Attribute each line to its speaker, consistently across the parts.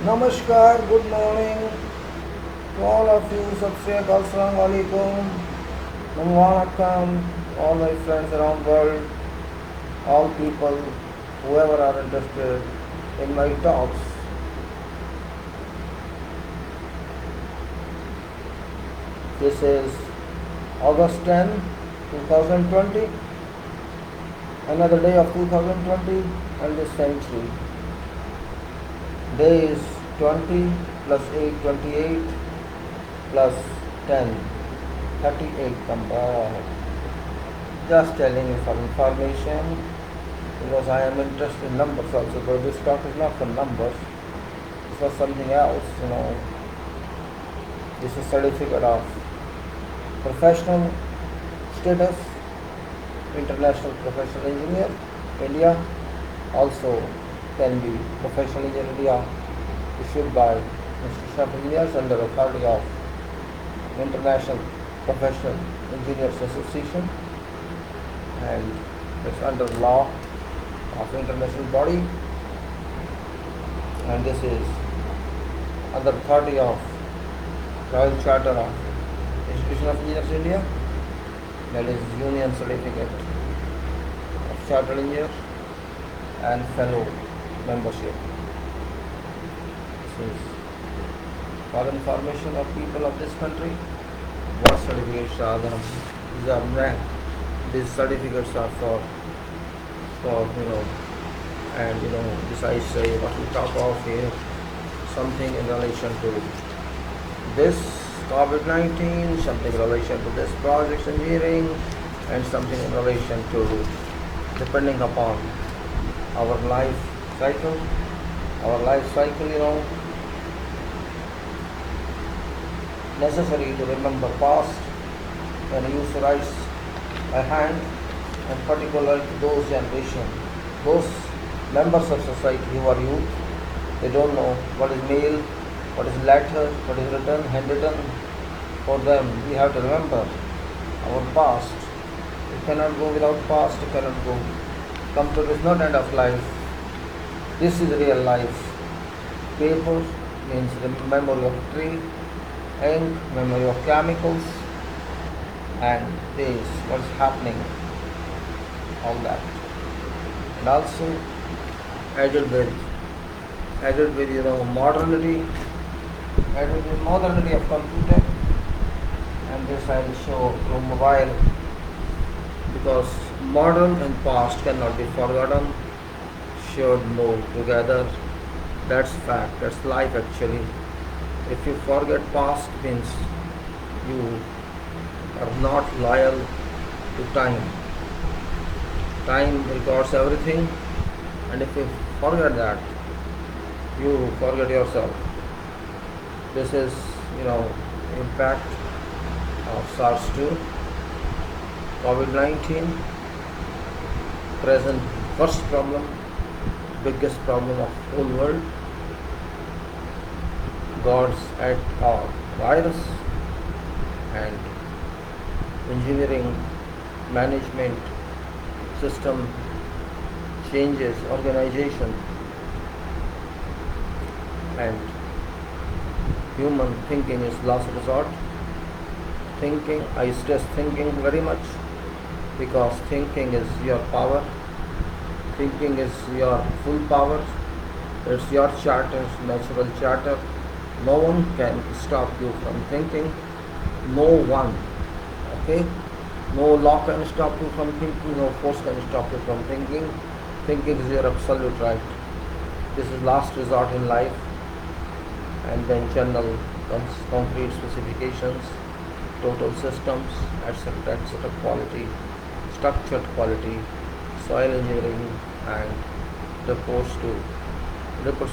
Speaker 1: Namaskar, good morning to all of you. Sat Sri Akal, Assalamu Alaikum, Namaskar, all my friends around the world, all people, whoever are interested in my talks. This is August 10, 2020, another day of 2020 and this century. Day is 20 plus 8, 28 plus 10, 38 number. Just telling you for information because I am interested in numbers also, but this talk is not for numbers, it's for something else. This is certificate of professional status, international professional engineer, India. Also can be professional engineer India issued by Institution of Engineers under authority of International Professional Engineers Association, and it's under law of international body, and this is under authority of Royal Charter of Institution of Engineers India, that is Union Certificate of Chartered Engineers and fellow membership. This is for information of people of this country. What certificates are them? These are ranked. These certificates are for and this I say what we talk of here, something in relation to this COVID-19, something in relation to this project engineering, and something in relation to depending upon our life cycle, necessary to remember past when you used to raise a hand, and particularly those generation, those members of society who are youth, they don't know what is mail, what is letter, what is written, handwritten. For them, we have to remember our past. You cannot go without past, you cannot go. Computer is not end of life. This is real life. Paper means the memory of tree, ink, memory of chemicals, and this, what's happening, all that. And also added with modernity of computer, and this I will show through mobile, because modern and past cannot be forgotten, should move together. That's fact, that's life actually. If you forget past, means you are not loyal to time. Time records everything, and if you forget that, you forget yourself. This is impact of SARS-2, COVID-19, present first problem, biggest problem of whole world. God's act of virus and engineering, management, system changes, organization, and human thinking is last resort. Thinking, I stress thinking very much, because thinking is your power. Thinking is your full power. It's your charter, natural charter. No one can stop you from thinking. No one. Okay? No law can stop you from thinking. No force can stop you from thinking. Thinking is your absolute right. This is last resort in life. And then general concrete specifications, total systems, etc., quality, structured quality, soil engineering, and reports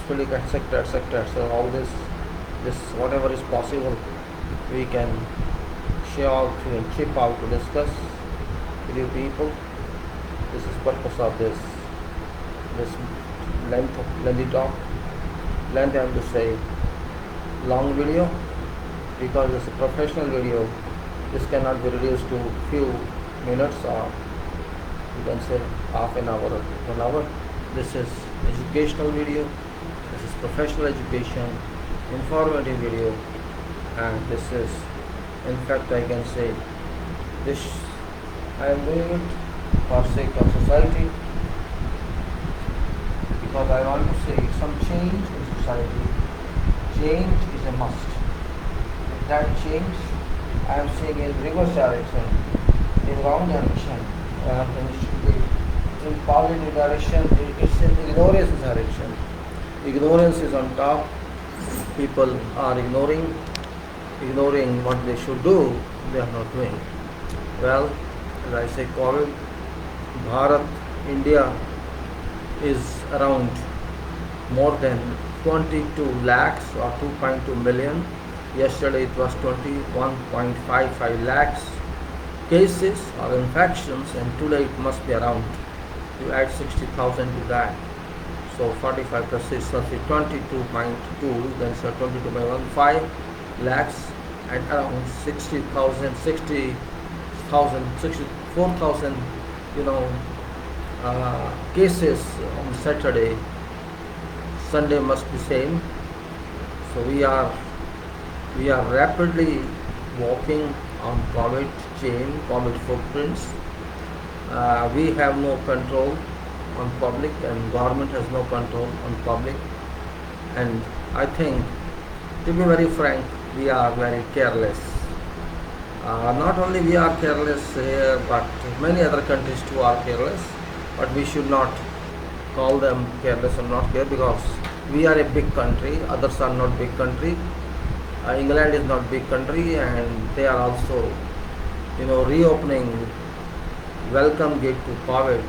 Speaker 1: filling, etc., So all this whatever is possible, we can share out and chip out to discuss with you people. This is purpose of this lengthy talk. Lengthy, I have to say, long video, because it's a professional video. This cannot be reduced to few minutes, or you can say half an hour or 1 hour. This is educational video. This is professional education, informative video, and this is, in fact, I can say this. I am doing it for sake of society because I want to see some change in society. Change is a must. If that change I am seeing in reverse direction, in wrong direction, and it should be in positive direction, it's in ignorance direction. Ignorance is on top. People are ignoring what they should do, they are not doing. Well, as I say, COVID, Bharat, India is around more than 22 lakhs or 2.2 million. Yesterday it was 21.55 lakhs cases or infections, and today it must be around, you add 60,000 to that. So 45% is 22.2, then so 22.15 lakhs, and around 64,000 cases on Saturday. Sunday must be same. So we are rapidly walking on COVID chain, COVID footprints. We have no control on public, and government has no control on public. And I think, to be very frank, we are very careless. Not only we are careless here, but many other countries too are careless. But we should not call them careless or not care, because we are a big country, others are not big country. England is not big country, and they are also, reopening welcome gate to COVID.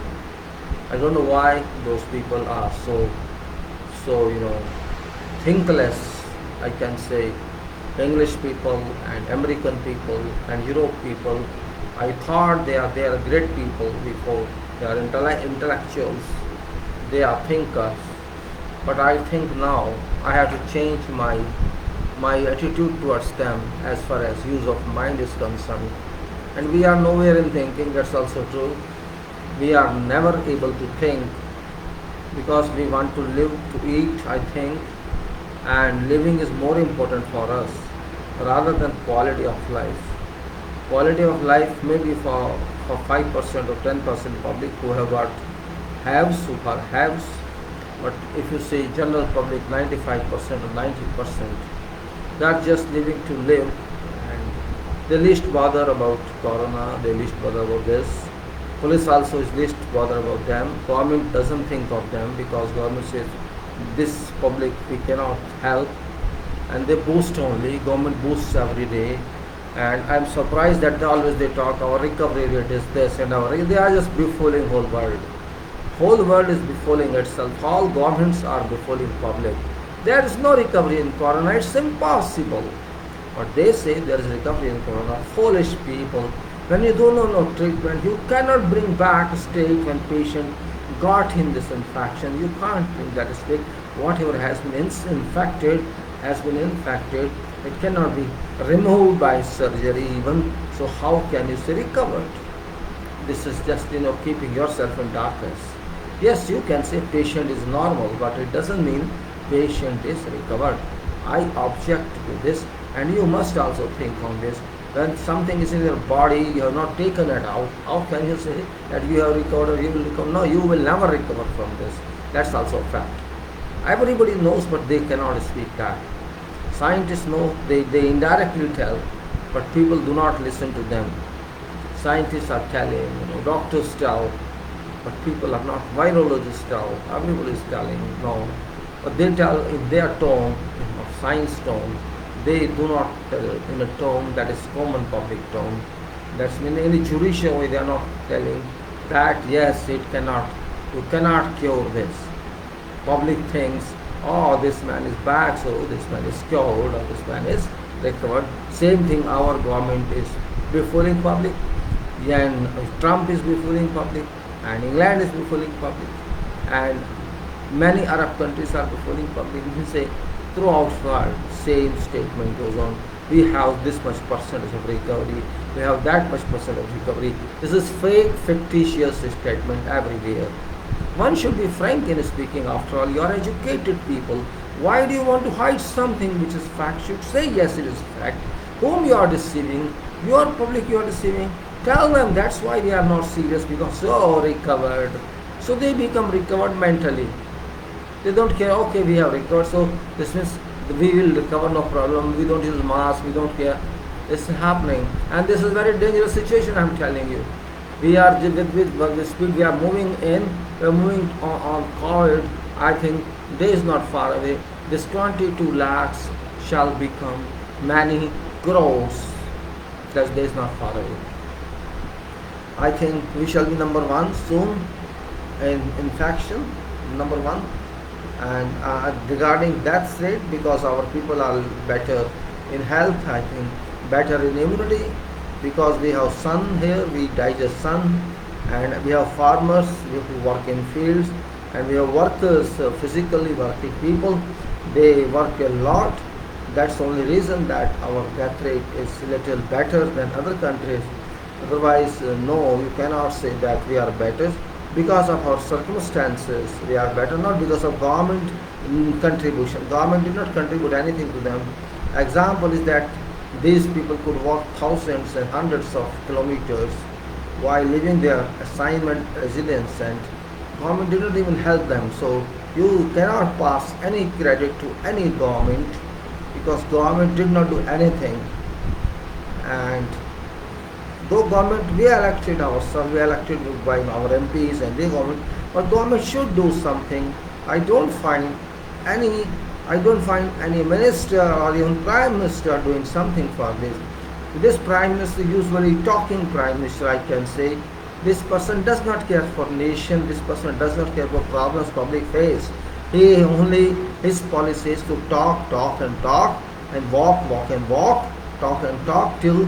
Speaker 1: I don't know why those people are so thinkless. I can say English people and American people and Europe people. I thought they are great people before. They are intellectuals. They are thinkers. But I think now I have to change my attitude towards them as far as use of mind is concerned. And we are nowhere in thinking, that's also true. We are never able to think because we want to live, to eat, I think, and living is more important for us rather than quality of life. Quality of life may be for 5% or 10% public who have got haves, who are haves, but if you say general public, 95% or 90%, they are just living to live, and they least bother about corona, they least bother about this. Police also is least bother about them. Government doesn't think of them because government says this public we cannot help, and they boost only. Government boosts every day, and I'm surprised that they talk our recovery rate is this and they are just befooling whole world. Whole world is befooling itself. All governments are befooling public. There is no recovery in corona. It's impossible. But they say there is recovery in corona. Foolish people. When you don't know no treatment, you cannot bring back a state when patient got in this infection. You can't bring that state. Whatever has been infected has been infected. It cannot be removed by surgery even. So how can you say recovered? This is just keeping yourself in darkness. Yes, you can say patient is normal, but it doesn't mean patient is recovered. I object to this, and you must also think on this. When something is in your body, you have not taken it out, how can you say that you have recovered or you will recover? No, you will never recover from this. That's also a fact. Everybody knows, but they cannot speak that. Scientists know, they indirectly tell, but people do not listen to them. Scientists are telling, doctors tell, but people are not. Virologists tell, everybody is telling, no. But they tell in their tone, science tone. They do not tell in a tone that is common public tone. That's in any judicial way they are not telling that yes, you cannot cure this. Public thinks, oh, this man is bad, so this man is cured, or this man is recovered. Same thing our government is befooling public, and Trump is befooling public, and England is befooling public, and many Arab countries are befooling public. We say throughout the world, same statement goes on. We have this much percentage of recovery, we have that much percent of recovery. This is fake, fictitious statement everywhere. One should be frank in speaking. After all, you are educated people. Why do you want to hide something which is fact? Should say yes, it is fact. Whom you are deceiving, your public you are deceiving. Tell them that's why they are not serious, because recovered. So they become recovered mentally. They don't care, okay, we have recovered, so this means we will recover, no problem. We don't use mask, we don't care. This is happening, and this is very dangerous situation. I'm telling you. We are with the speed we are moving in. We are moving on COVID. I think day is not far away. This 22 lakhs shall become many crores. That day is not far away. I think we shall be number one soon in infection, number one. And regarding death rate, because our people are better in health, I think better in immunity, because we have sun here, we digest sun, and we have farmers who work in fields, and we have workers, physically working people. They work a lot. That's the only reason that our death rate is a little better than other countries. Otherwise, no, you cannot say that we are better. Because of our circumstances, we are better, not because of government contribution. Government did not contribute anything to them. Example is that these people could walk thousands and hundreds of kilometers while living their assignment residence, and government did not even help them. So you cannot pass any credit to any government, because government did not do anything. And though government, we elected ourselves, we elected by our MPs and the government, but government should do something. I don't find any minister or even prime minister doing something for this. This prime minister, usually talking prime minister, I can say, this person does not care for nation, this person does not care for problems public face. His policy is to talk and walk and walk, talk and talk till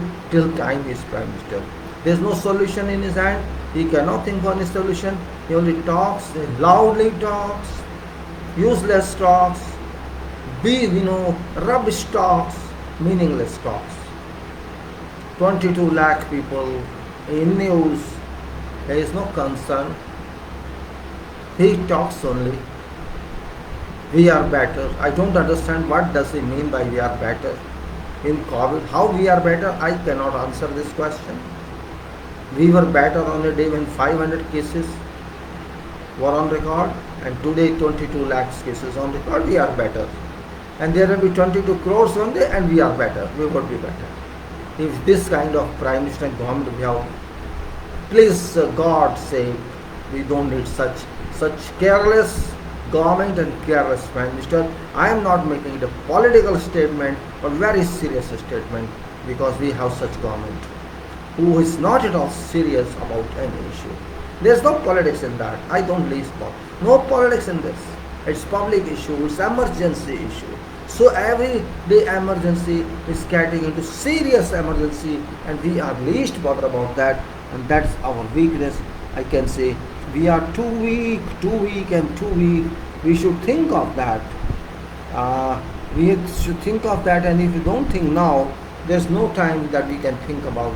Speaker 1: time he is prime minister. There is no solution in his hand. He cannot think on a solution. He only talks, loudly talks, useless talks, rubbish talks, meaningless talks. 22 lakh people in news. There is no concern. He talks only. We are better. I don't understand what does he mean by we are better. In COVID, how we are better? I cannot answer this question. We were better on a day when 500 cases were on record, and today 22 lakhs cases on record. We are better. And there will be 22 crores one day, and we are better. We would be better. If this kind of prime minister and government we have, please, God sake, we don't need such careless government and careless prime minister. I am not making it a political statement, but very serious statement, because we have such government who is not at all serious about any issue. There is no politics in that. I don't believe no politics in this. It's public issue. It's emergency issue. So every day emergency is getting into serious emergency, and we are least bothered about that, and that's our weakness. I can say we are too weak. We should think of that. We should think of that, and if we don't think now, there's no time that we can think about.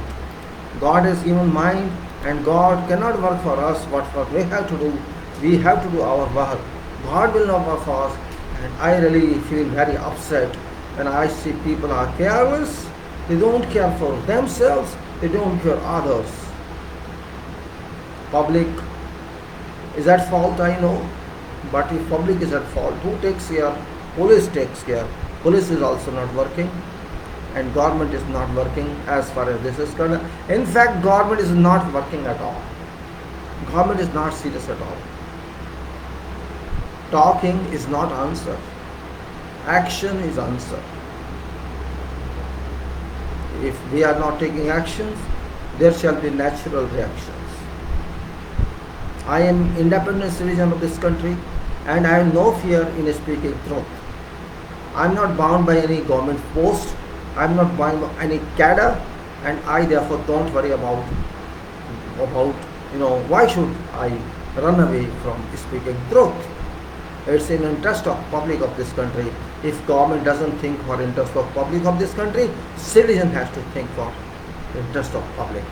Speaker 1: God has given mind, and God cannot work for us. What we have to do, we have to do our work. God will not work for us, and I really feel very upset when I see people are careless. They don't care for themselves. They don't care others. Public is at fault, I know. But if public is at fault, who takes care? Police takes care. Police is also not working, and government is not working as far as this is concerned. In fact, government is not working at all. Government is not serious at all. Talking is not answer. Action is answer. If we are not taking actions, there shall be natural reactions. I am independent citizen of this country, and I have no fear in speaking truth. I am not bound by any government post. I am not bound by any cadre, and I therefore don't worry about why should I run away from speaking truth. It's in interest of public of this country. If government doesn't think for interest of public of this country, citizen has to think for interest of public,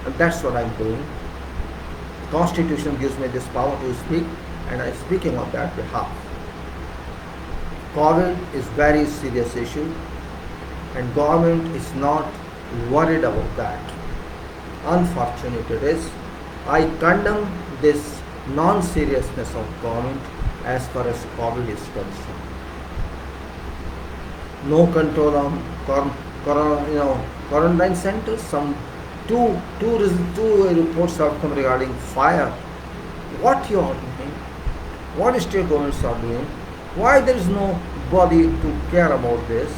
Speaker 1: and that's what I'm doing. Constitution gives me this power to speak, and I'm speaking on that behalf. COVID is very serious issue, and government is not worried about that. Unfortunate it is. I condemn this non-seriousness of government as far as COVID is concerned. No control on quarantine centers. Some two reports have come regarding fire. What you are doing? What state governments are doing? Why there is nobody to care about this?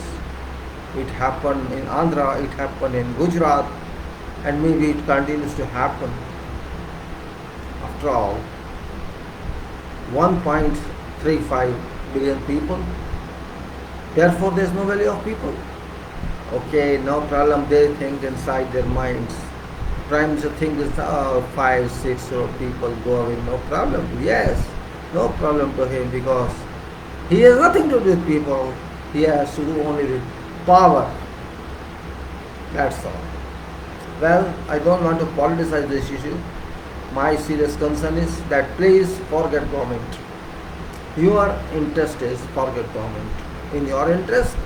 Speaker 1: It happened in Andhra, it happened in Gujarat, and maybe it continues to happen. After all, 1.35 billion people. Therefore, there is no value of people. Okay, no problem. They think inside their minds. Prime Minister thinks 5, 6 people go away. No problem. Yes, no problem to him because he has nothing to do with people. He has to do only with power. That's all. Well, I don't want to politicize this issue. My serious concern is that please forget government. Your interest is forget government. In your interest,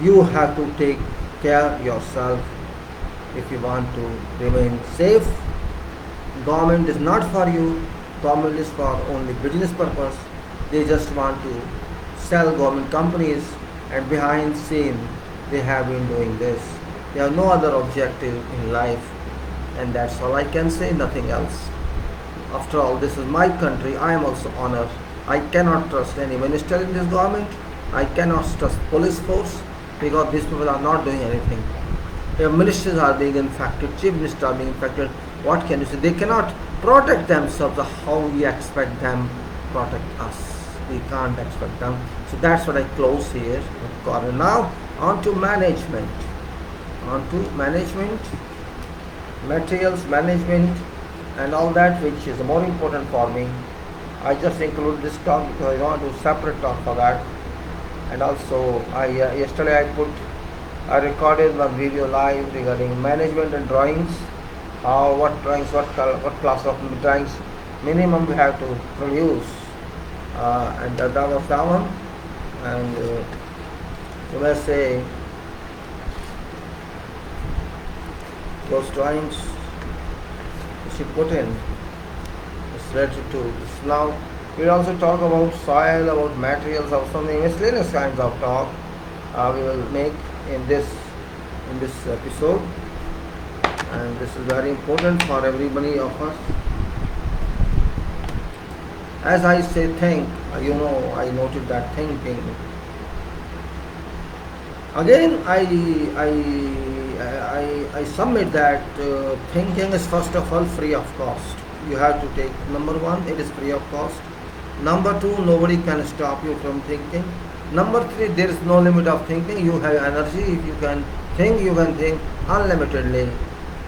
Speaker 1: you have to take care yourself if you want to remain safe. Government is not for you. Government is for only business purpose. They just want to sell government companies, and behind scene they have been doing this. They have no other objective in life, and that's all I can say, nothing else. After all, this is my country. I am also honored. I cannot trust any minister in this government. I cannot trust police force because these people are not doing anything. If ministers are being infected, chief ministers are being infected, what can you say? They cannot protect themselves. How we expect them to protect us? We can't expect them. So that's what I close here. Now on to management. Materials management and all that, which is more important for me. I just include this talk because I want to separate talk for that. And also, yesterday I recorded one video live regarding management and drawings. What drawings, what class of drawings minimum we have to produce, and that was that one. And you may say those drawings you should put in. It's ready to. Now we also talk about soil, about materials, of something miscellaneous kinds of talk we will make in this episode, and this is very important for everybody of us. As I say think, I noted that thinking. Again, I submit that thinking is first of all free of cost. You have to take, number one, it is free of cost. Number two, nobody can stop you from thinking. Number three, there is no limit of thinking. You have energy. If you can think unlimitedly.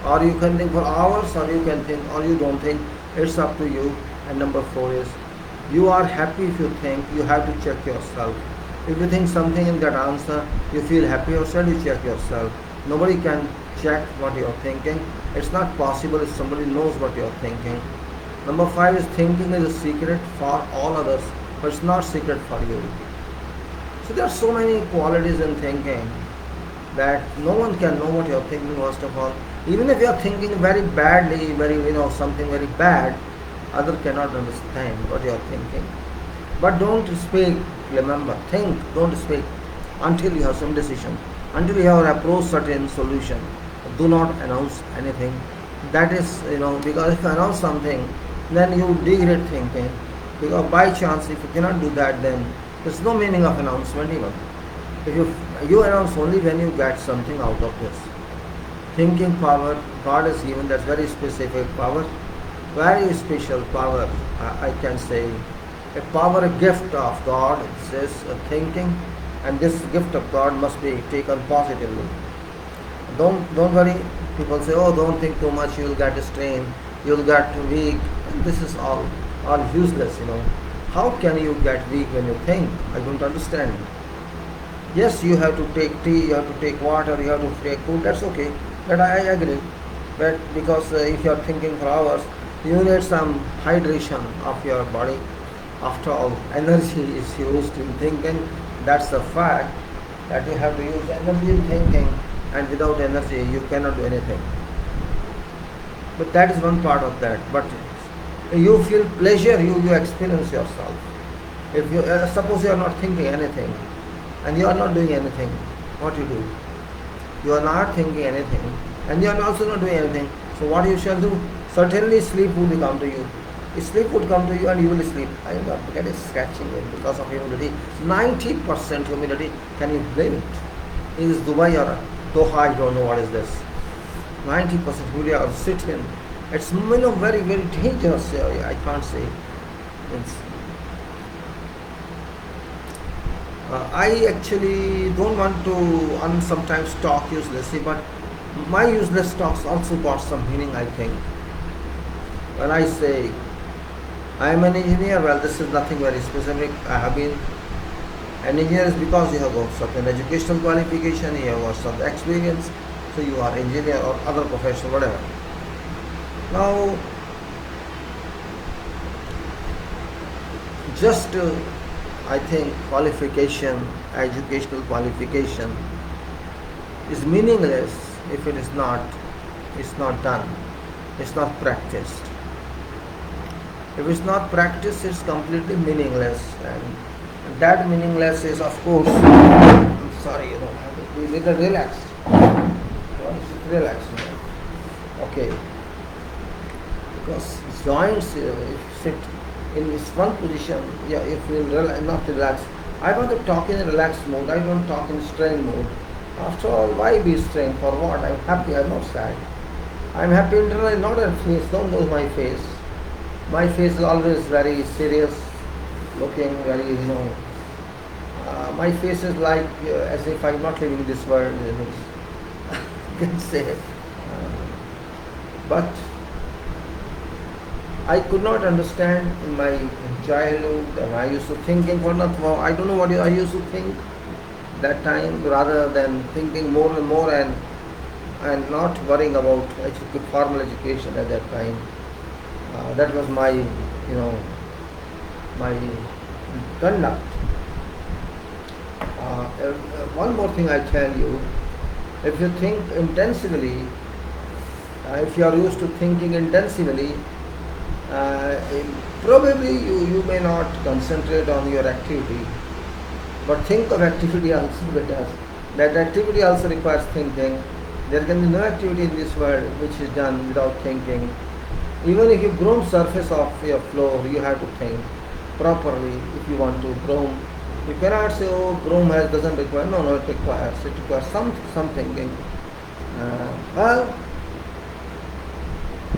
Speaker 1: Or you can think for hours, or you can think, or you don't think. It's up to you. And number four is, you are happy if you think. You have to check yourself. If you think something and get answer, you feel happy yourself, you check yourself. Nobody can check what you are thinking. It's not possible if somebody knows what you are thinking. Number five is, thinking is a secret for all others, but it's not secret for you. So there are so many qualities in thinking that no one can know what you are thinking first of all. Even if you are thinking very badly, something very bad, other cannot understand what you are thinking. But don't speak, remember, think, don't speak until you have some decision, until you have approached certain solution. Do not announce anything. That is, because if you announce something, then you degrade thinking. Because by chance, if you cannot do that, then there's no meaning of announcement even. If you announce only when you get something out of this. Thinking power, God has given that very specific power, very special power, I can say. A power, a gift of God, it says thinking, and this gift of God must be taken positively. Don't worry. People say, oh, don't think too much, you will get strained, you will get weak. And this is all useless, How can you get weak when you think? I don't understand. Yes, you have to take tea, you have to take water, you have to take food, that's okay. But I agree. But because if you are thinking for hours, you need some hydration of your body. After all, energy is used in thinking. That's the fact that you have to use energy in thinking, and without energy you cannot do anything. But that is one part of that. But you feel pleasure, you experience yourself. If you suppose you are not thinking anything and you are not doing anything, what you do? You are not thinking anything and you are also not doing anything. So what you shall do? Certainly sleep would come to you. Sleep would come to you and you will sleep. I am not getting scratching it because of humidity. 90% humidity. Can you blame it? Is Dubai or Doha? I don't know what is this. 90% humidity or sit in. It's very, very dangerous. I can't say. I actually don't want to sometimes talk uselessly, but my useless talks also got some meaning, I think. When I say I am an engineer, well, this is nothing very specific. I have been an engineer is because you have got certain educational qualification, you have got some experience, so you are engineer or other profession, whatever. Now, just I think qualification, educational qualification is meaningless if it's not done, it's not practiced. If it's not practiced, it's completely meaningless, and that meaningless is, of course, I'm sorry, be a little relaxed. Relax. Okay. Because joints, if you sit in this one position, you feel not relaxed. I want to talk in a relaxed mode. I don't talk in strain mode. After all, why be strained? For what? I'm happy. I'm not sad. I'm happy internally, not at face. Don't know my face. My face is always very serious, looking very, my face is like as if I'm not living this world. You can say. But I could not understand in my childhood, and I used to thinking I don't know what I used to think that time, rather than thinking more and more and not worrying about formal education at that time. That was my, my conduct. One more thing I tell you, if you think intensively, if you are used to thinking intensively, probably you may not concentrate on your activity, but think of activity also, because that activity also requires thinking. There can be no activity in this world which is done without thinking. Even if you groom surface of your floor, you have to think properly if you want to groom. You cannot say, oh, groom doesn't require. No, it requires some thinking. Well,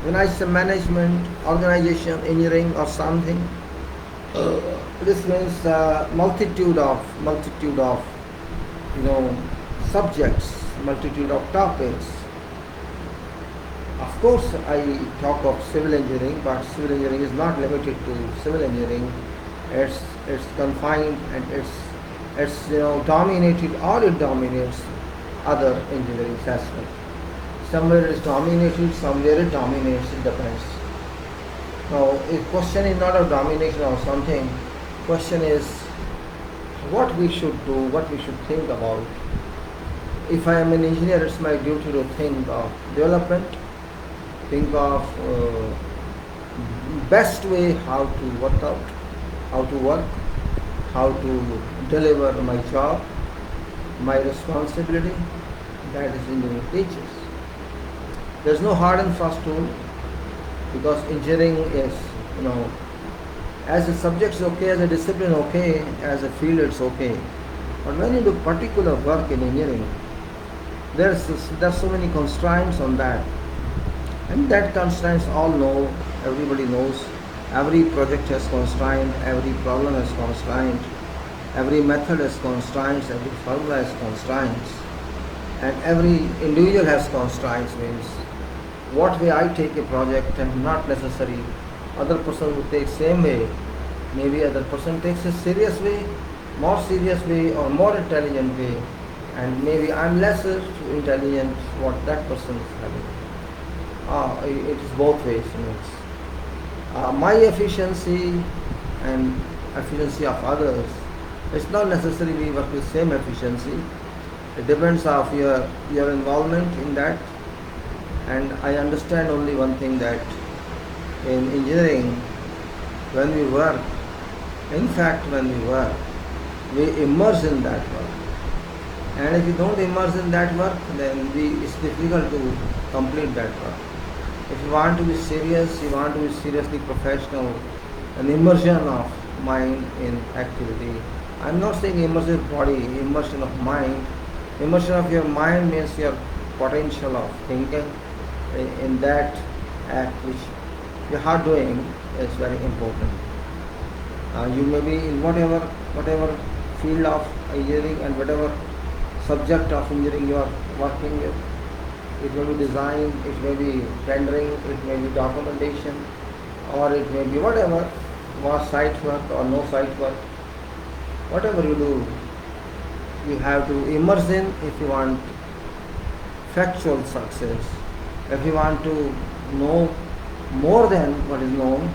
Speaker 1: when I say management, organization, engineering or something, this means multitude of subjects, multitude of topics. Of course, I talk of civil engineering, but civil engineering is not limited to civil engineering. It's confined and it's dominated, or it dominates other engineering as well. Somewhere it's dominated, somewhere it dominates. It depends. Now, a question is not of domination or something. Question is what we should do, what we should think about. If I am an engineer, it's my duty to think of development, think of best way how to work out, how to work, how to deliver my job, my responsibility. That is engineering teaches. There's no hard and fast rule, because engineering is, as a subject is okay, as a discipline okay, as a field it's okay. But when you do particular work in engineering, there's so many constraints on that. And that constraints all know, everybody knows. Every project has constraints, every problem has constraints, every method has constraints, every formula has constraints, and every individual has constraints. Means what way I take a project and not necessary other person would take same way. Maybe other person takes a serious way, more serious way, or more intelligent way, and maybe I'm lesser intelligent what that person is having. It is both ways. My efficiency and efficiency of others It's not necessary we work with same efficiency. It depends of your involvement in that. And I understand only one thing, that in engineering, when we work, in fact when we work, we immerse in that work. And if you don't immerse in that work, then it's difficult to complete that work. If you want to be serious, you want to be seriously professional, an immersion of mind in activity. I'm not saying immersion of body, immersion of mind. Immersion of your mind means your potential of thinking in that act which you are doing is very important. You may be in whatever field of engineering and whatever subject of engineering you are working with. It may be design, it may be rendering, it may be documentation, or it may be whatever, was site work or no site work. Whatever you do, you have to immerse in if you want factual success. If you want to know more than what is known,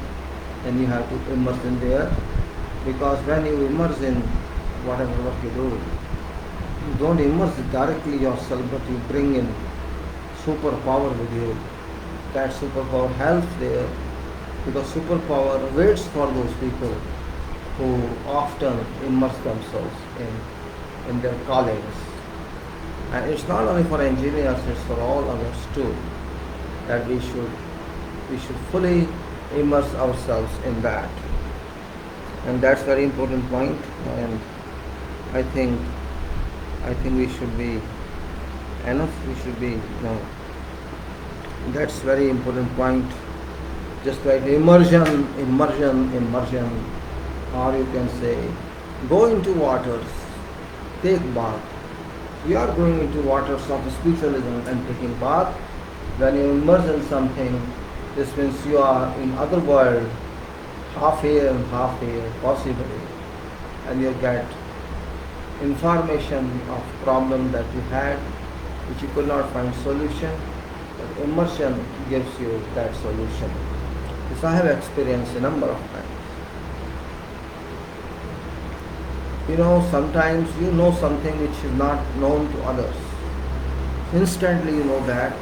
Speaker 1: then you have to immerse in there. Because when you immerse in whatever work you do, you don't immerse directly yourself, but you bring in superpower with you. That superpower helps there, because superpower waits for those people who often immerse themselves in their callings. And it's not only for engineers, it's for all others too, that we should fully immerse ourselves in that. And that's very important point, and I think we should be enough, that's very important point. Just like immersion, or you can say go into waters, take bath. You are going into waters of spiritualism and taking bath. When you immerse in something, this means you are in other world, half here possibly, and you get information of problem that you had which you could not find solution, but immersion gives you that solution. This I have experienced a number of times. Sometimes you know something which is not known to others. Instantly you know that,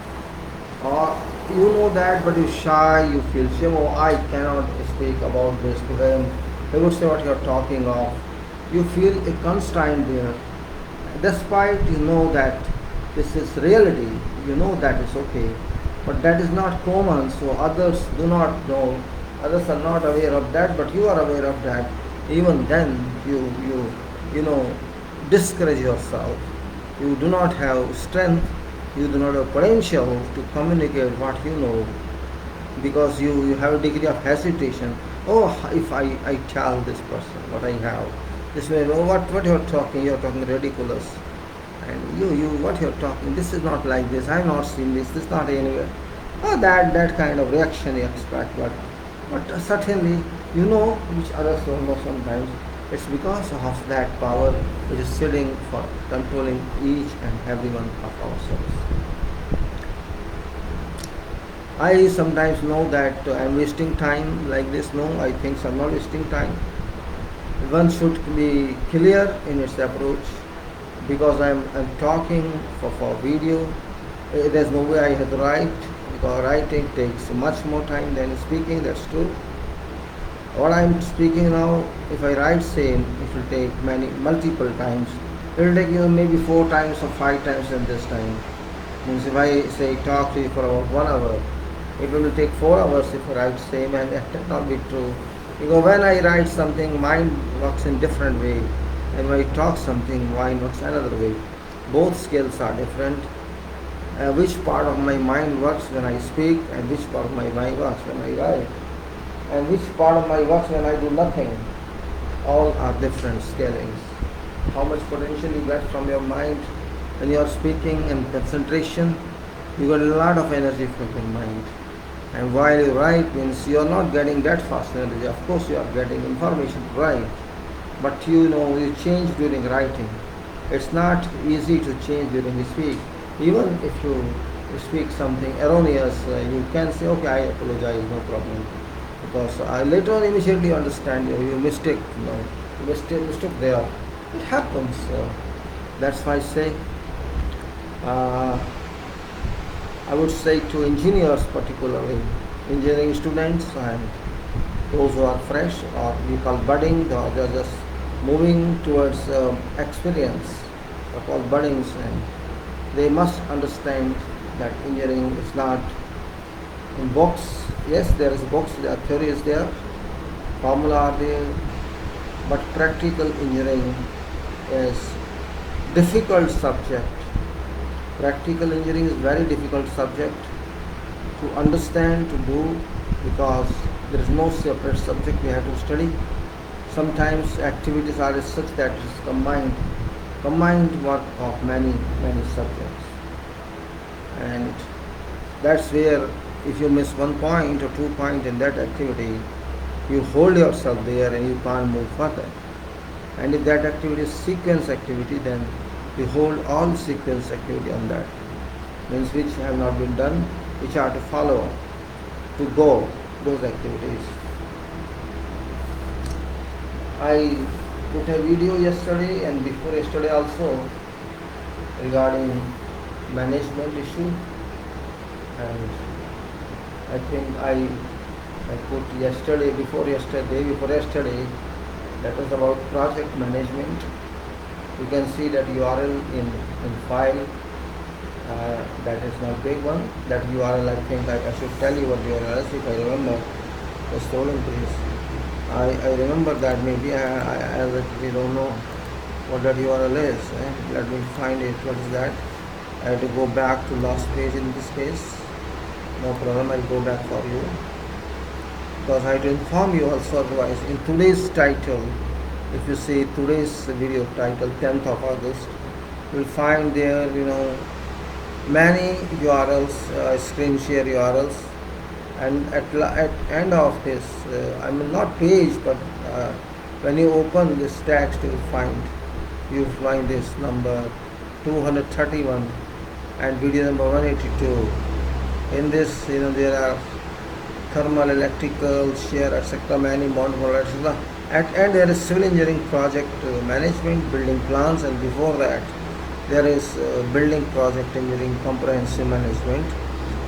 Speaker 1: or you know that but you're shy, you feel shame, I cannot speak about this to him. He would say what you're talking of. You feel a constraint there. Despite you know that this is reality, you know that it's okay. But that is not common, so others do not know. Others are not aware of that, but you are aware of that. Even then you discourage yourself. You do not have strength, you do not have potential to communicate what you know, because you have a degree of hesitation. If I tell this person what I have, this may know what you're talking ridiculous. And you what you're talking, this is not like this, I have not seen this is not anywhere. That kind of reaction you expect, but certainly which others don't know sometimes. It's because of that power which is sitting for controlling each and every one of ourselves. I sometimes know that I'm wasting time like this. No, I think I'm not wasting time. One should be clear in its approach, because I'm talking for video. There's no way I have to write, because writing takes much more time than speaking, that's true. What I'm speaking now, if I write same, it will take multiple times. It will take you maybe 4 times or 5 times in this time. Means if I say talk to you for about 1 hour, it will take 4 hours if I write same, and that cannot be true. Because when I write something, mind works in different way, and when I talk something, mind works another way. Both skills are different. Which part of my mind works when I speak, and which part of my mind works when I write, and which part of my works when I do nothing. All are different scalings. How much potential you get from your mind when you are speaking and concentration, you get a lot of energy from your mind. And while you write, means you are not getting that fast energy. Of course you are getting information to write, but you change during writing. It's not easy to change during you speak. Even if you speak something erroneous, you can say, okay, I apologize, no problem. Because later on immediately understand you mistake. mistake there. It happens. That's why I say, I would say to engineers, particularly engineering students and those who are fresh or we call budding, they're just moving towards experience, are called buddings, and they must understand that engineering is not in books. Yes, there is books, the theory is there, formula are there, but practical engineering is difficult subject. Practical engineering is very difficult subject to understand, to do, because there is no separate subject we have to study. Sometimes activities are such that it is combined work of many subjects, and that's where if you miss 1 point or 2 point in that activity, you hold yourself there and you can't move further. And if that activity is sequence activity, then you hold all sequence activity on that, means which have not been done, which are to follow, to go those activities. I put a video yesterday and before yesterday also regarding management issue, and I think I put before yesterday, that was about project management. You can see that URL in file, that is not big one. That URL, I think I should tell you what URL is if I remember. The stolen please. I remember that, maybe I really don't know what that URL is. Let me find it. What is that? I have to go back to last page in this case. No problem, I'll go back for you, because I have to inform you also. Otherwise, in today's title, if you see today's video title, 10th of August, you'll find there, many URLs, screen share URLs, and at end of this, I mean not page, but when you open this text, you'll find this number 231 and video number 182. In this, there are thermal, electrical, shear, etc., many model, etc. At end there is civil engineering project management, building plans, and before that there is building project engineering comprehensive management.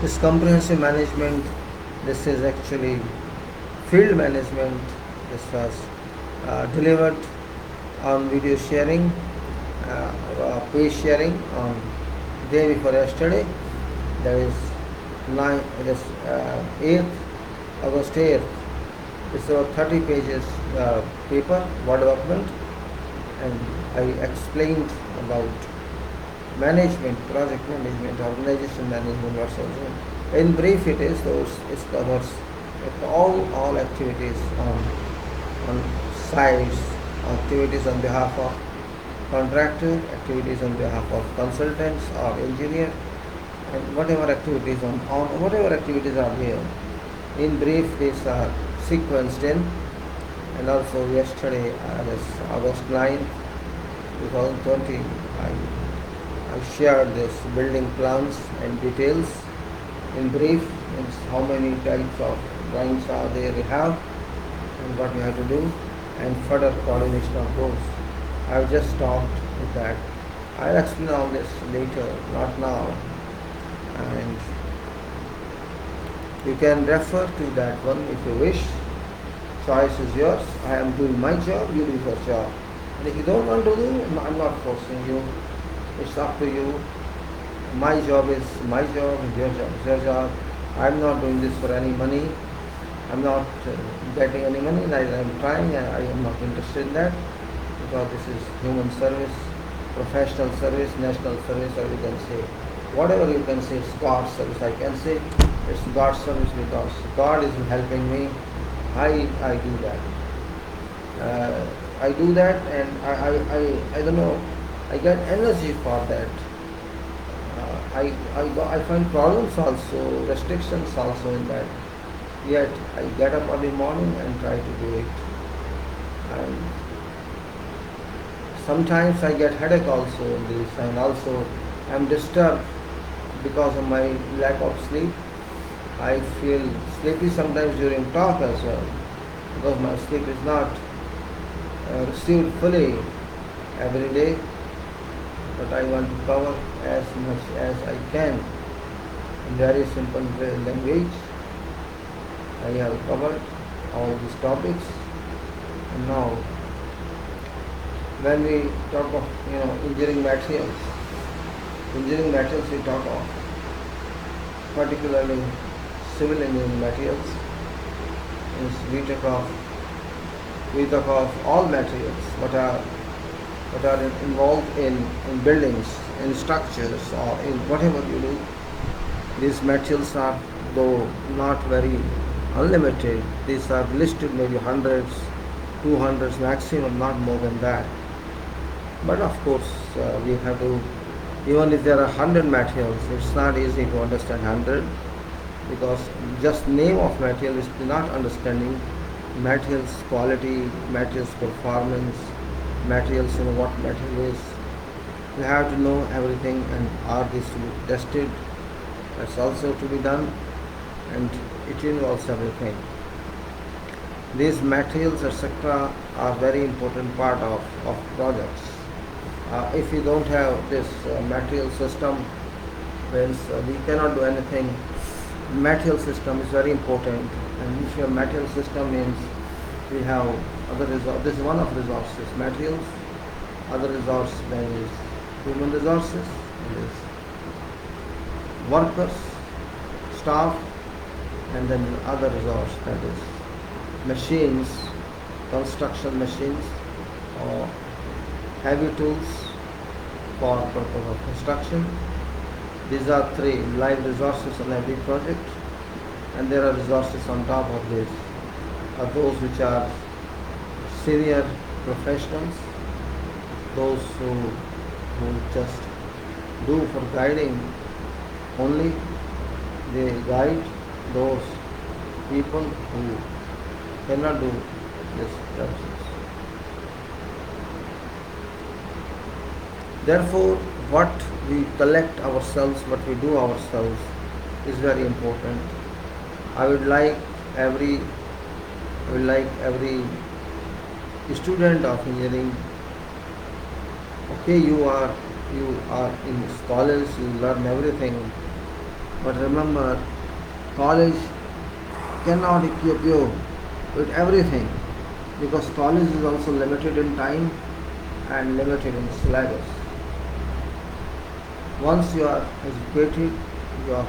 Speaker 1: This comprehensive management, this is actually field management. This was delivered on video sharing, page sharing on day before yesterday. That is 8th August 8th. It's about 30 pages paper, Word document, and I explained about management, project management, organization management, whatsoever. In brief, it covers all activities on sites, activities on behalf of contractor, activities on behalf of consultants or engineer, and whatever activities on whatever activities are here. In brief, these are sequenced in. And also yesterday, August 9th, 2020, I shared this building plans and details. In brief, means how many types of drawings are there we have, and what we have to do, and further coordination of those. I have just stopped with that. I'll explain all this later, not now. And you can refer to that one if you wish. Choice is yours. I am doing my job, you do your job. And if you don't want to do, I'm not forcing you. It's up to you. My job is my job, your job is your job. I'm not doing this for any money. I'm not getting any money, neither I'm trying, and I am not interested in that, because this is human service, professional service, national service, or you can say whatever you can say. It's God's service. I can say it's God's service because God is helping me. I do that. I do that, and I don't know. I get energy for that. I find problems also, restrictions also in that. Yet I get up early morning and try to do it. And sometimes I get headache also in this, and also I am disturbed because of my lack of sleep. I feel sleepy sometimes during talk as well, because my sleep is not received fully every day, but I want to cover as much as I can in very simple language. I have covered all these topics, and now when we talk of engineering materials we talk of particularly civil engineering materials. We talk of all materials what are involved in buildings, in structures, or in whatever you do. These materials are, though not very unlimited, these are listed maybe hundreds, 200s maximum, not more than that. But of course, we have to, even if there are 100 materials, it's not easy to understand 100, because just name of material is not understanding materials quality, materials performance, materials, what material is. We have to know everything, and are these to be tested. That's also to be done, and it involves everything. These materials, etc., are very important part of projects. If you don't have this material system, means we cannot do anything. Material system is very important, and if your material system means we have other resources. This is one of resources, materials. Other resource then is human resources, is workers, staff, and then other resource, that is machines, construction machines, or heavy tools for purpose of construction. These are three live resources on every project, and there are resources on top of this, those which are senior professionals, those who just do for guiding only. They guide those people who cannot do this process. Therefore, what we collect ourselves, what we do ourselves is very important. I would like every student of engineering, okay, you are in college, you learn everything, but remember, college cannot equip you with everything, because college is also limited in time and limited in syllabus. Once you are educated, you are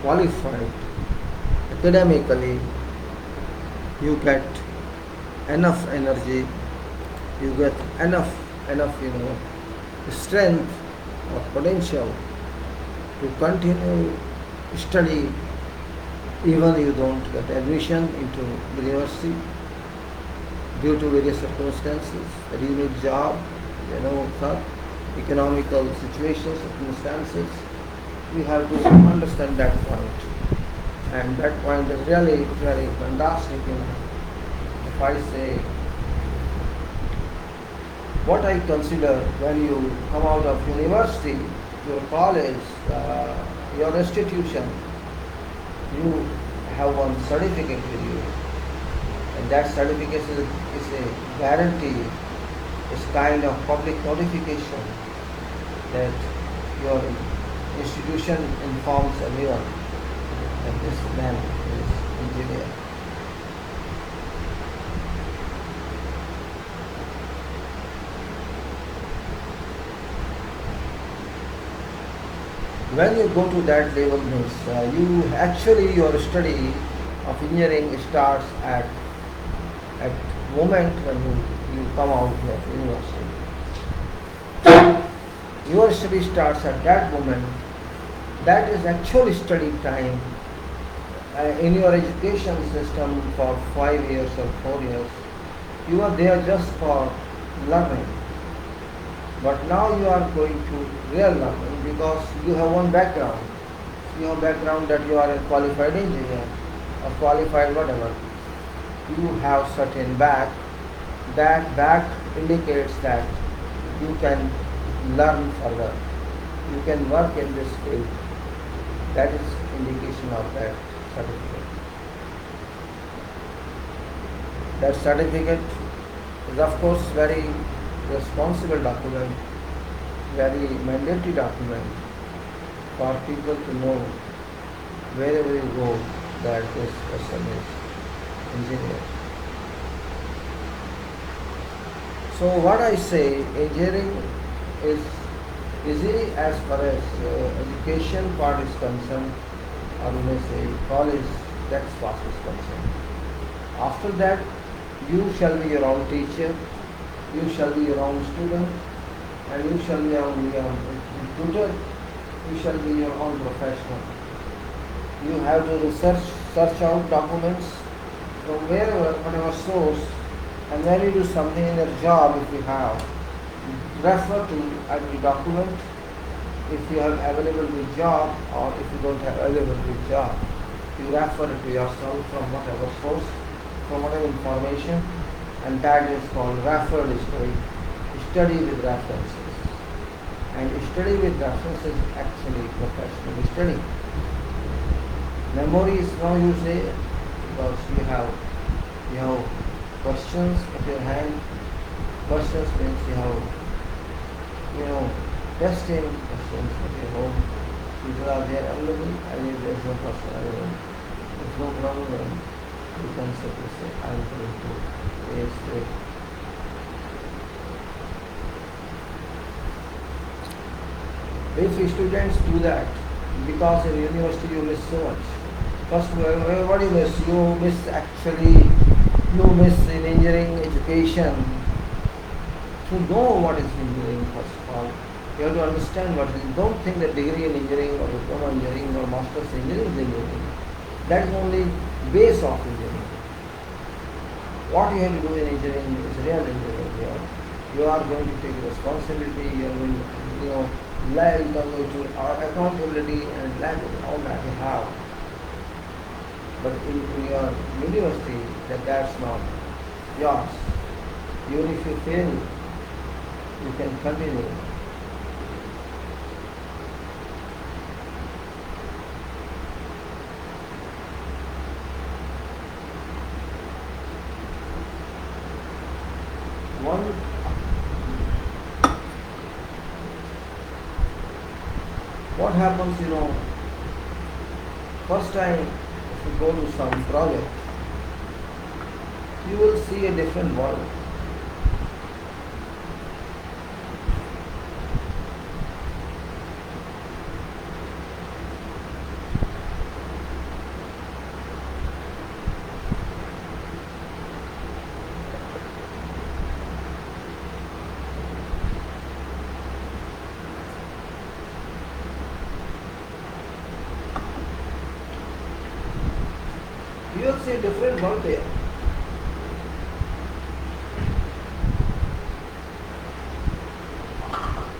Speaker 1: qualified academically, you get enough energy, you get enough strength or potential to continue study, even you don't get admission into the university due to various circumstances, that you need job, economical situations, circumstances. We have to understand that point, and that point is really very fantastic. If I say what I consider, when you come out of university, your college, your institution, you have one certificate with you, and that certificate is a guarantee, is kind of public notification that your institution informs everyone that this man is engineer. When you go to that level, means your study of engineering starts at moment when you come out of university. Your study starts at that moment. That is actually study time in your education system for 5 years or 4 years. You are there just for learning. But now you are going to real learning, because you have one background. You have background that you are a qualified engineer or qualified whatever. You have certain back. That back indicates that you can learn further. You can work in this field. That is indication of that certificate. That certificate is of course very responsible document, very mandatory document for people to know wherever you go that this person is engineer. So what I say, engineering is easy as far as education part is concerned, or you may say college text part is concerned. After that, you shall be your own teacher, you shall be your own student, and you shall be your own tutor, you shall be your own professional. You have to search out documents from wherever, whatever source, and when you do something in your job, if you have, refer to every document. If you have available with job, or if you don't have available with job, you refer it to yourself from whatever source, from whatever information, and that is called referred study. Study with references. And study with references is actually professional study. Memory is no use there because you have questions at your hand. Questions means you have testing questions at your home. People are there available, and if there is no person available, there is no problem. You can simply say, I am going to illustrate. If students do that, because in university you miss so much. First, what do you miss? You miss in engineering education. To know what is engineering, first of all, you have to understand what it is. Don't think that degree in engineering or diploma in engineering or master's in engineering is engineering. That is only base of engineering. What you have to do in engineering is real engineering. You are going to take responsibility, you are going to, accountability and language, all that you have. But in your university, that's not yours. Even if you fail, you can continue. What happens, first time if you go to some project, you will see a different world. You will see a different world there.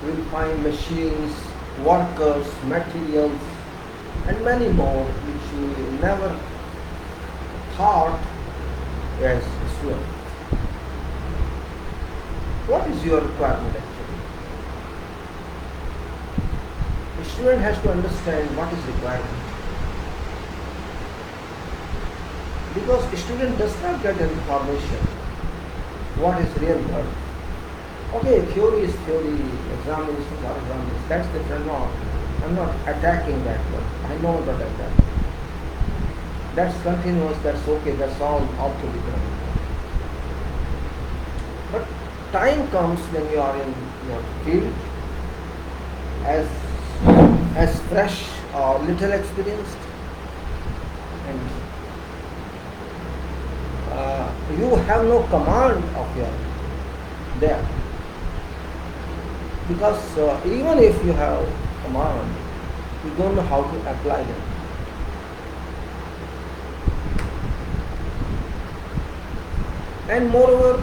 Speaker 1: You will find machines, workers, materials, and many more which you never thought as a student. What is your requirement actually? The student has to understand what is requirement. Because a student does not get information what is real world. Okay, theory is theory, examinations are examinations, that's different. No, I'm not attacking that one. I know that attack. That's continuous, that's okay, that's all to be done. But time comes when you are in your field as fresh or little experienced, and you have no command of your there. Because even if you have command, you don't know how to apply them. And moreover,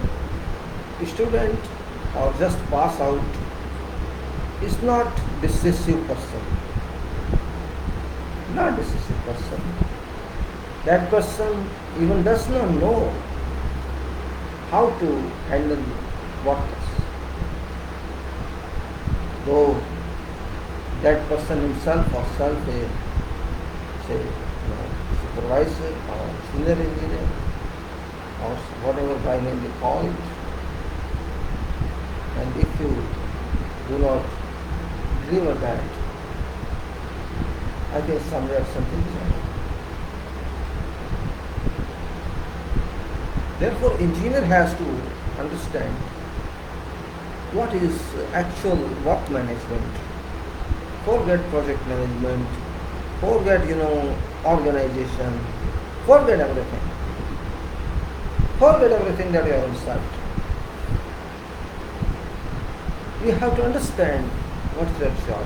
Speaker 1: a student or just pass out is not decisive person. Not decisive person. That person even does not know how to handle workers. Though that person himself or self is, say, supervisor or senior engineer or whatever by name they call it, you do not deliver that, I think somewhere something is wrong. Therefore, engineer has to understand what is actual work management. Forget project management, forget organization, forget everything. Forget everything that you have inside. You have to understand what's that job.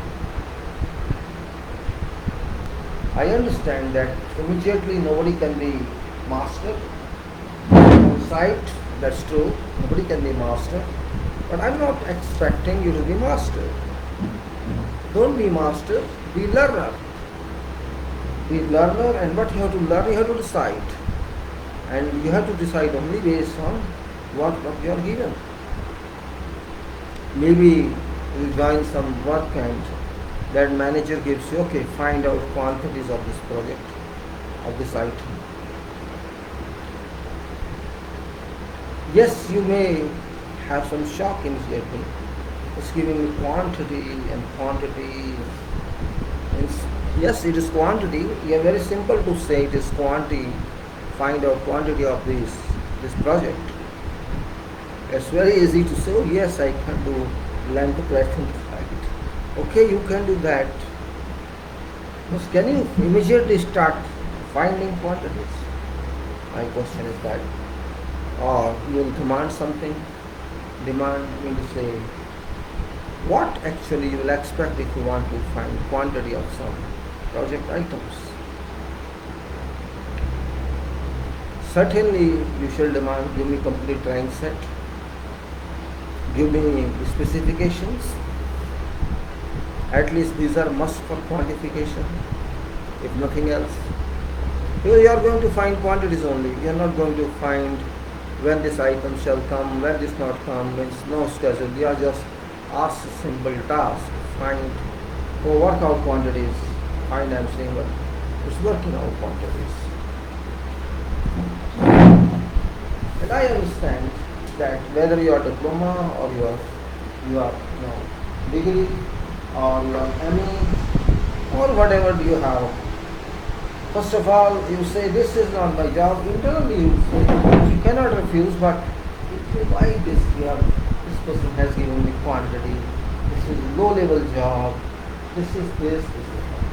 Speaker 1: I understand that immediately nobody can be master on site, that's true, nobody can be master, but I'm not expecting you to be master. Don't be master, be learner. Be learner, and what you have to learn, you have to decide. And you have to decide only based on what you are given. Maybe you join some work and that manager gives you, okay, find out quantities of this project, of this item. Yes, you may have some shock immediately. It's giving me quantity and quantity. Yes, it is quantity. Yeah, very simple to say it is quantity. Find out quantity of this project. It's very easy to say, oh yes, I can do length question to find. Okay, you can do that. But can you immediately start finding quantities? My question is that. Or you will demand something. Demand means to say what actually you will expect if you want to find quantity of some project items. Certainly you shall demand, give me complete drawing set, give me specifications. At least these are must for quantification, if nothing else. Because you are going to find quantities only. You are not going to find when this item shall come, when this not come, means no schedule. You are just asked a simple task, find or work out quantities. Find, I am saying, but it's working out quantities. And I understand that whether you are diploma or you are degree or you are ME or whatever do you have. First of all, you say this is not my job. Internally you say you cannot refuse, but why this person has given me quantity. This is low level job. This is this is that.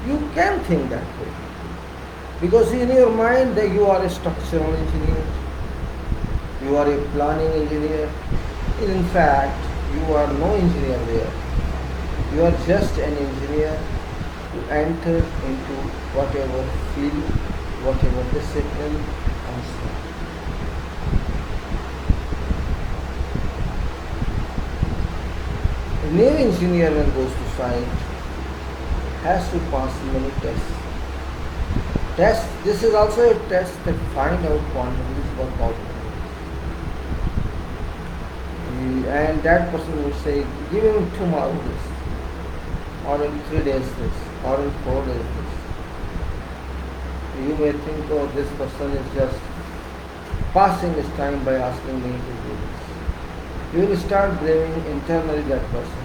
Speaker 1: You can think that way. Because in your mind that you are a structural engineer, you are a planning engineer. In fact, you are no engineer there. You are just an engineer to enter into whatever field, whatever discipline, and so on. A new engineer when goes to site has to pass many tests. This is also a test that find out quantities, work out. And that person will say, give him tomorrow this, or in 3 days this, or in 4 days this. You may think, oh, this person is just passing his time by asking me to do this. You will start blaming internally that person.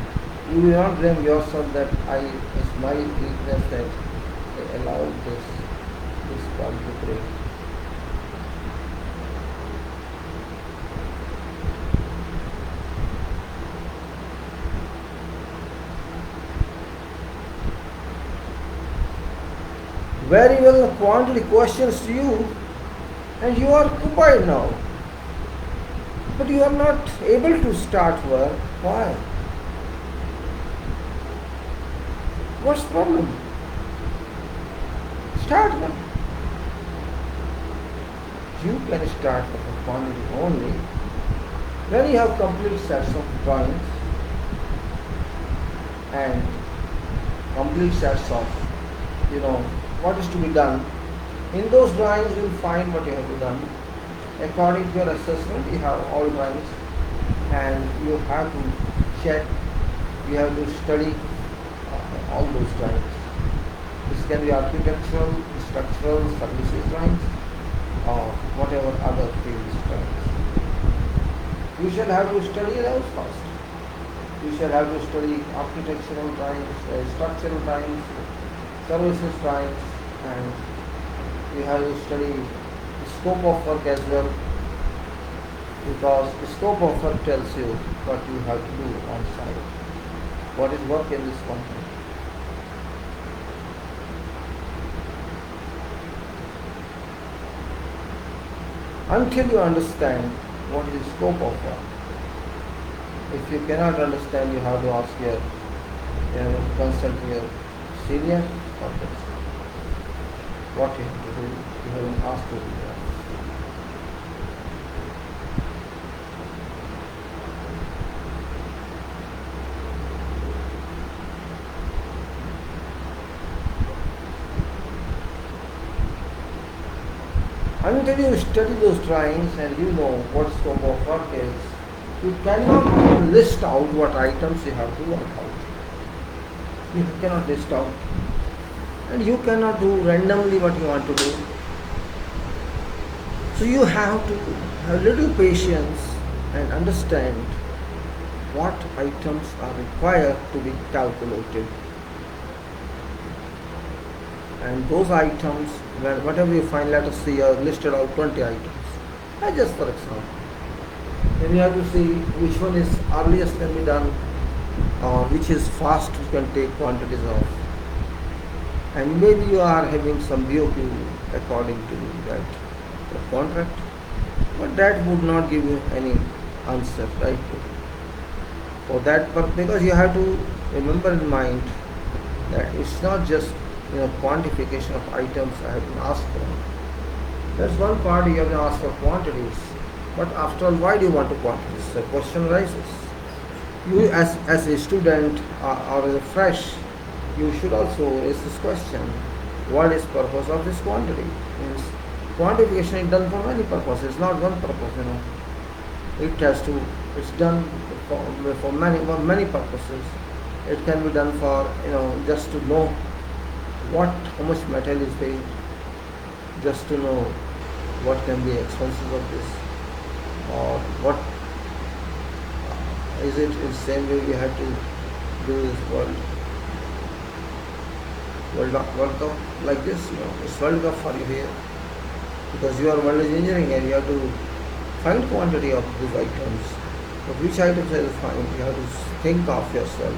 Speaker 1: You will not blame yourself that it's my weakness that I allowed this call to break. Very well, the quantity questions to you, and you are occupied now. But you are not able to start work. Why? What's the problem? Start work. You can start with the quantity only when you have complete sets of drawings and complete sets of what is to be done. In those drawings you will find what you have to done. According to your assessment, you have all drawings and you have to check, you have to study all those drawings. This can be architectural, structural, services drawings, or whatever other fields drawings. You shall have to study those first. You shall have to study architectural drawings, structural drawings, services drawings, and you have to study the scope of work as well, because the scope of work tells you what you have to do on site, what is work in this company. Until you understand what is the scope of work. If you cannot understand, you have to ask you have to consult your senior officer what you have to do. You have been asked to do that. Until you study those drawings and you know what scope of work is, you cannot list out what items you have to work out. You cannot list out. And you cannot do randomly what you want to do. So you have to have little patience and understand what items are required to be calculated. And those items, whatever you find, let us say you have listed out 20 items. Just for example. Then you have to see which one is earliest can be done or which is fast you can take quantities of. And maybe you are having some BOQ according to that contract, but that would not give you any answer, right? For that purpose, because you have to remember in mind that it's not just quantification of items I have been asked for. That's one part, you have been asked for quantities. But after all, why do you want to quantities? The question arises. You as a student or as a fresh, you should also raise this question. What is purpose of this quantity? Means quantification is done for many purposes, not one purpose, it's done for many purposes. It can be done for, just to know how much metal is paid, just to know what can be expenses of this, or what is it in the same way we have to do this World Cup like this, it's World Cup for you here, because you are world engineering and you have to find quantity of these items. But which items are you find? You have to think of yourself.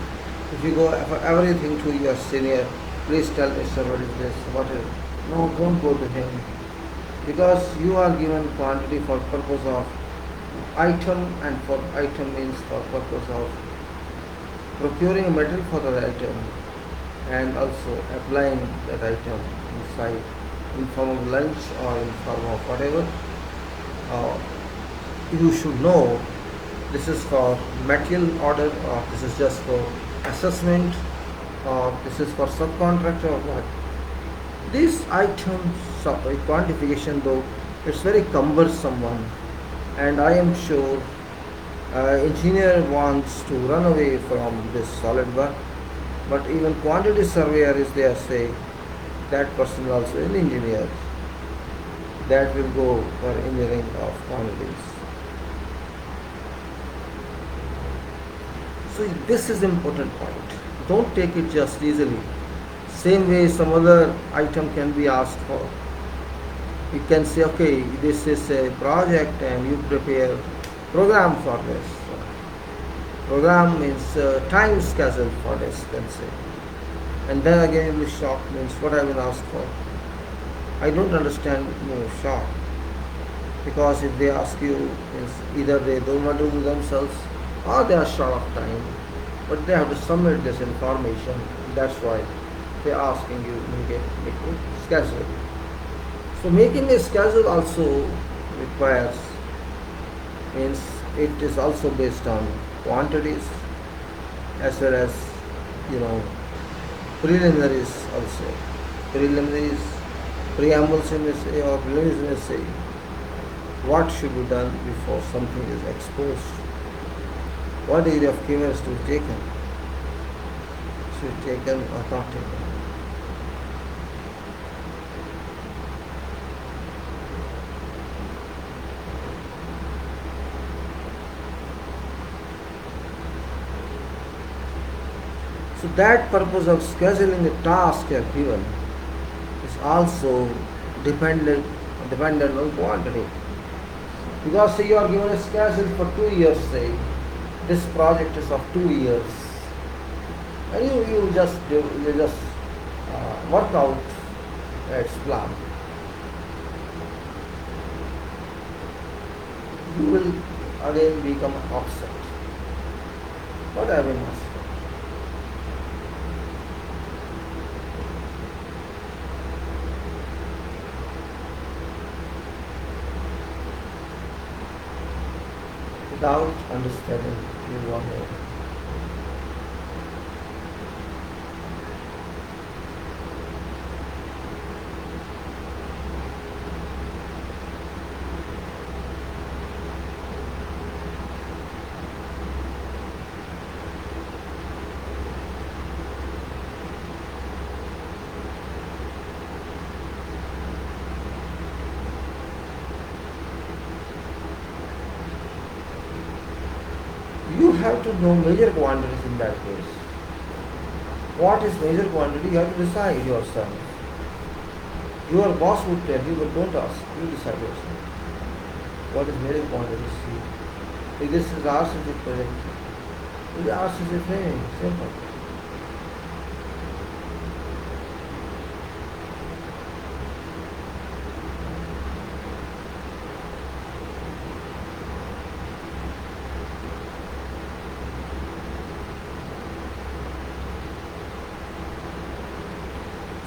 Speaker 1: If you go for everything to your senior, please tell me, sir, what is this, what is it? No, don't go to him, because you are given quantity for purpose of item, and for item means for purpose of procuring a material for that item and also applying that item inside in form of lunch or in form of whatever. You should know this is for material order, or this is just for assessment, or this is for subcontractor, or what. These items, quantification though, it's very cumbersome one, and I am sure engineer wants to run away from this solid work, but even quantity surveyor is there, say that person is also an engineer, that will go for engineering of quantities. So this is important point. Don't take it just easily. Same way some other item can be asked for. You can say, okay, this is a project and you prepare program for this. Program means time schedule for this, you can say. And then again you will shock, means what I will ask for. I don't understand, shock. Because if they ask you, means either they don't want to do themselves or they are short of time. But they have to submit this information. That's why they are asking you to make a schedule. So making a schedule also requires, means it is also based on quantities as well as preliminaries also. Preliminaries, preambles you may say, or preliminaries you may say, what should be done before something is exposed. What area of camera is to be taken? Should be taken or not taken? that purpose of scheduling the task you are given is also dependent on quantity. Because say you are given a schedule for 2 years, say this project is of 2 years, and you just work out its plan. You will again become upset. What have been asked? Without understanding, you want to. You have to know major quantities in that case. What is major quantity? You have to decide yourself. Your boss would tell you, but don't ask. You decide yourself. What is major quantity? See, if this is RCC project, it is RCC framing. Simple.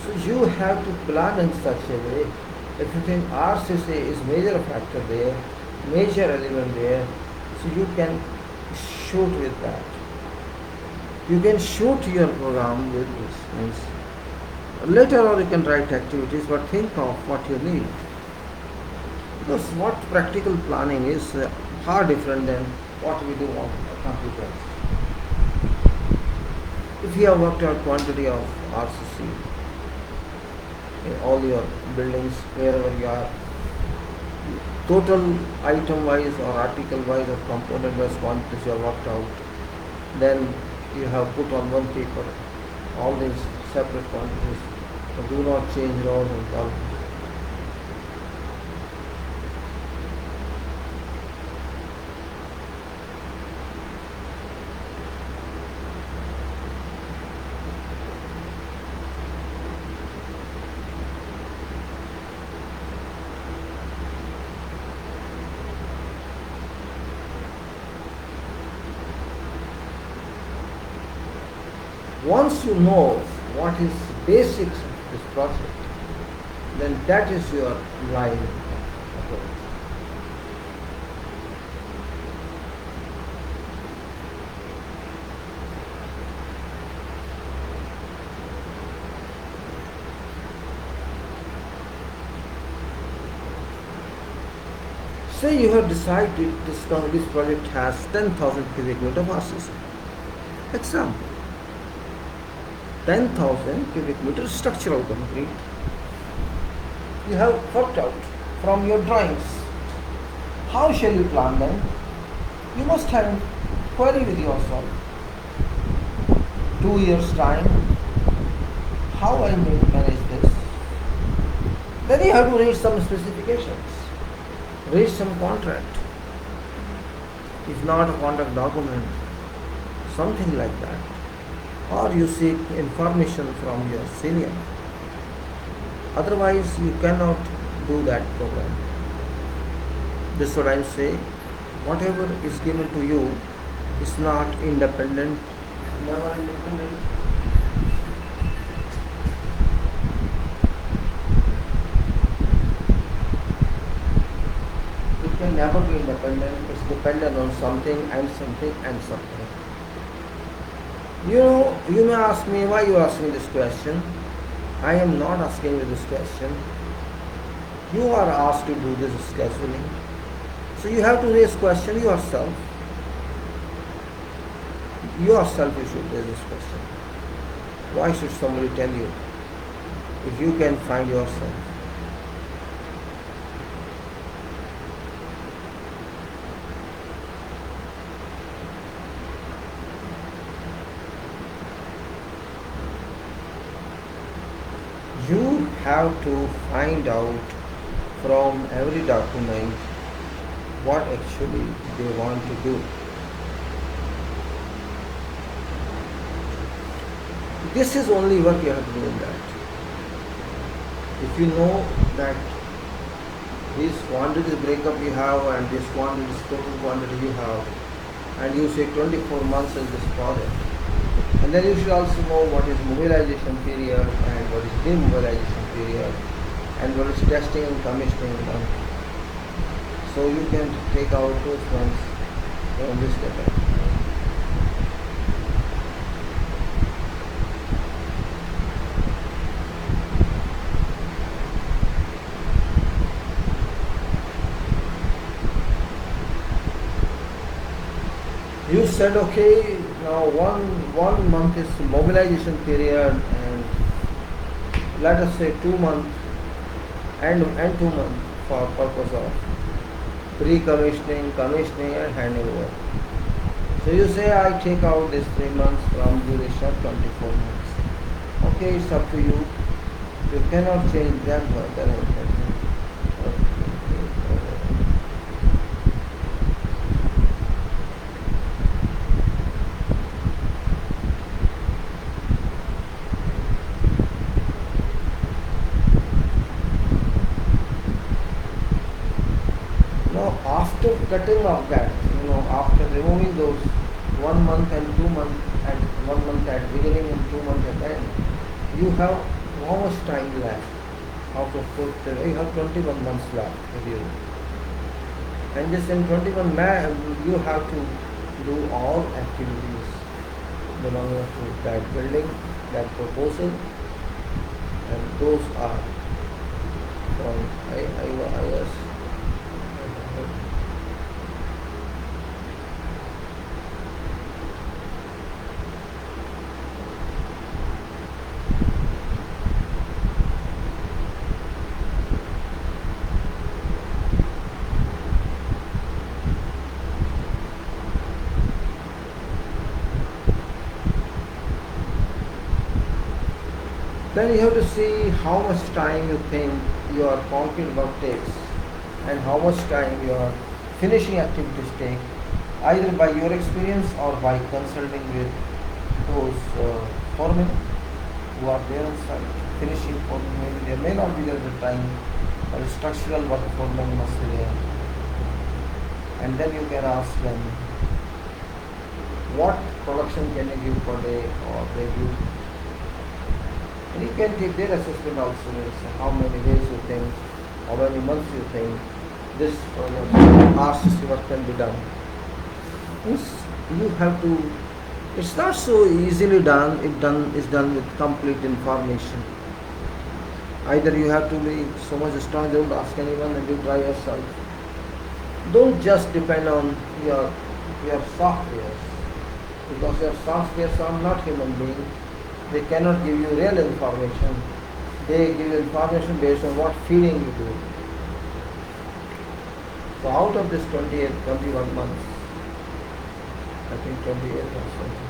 Speaker 1: So you have to plan in such a way. If you think RCC is major factor there, major element there, so you can shoot with that. You can shoot your program with this. Means later on you can write activities, but think of what you need. Because what practical planning is far different than what we do on computers. If you have worked out quantity of RCC in all your buildings, wherever you are, total item wise or article wise or component wise quantities you have worked out, then you have put on one paper all these separate quantities. So do not change rows and columns. Once you know what is basics of this project, then that is your line approach. Say you have decided this project has 10,000 cubic meter of RCC. Example. 10,000 cubic meter structural concrete. You have worked out from your drawings. How shall you plan them? You must have a query with yourself. 2 years time. How I will manage this? Then you have to read some specifications. Read some contract. If not a contract document, something like that. Or you seek information from your senior. Otherwise, you cannot do that program. This is what I am saying. Whatever is given to you is not independent, never independent. It can never be independent. It's dependent on something and something and something. You may ask me, why you ask me this question? I am not asking you this question. You are asked to do this scheduling. So you have to raise question yourself. Yourself you should raise this question. Why should somebody tell you if you can find yourself? You have to find out from every document what actually they want to do. This is only what you have to do in that. If you know that this quantity breakup you have and this quantity total quantity you have, and you say 24 months is this project, and then you should also know what is mobilization period and what is demobilization period and what is testing and commissioning month. So you can take out those ones from this data. You said okay, now one month is mobilization period, and let us say 2 months and 2 months for purpose of pre-commissioning, commissioning and handing over. So you say I take out this 3 months from duration of 24 months. Okay, it's up to you. You cannot change that further. After cutting off that, after removing those 1 month and 2 months and 1 month at beginning and 2 months at end, you have how much time left? Out of you have 21 months left with you. And just in 21 months, you have to do all activities belonging to that building, that proposal, and those are from IIS. Then you have to see how much time you think your concrete work takes and how much time your finishing activities take, either by your experience or by consulting with those foremen who are there on site. Finishing foremen, maybe they may not be there at the time, but structural work foremen must be there. And then you can ask them, what production can you give per day, or they give. And you can take their assessment also, how many days you think, how many months you think this RCC work can be done. You have to, it's not so easily done, it's done with complete information. Either you have to be so much strong, don't ask anyone and you try yourself. Don't just depend on your softwares, because your softwares are not human beings. They cannot give you real information. They give you information based on what feeding you do. So out of this 21 months, I think 28 or something.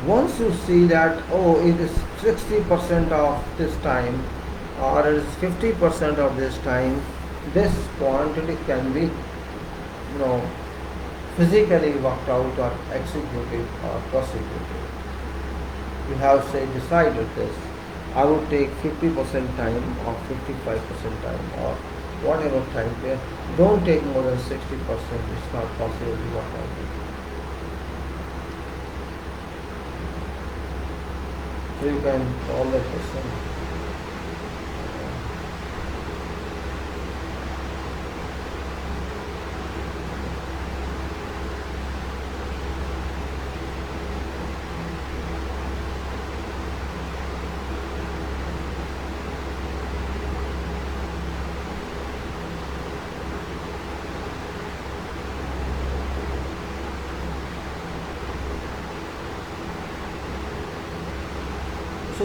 Speaker 1: Once you see that, it is 60% of this time or it is 50% of this time, this quantity can be physically worked out or executed or prosecuted. You have decided this. I would take 50% time or 55% time or whatever time there. Don't take more than 60%. It's not possible to work out. So you can solve that question.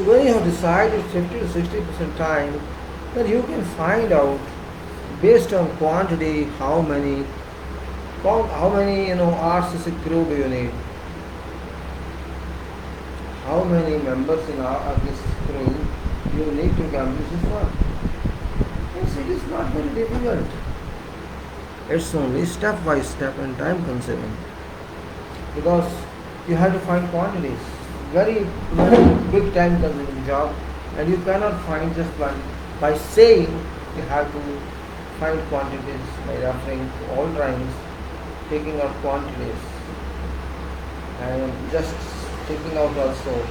Speaker 1: So when you have decided 50 to 60% time, then you can find out based on quantity how many RCC crew do you need, how many members in this crew you need to accomplish this work. Yes, it is not very difficult. It's only step by step and time consuming because you have to find quantities. Very big time consuming job, and you cannot find just by saying. You have to find quantities by referring to all drawings, taking out quantities, and just taking out also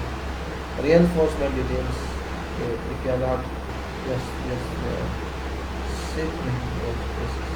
Speaker 1: reinforcement details. If you are not just sit in those places.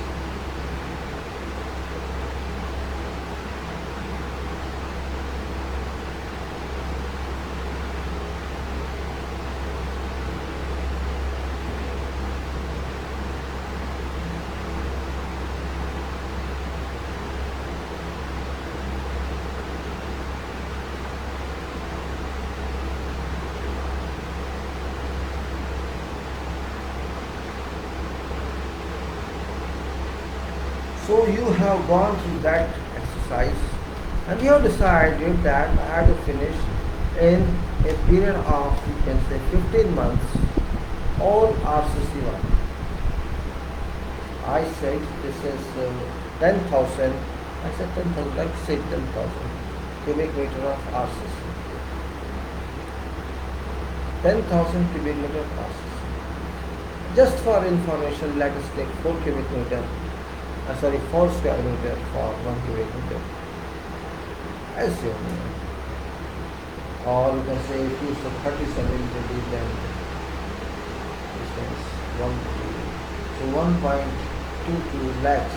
Speaker 1: So you have gone through that exercise and you have decided that I have to finish in a period of, you can say, 15 months all RCC work. I said this is 10,000, I said 10,000, like say 10,000 cubic meter of RCC. 10,000 cubic meter of RCC. Just for information, let us take 4 cubic meter. 4 square meter for 1 cubic meter. Assume, or you can say if you use 30 centimeter, then distance 1.22 lakhs.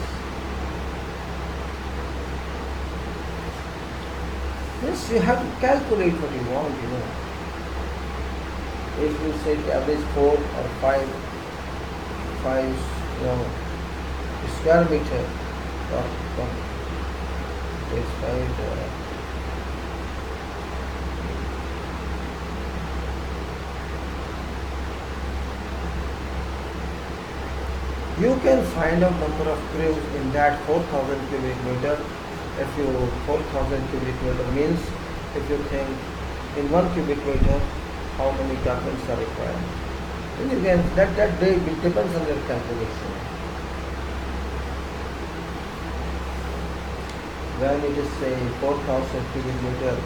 Speaker 1: Yes, you have to calculate what you want, If you say the average 4 or 5, square meter is you can find out number of crews in that 4,000 cubic meter. If you 4,000 cubic meter means, if you think in 1 cubic meter how many garments are required, then you can that depends on your calculation. When it is say 4,000 cubic meter,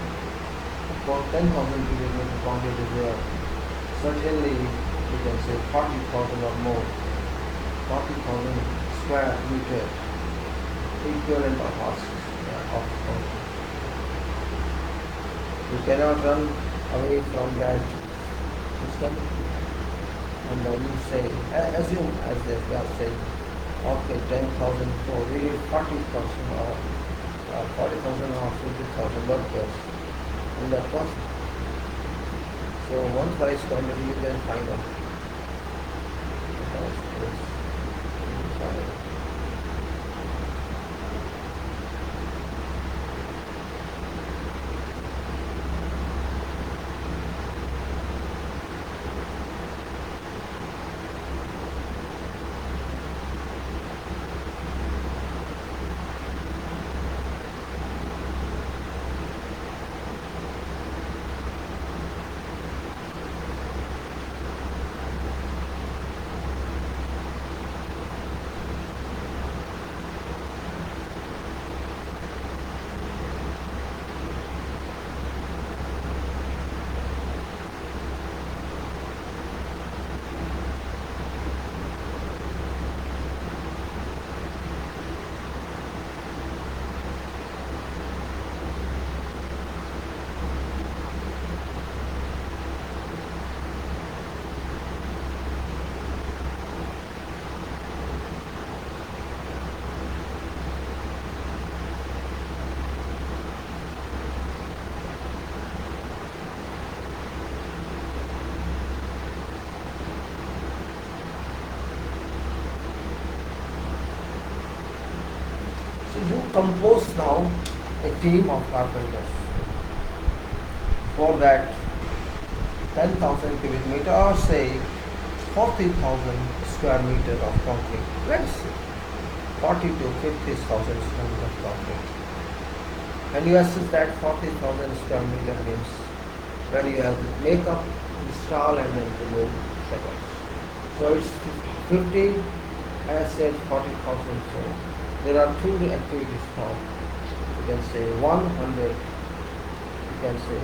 Speaker 1: for 10,000 cubic meter quantity is there, certainly you can say 40,000 or more, 40,000 square meter equivalent of houses of quantity. You cannot run away from that system, and then you say, assume as they are saying, okay, 10,000, so we need 40,000 or 40,000 or 50,000 workers in that process. So one price quantity you can find out. You compose now a team of carpenters. For that, 10,000 cubic meter, or say 40,000 square meter of concrete. Let's say 40 to 50,000 square meter of concrete. And you assess that 40,000 square meter means when you have to make up, install and then remove shutters. So it's 50, I said 40,000. So there are two activities now. You can say 100, you can say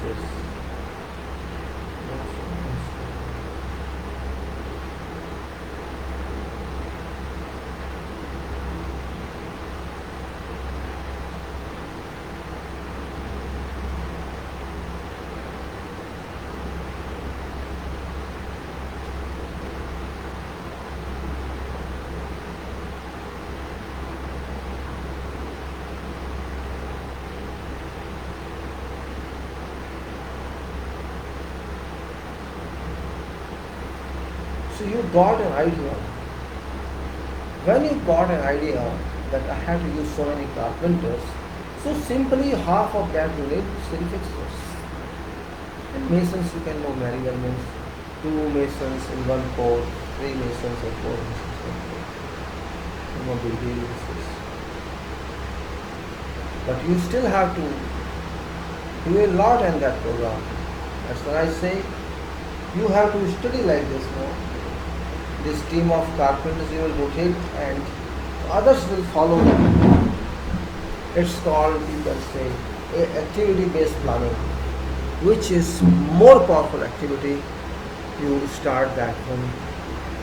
Speaker 1: this is so you got an idea. When you got an idea that I have to use so many carpenters, so simply half of that you need still fixtures. And masons you can know very well means 2 masons in one court, 3 masons or 4 masons in one court. No big deal is this. But you still have to do a lot in that program. That's what I say. You have to study like this now. This team of carpenters you will rotate and others will follow them. It's called, you can say, activity-based planning, which is more powerful activity. You start that one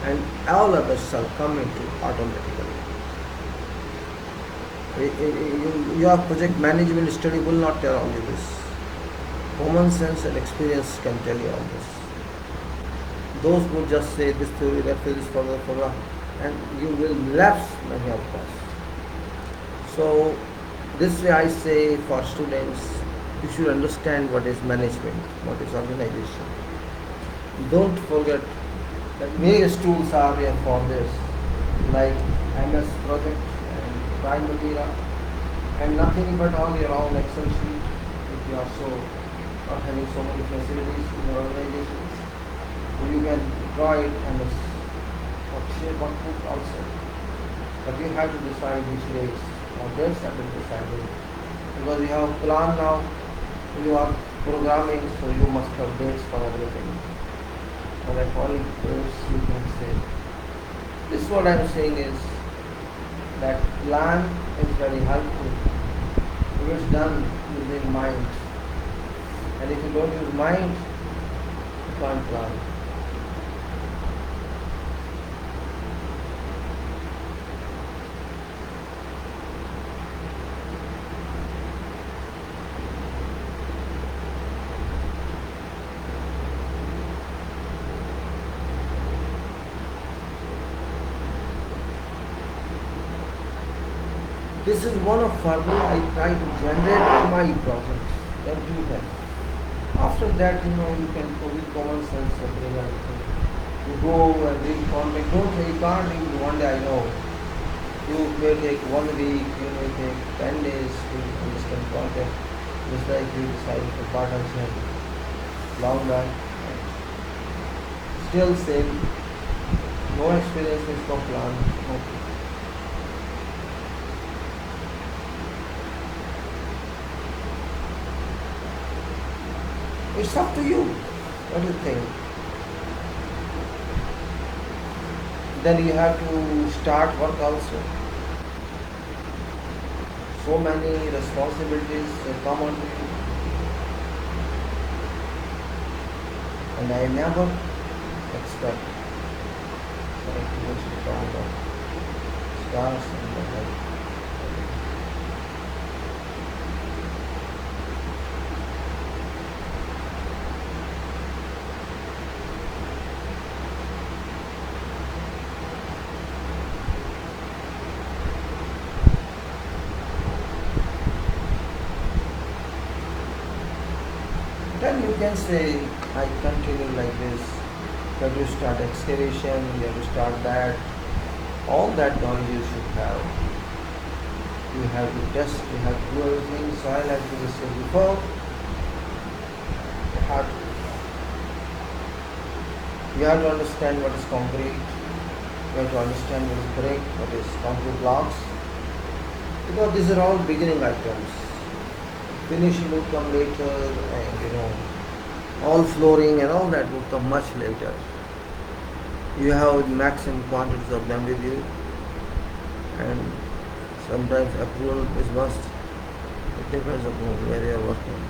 Speaker 1: and all others shall come into automatically. Your project management study will not tell all you this. Common sense and experience can tell you all this. Those who just say this theory, that theory is further, and you will lapse many of us. So this way I say for students, you should understand what is management, what is organization. Don't forget that various tools are there for this, like MS Project and Prime Material, and nothing but on your own Excel sheet if you are so not having so many facilities in your organization. You can draw it and shape one book also. But you have to decide which dates or dates have been decided. Because you have a plan now, you are programming, so you must have dates for everything. And according to this, you can say. This what I am saying is that plan is very helpful. It is done using mind. And if you don't use mind, you can't plan. This is one of formula I try to generate in my project. Then do that. After that, you can with common sense bring everything. You go and read contract. Don't say you can't read one day. I know. You may take 1 week. You may take 10 days to understand contract. Just like you decide for partnership, long run. Still same. No experience is for plan. Okay. It's up to you. What do you think? Then you have to start work also. So many responsibilities come on you. And I never expect to count of stars and the like. Then you can say, I continue like this. You have to start excavation, you have to start that. All that knowledge you should have. You have to test, you have to do everything. Soil acquisition before. have you have to understand what is concrete, you have to understand what is brick, what is concrete blocks, because these are all beginning items. Finishing will come later, and all flooring and all that will come much later. You have maximum quantities of them with you, and sometimes approval is must. It depends upon where you are working.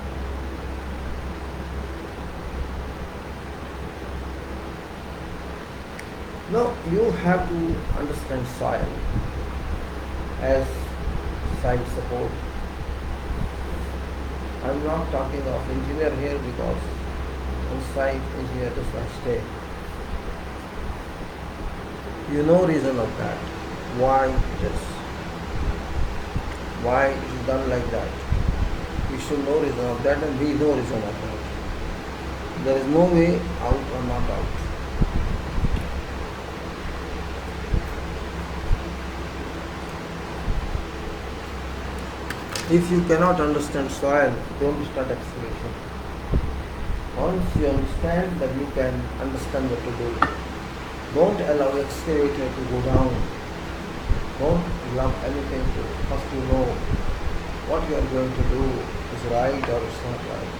Speaker 1: Now you have to understand soil as site support. I'm not talking of engineer here because on site engineer does not stay. You know reason of that. Why this? Why it is done like that? You should know reason of that, and we know reason of that. There is no way out or not out. If you cannot understand soil, don't start excavation. Once you understand, then you can understand what to do. Don't allow excavator to go down. Don't allow anything to. First you know what you are going to do is right or it's not right.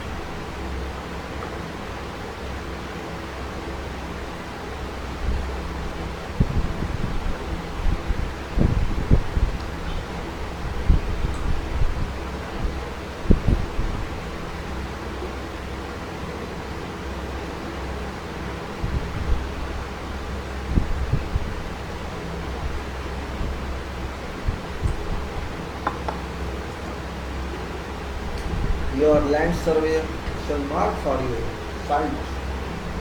Speaker 1: Your land surveyor shall mark for you site,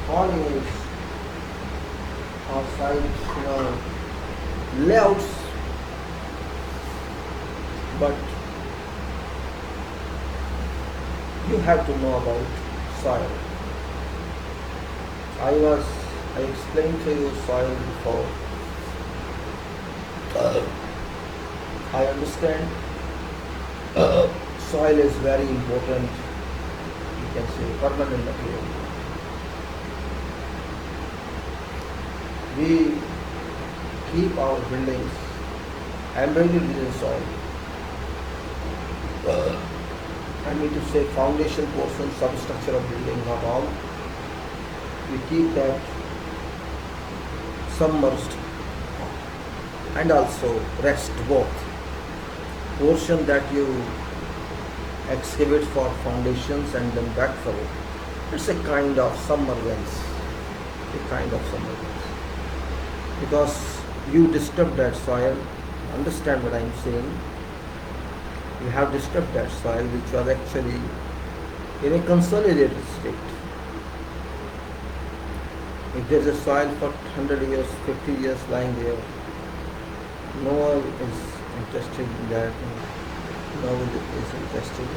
Speaker 1: corners or site, layouts, but you have to know about soil. I explained to you soil before. I understand. Soil is very important, you can say permanent material. We keep our buildings embedded in soil. I mean to say foundation portion, substructure of building, not all. We keep that submerged and also rest both. Portion that you excavate for foundations and then backfill. It's a kind of submergence. Because you disturb that soil, understand what I am saying. You have disturbed that soil which was actually in a consolidated state. If there is a soil for 100 years, 50 years lying there, no one is interested in that. No one is interested in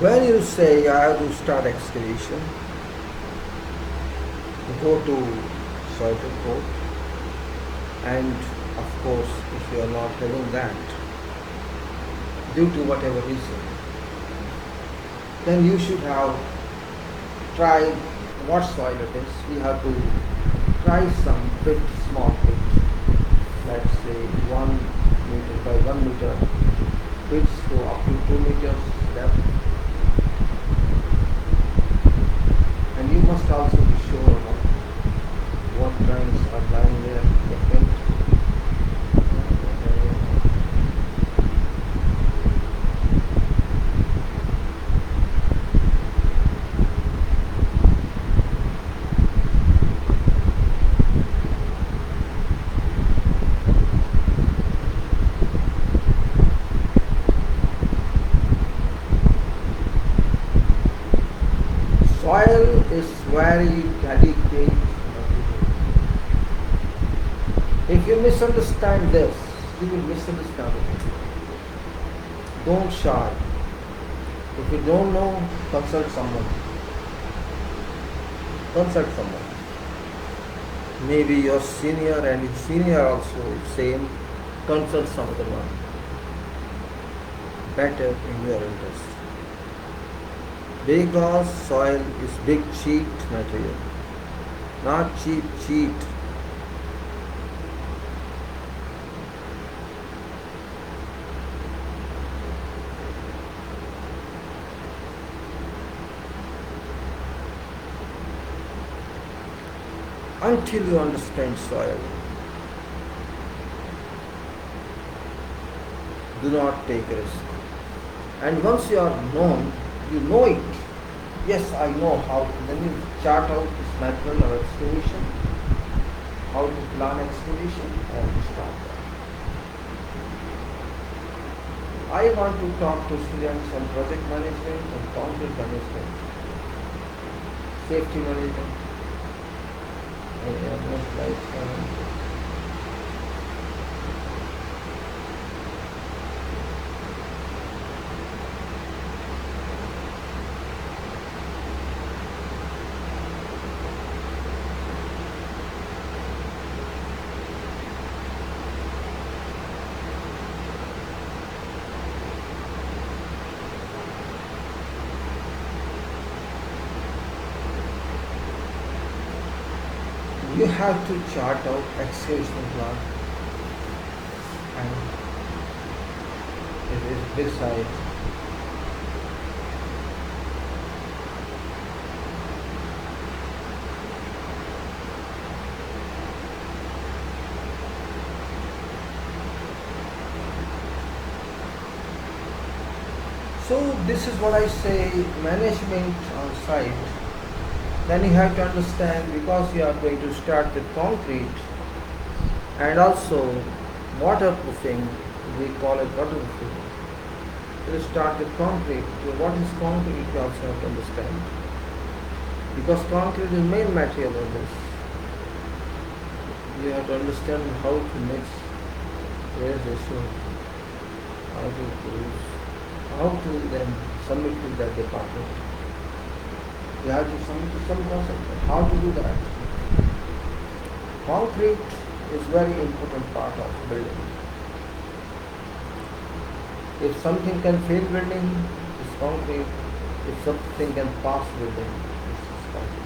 Speaker 1: when you say I have to start excavation, go to soil report, and of course if you are not having that due to whatever reason, then you should have tried what soil it is. We have to try some bit small pit, let's say 1 meter by 1 meter, pits go up to 2 meters depth, and you must also be sure of what lines are lying there in the pit. Soil is very delicate. If you misunderstand this, you will misunderstand it. Don't shy. If you don't know, consult someone. Consult someone. Maybe your senior and your senior also same. Consult someone. Better in your interest. Because soil is big cheat material. Not cheap, cheat. Until you understand soil, do not take risk. And once you are known, you know it. Yes, I know how to. Then you chart out this method of excavation, how to plan excavation, and start that. I want to talk to students on project management and concrete management, safety management. You have to chart out excavation plan and it is decide. So this is what I say, management on site. Then you have to understand, because you are going to start with concrete and also waterproofing, we call it waterproofing. You start with concrete. What is concrete? You also have to understand. Because concrete is main material in this. You have to understand how to mix, where they should, how to use, how to then submit to that department. You have to submit to some concept. How to do that? Concrete is very important part of building. If something can fail building, it's concrete. If something can pass building, it's concrete.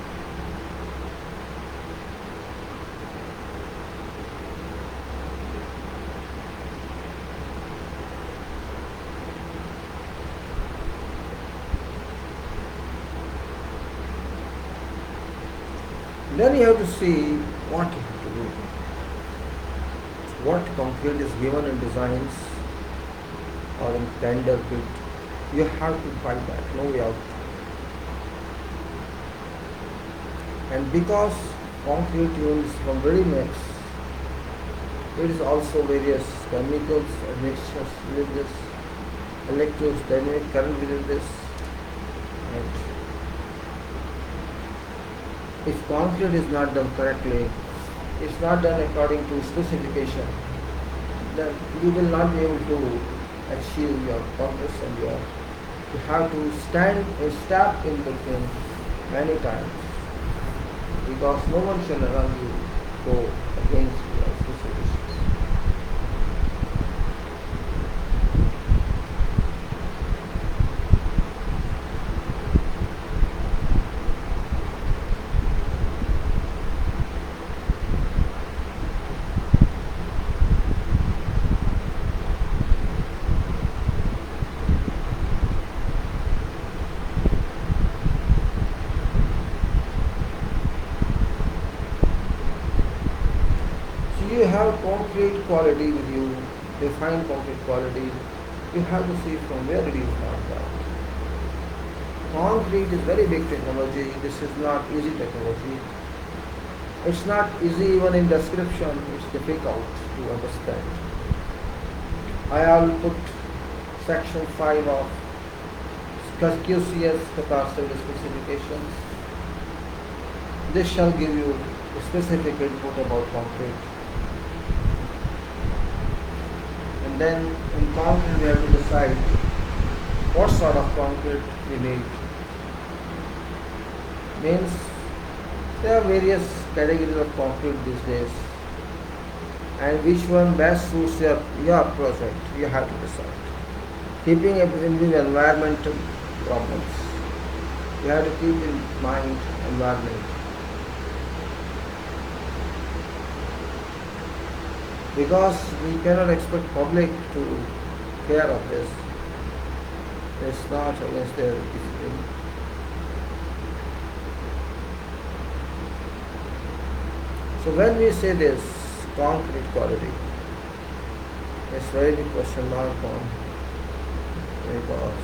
Speaker 1: Then you have to see what you have to do. What concrete is given in designs or in tender bid. You have to find that, no way out. And because concrete is from ready mix, it is also various chemicals and mixtures with this, electrodynamic current within this. And if concrete is not done correctly, it's not done according to specification, then you will not be able to achieve your purpose, and you have to step in between many times, because no one shall allow you to go against your specifications. You have concrete quality with you, define concrete quality. You have to see from where it is not that. Concrete is very big technology. This is not easy technology. It's not easy even in description. It's difficult to understand. I will put section 5 of QCS capacity specifications. This shall give you a specific input about concrete. Then in concrete we have to decide what sort of concrete we need. Means there are various categories of concrete these days, and which one best suits your project, you have to decide. Keeping in view environmental problems, you have to keep in mind environment. Because we cannot expect public to care of this. It's not against their discipline. So when we say this concrete quality, it's very big question mark on, because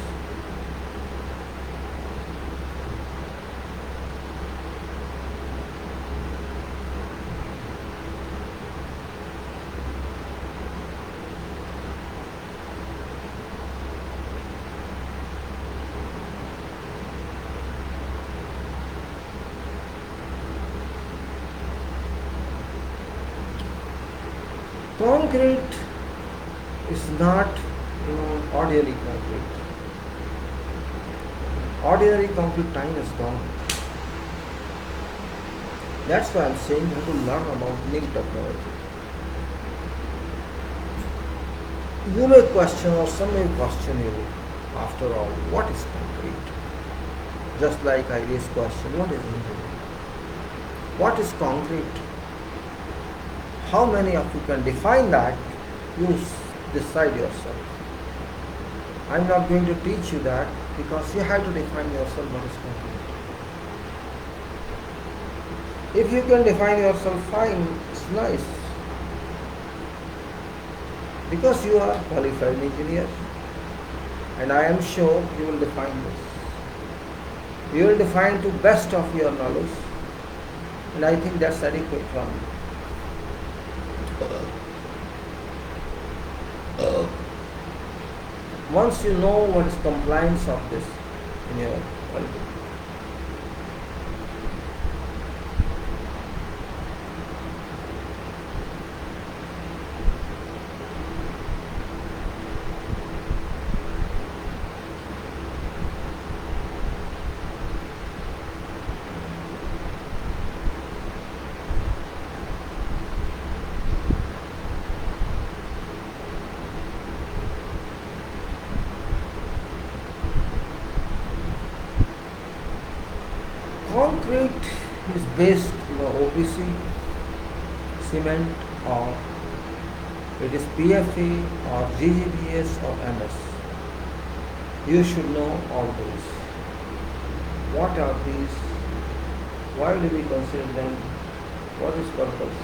Speaker 1: concrete is not, ordinary concrete. Ordinary concrete time is gone. That's why I'm saying you have to learn about new technology. You may question, or some may question you, after all, what is concrete? Just like I raised question, what is engineering? What is concrete? How many of you can define that? You decide yourself. I'm not going to teach you that, because you have to define yourself what is concrete. If you can define yourself, fine, it's nice. Because you are a qualified engineer, and I am sure you will define this. You will define to best of your knowledge, and I think that's adequate from you. Once you know what is compliance of this in your quality, concrete is based on OPC, cement, or it is PFA or GGBS or MS. You should know all these. What are these? Why do we consider them? What is purpose?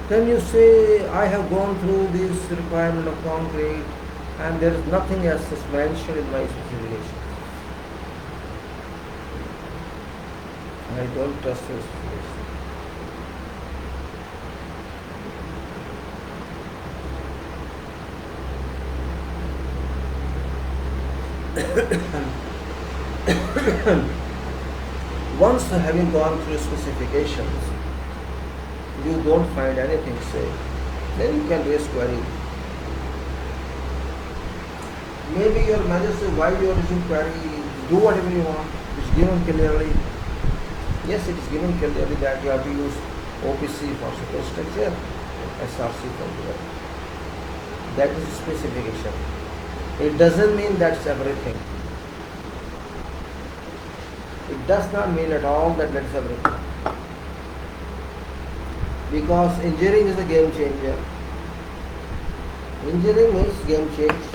Speaker 1: Then you say, I have gone through this requirement of concrete and there is nothing else is mentioned in my specification. I don't trust your specification. Once having gone through specifications, you don't find anything safe, then you can raise query. Maybe your manager says, why you are raising query? Do whatever you want. It's given clearly. Yes, it is given clearly that you have to use OPC for superstructure, SRC for delivery. That is specification. It doesn't mean that's everything. It does not mean at all that that's everything. Because engineering is a game changer. Engineering means game change.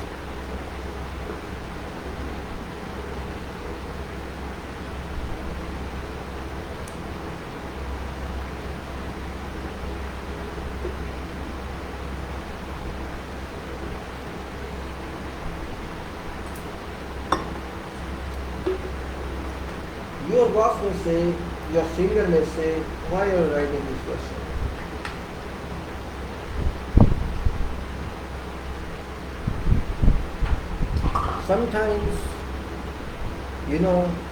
Speaker 1: Your boss may say, your senior may say, why are you writing this question? Sometimes,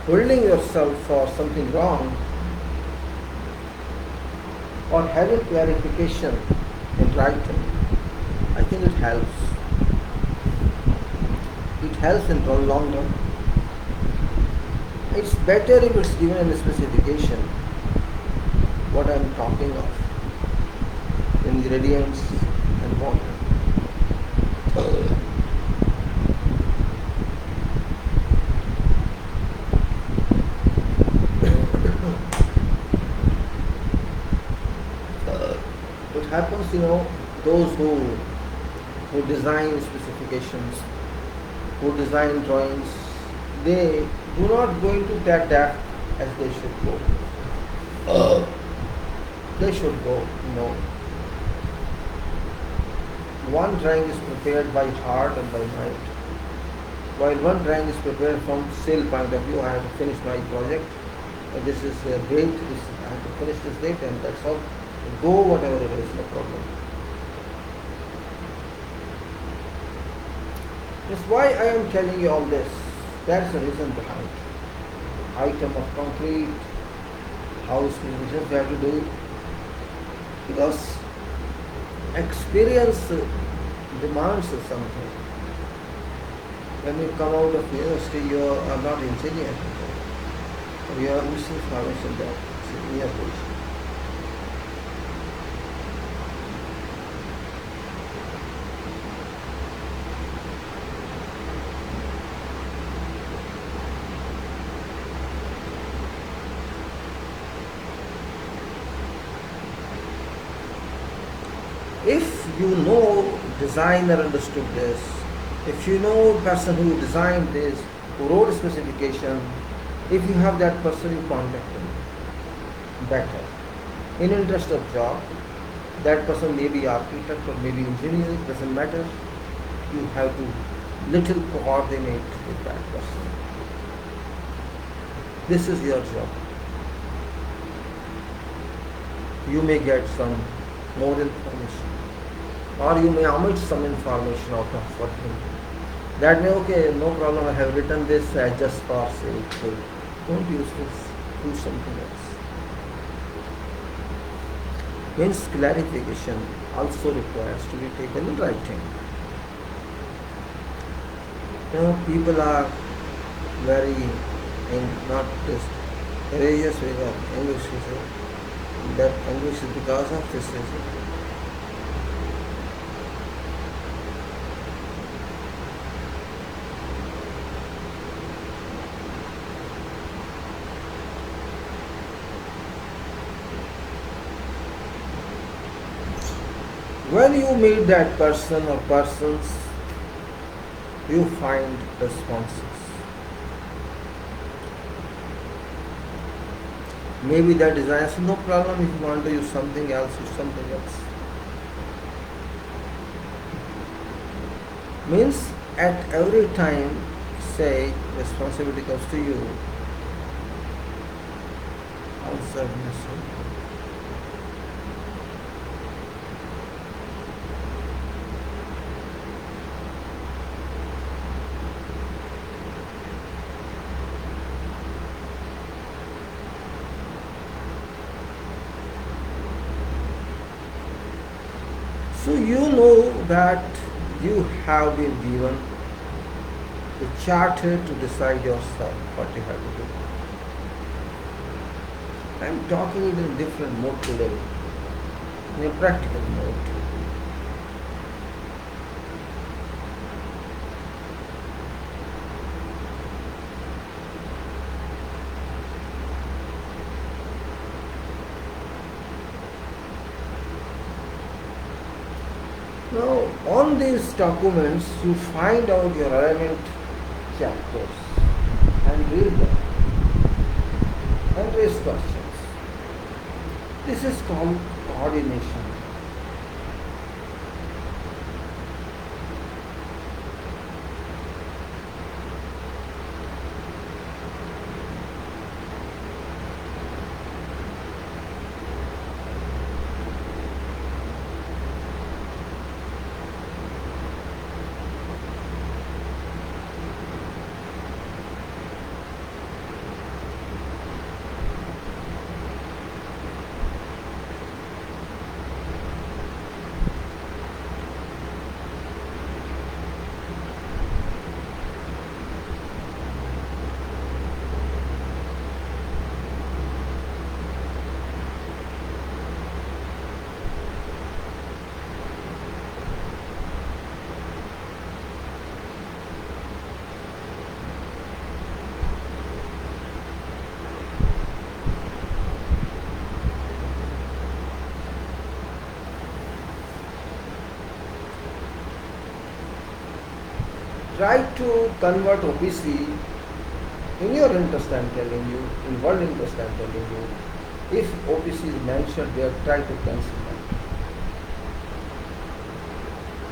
Speaker 1: holding yourself for something wrong or having clarification in writing, I think it helps. It helps in the long run. It's better if it's given in a specification what I'm talking of, ingredients and water. What happens, those who design specifications, who design drawings, they do not go into that depth as they should go. They should go, one drawing is prepared by heart and by mind. While one drawing is prepared from sale point of view, I have to finish my project, this is a date, I have to finish this date, and that's all. Go whatever it is, no problem. That's why I am telling you all this. That's the reason behind it. Item of concrete, house, we just have to do it. Because experience demands something. When you come out of university, you are not engineer. You are missing information that is in your position. If you know designer understood this, if you know person who designed this, who wrote a specification, if you have that person, you contact him better. In interest of job, that person may be architect or maybe engineer, it doesn't matter. You have to little coordinate with that person. This is your job. You may get some more information, or you may omit some information out of what you do. That may, okay, no problem, I have written this, I just for sake, so don't use this, do something else. Means clarification also requires to be taken in writing. People are very, not just courageous with English, that English is because of this reason. When you meet that person or persons, you find responses. Maybe that designer says, no problem, if you want to use something else, use something else. Means at every time, say, responsibility comes to you, answer myself. So you know that you have been given the charter to decide yourself what you have to do. I am talking in a different mode today, in a practical mode. Now, on these documents, you find out your relevant chapters and read them and raise questions. This is called coordination. try to convert OPC in your interest. I'm telling you, in world interest I'm telling you, if OPC is mentioned there, try to cancel that.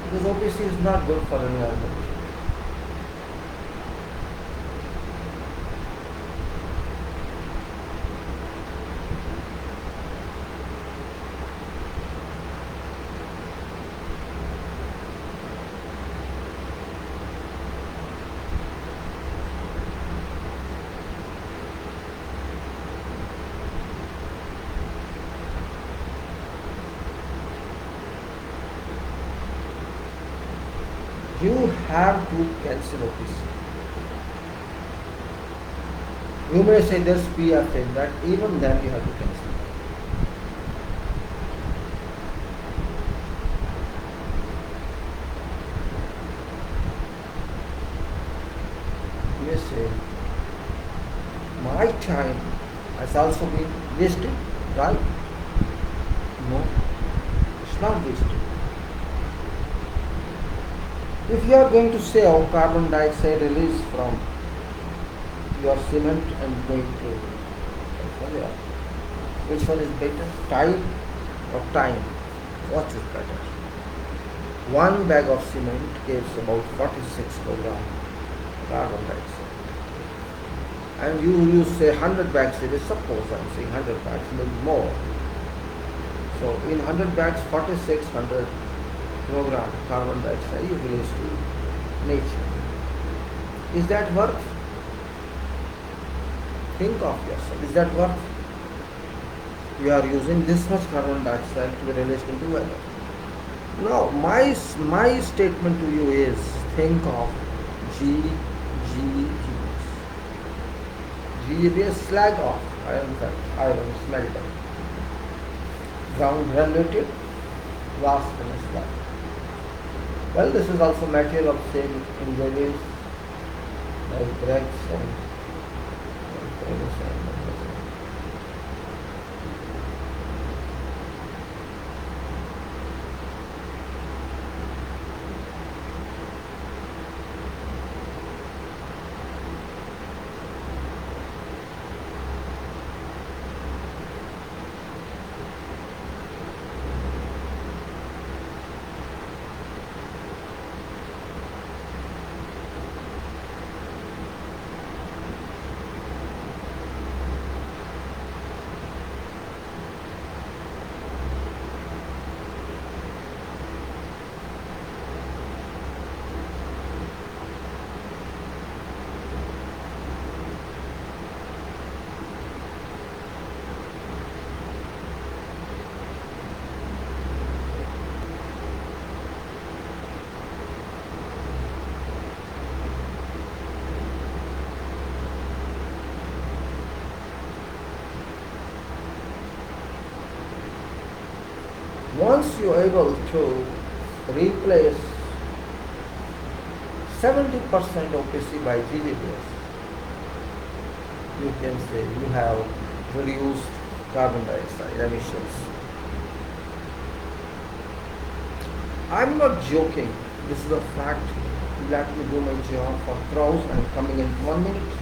Speaker 1: Because OPC is not good for environment. You have to cancel OPC. You may say there's PF in that, even then you have to cancel. You may say, my time has also been wasted, right? No, it's not wasted. If you are going to say carbon dioxide release from your cement and going to which one is better, time or time? What is better? One bag of cement gives about 46 kilogram carbon dioxide, and you use say 100 bags. Suppose I'm saying 100 bags, maybe more. So in 100 bags, 4600 kilogram carbon dioxide you release to nature. Is that worth? Think of yourself. Is that worth? You are using this much carbon dioxide to be released into weather. Now, my statement to you is think of GGBs. GGBs slag off iron smelter. Ground granulated blast furnace slag. Well, this is also material of same ingredients like bricks and once you are able to replace 70% OPC by GGBs, you can say you have reduced carbon dioxide emissions. I'm not joking, this is a fact. Let me do my job for crowds. I'm coming in 1 minute.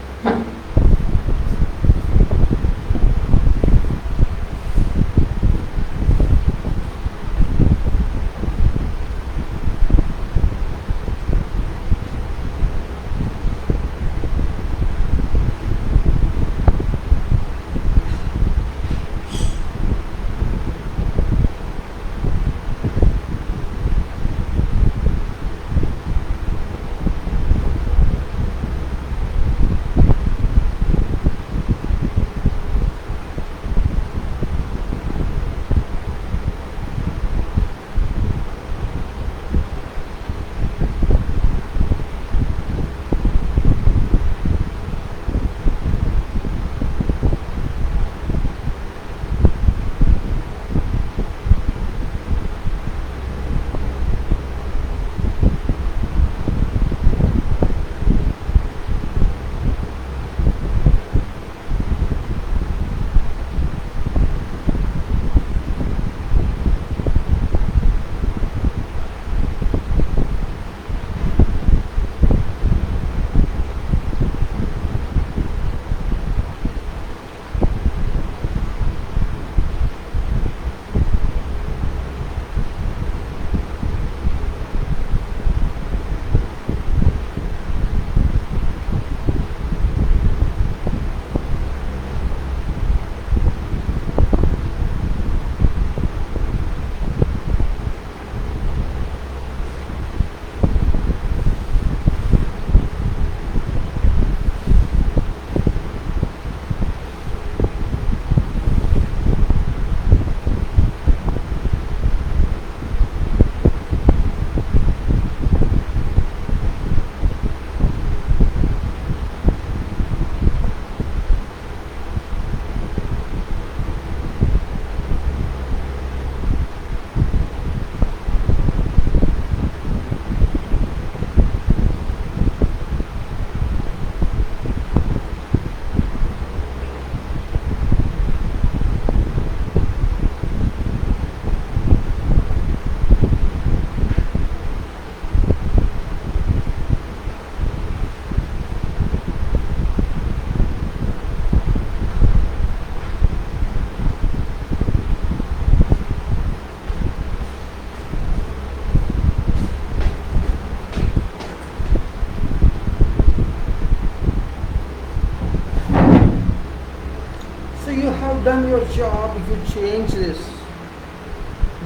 Speaker 1: you done your job if you change this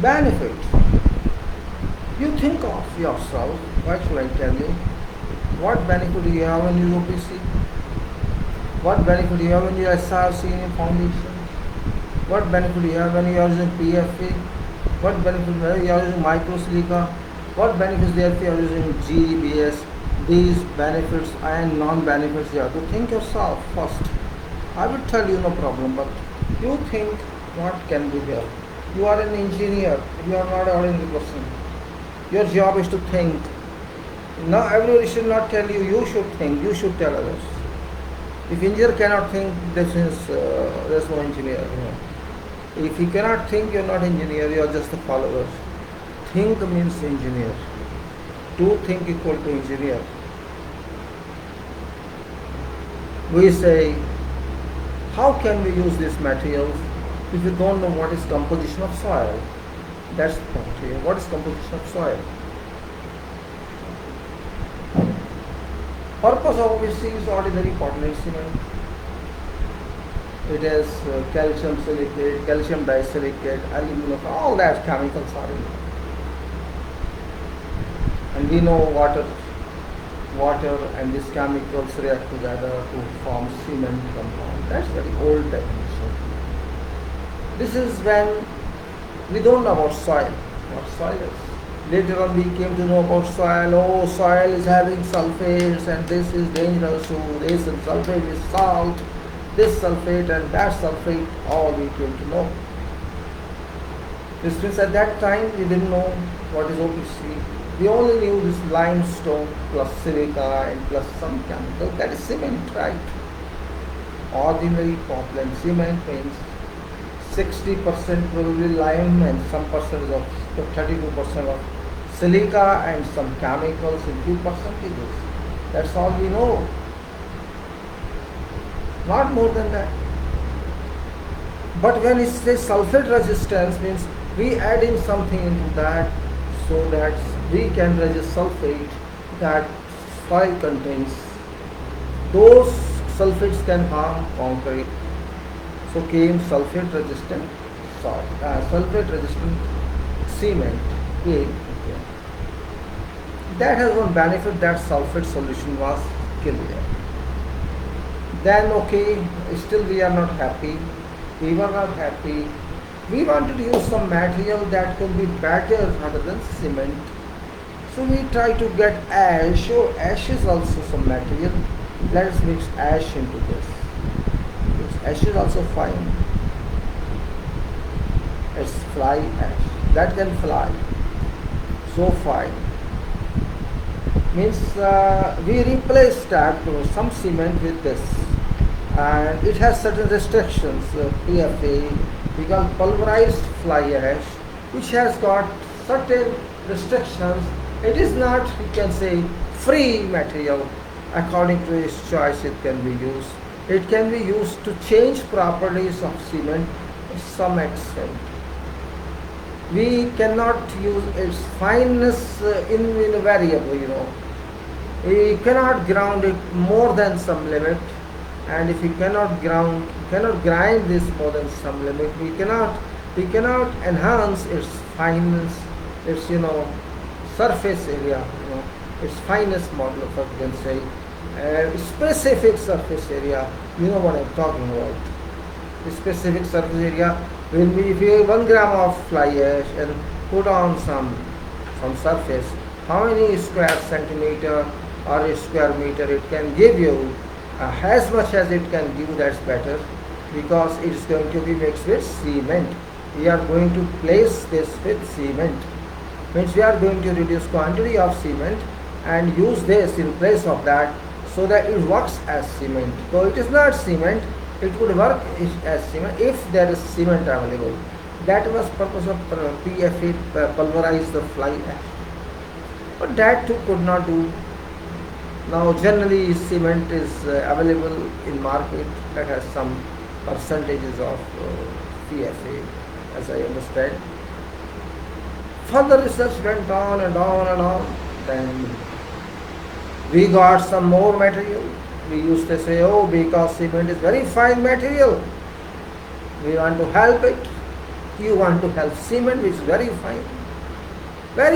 Speaker 1: benefit? You think of yourself. What should I tell you? What benefit do you have when you OPC? What benefit do you have when you SRC in your foundation? What benefit do you have when you are using PFA? What benefit when you are using microsilica? What benefits there if you are using GBS? These benefits and non-benefits you have to think yourself first. I will tell you no problem, but you think what can be there. You are an engineer, you are not an ordinary person. Your job is to think. Now everybody should not tell you, you should think, you should tell others. If engineer cannot think, this is there's no engineer. If you cannot think, you are not engineer, you are just a follower. Think means engineer. To think equal to engineer. We say, how can we use these materials if we don't know what is composition of soil? That's the point here. What is composition of soil? Purpose of OPC is ordinary Portland cement. It has calcium silicate, calcium disilicate, aluminum, all that chemicals are in it. And we know water and these chemicals react together to form cement compound. That's very old definition. This is when we don't know about soil. What soil is? Later on we came to know about soil. Oh, soil is having sulfates and this is dangerous. So this sulfate is salt, this sulfate and that sulfate, all we came to know. This means at that time we didn't know what is OPC. We only knew this limestone plus silica and plus some chemical, that is cement, right? Ordinary Portland cement means 60% probably lime and some percentage of 32% of silica and some chemicals in few percentages. That's all we know. Not more than that. But when it says sulfate resistance means we add in something into that so that we can resist sulfate that soil contains. Those sulfates can harm concrete. So came sulfate resistant soil, sulfate resistant cement. That has one benefit, that sulfate solution was clear. Then okay, still we are not happy. We were not happy. We wanted to use some material that could be better rather than cement. So we try to get ash. So ash is also some material. Let's mix ash into this. Ash is also fine. It's fly ash. That can fly. So fine. Means we replace that some cement with this. And it has certain restrictions. PFA, we call pulverized fly ash, which has got certain restrictions. It is not, you can say, free material. According to his choice, it can be used. It can be used to change properties of cement to some extent. We cannot use its fineness invariably, We cannot ground it more than some limit. And if we cannot grind this more than some limit, we cannot enhance its fineness, its surface area, its finest model of what you can say, specific surface area. You know what I'm talking about. The specific surface area will be, if you have 1 gram of fly ash and put on some surface, how many square centimeter or a square meter it can give you. As much as it can give, that's better, because it is going to be mixed with cement. We are going to place this with cement. Means we are going to reduce quantity of cement and use this in place of that, so that it works as cement. So it is not cement, it would work as cement if there is cement available. That was purpose of PFA, pulverize the fly ash. But that too could not do. Now generally cement is available in market that has some percentages of PFA, as I understand. Further research went on and on and on. Then we got some more material. We used to say, oh, because cement is very fine material, We want to help it. You want to help cement, which is very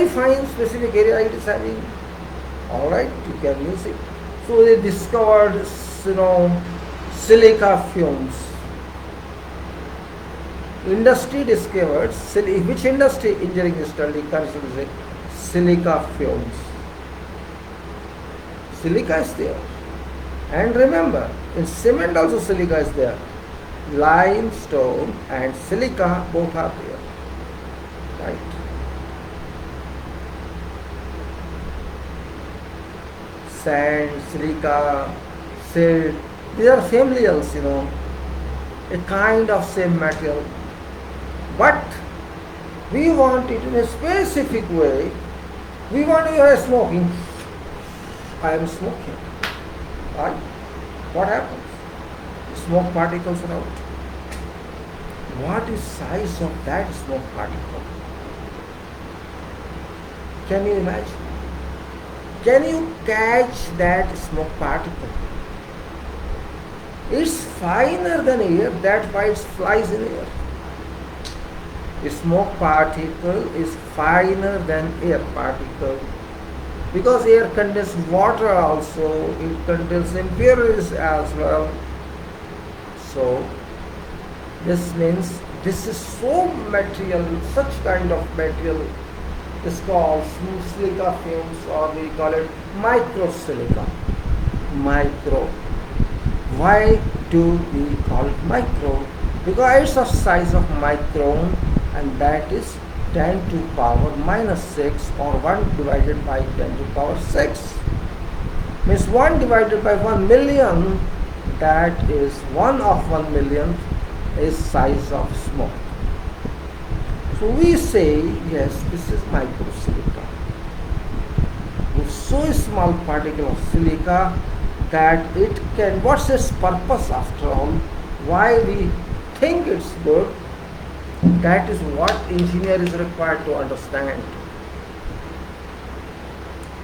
Speaker 1: fine specific area it is having. All right, you can use it. So they discovered, silica fumes. Industry discovered, which industry? Engineering study considers silica fumes. Silica is there. And remember, in cement also silica is there. Limestone and silica both are there. Right? Sand, silica, silt, these are familials, a kind of same material. But we want it in a specific way. We want to hear smoking. I am smoking. Right? What happens? Smoke particles are out. What is size of that smoke particle? Can you imagine? Can you catch that smoke particle? It's finer than air, that's why it flies in air. A smoke particle is finer than air particle. Because air contains water also, it contains impurities as well. So, this means this is so material, such kind of material is called silica fumes, or we call it microsilica. Micro. Why do we call it micro? Because it's of size of micron, and that is 10 to power minus 6, or 1 divided by 10 to power 6. Means 1 divided by 1 million, that is 1 of 1 millionth is size of smoke. So we say, yes, this is microsilica. With so small particle of silica that it can, what's its purpose after all? Why we think it's good? That is what engineer is required to understand.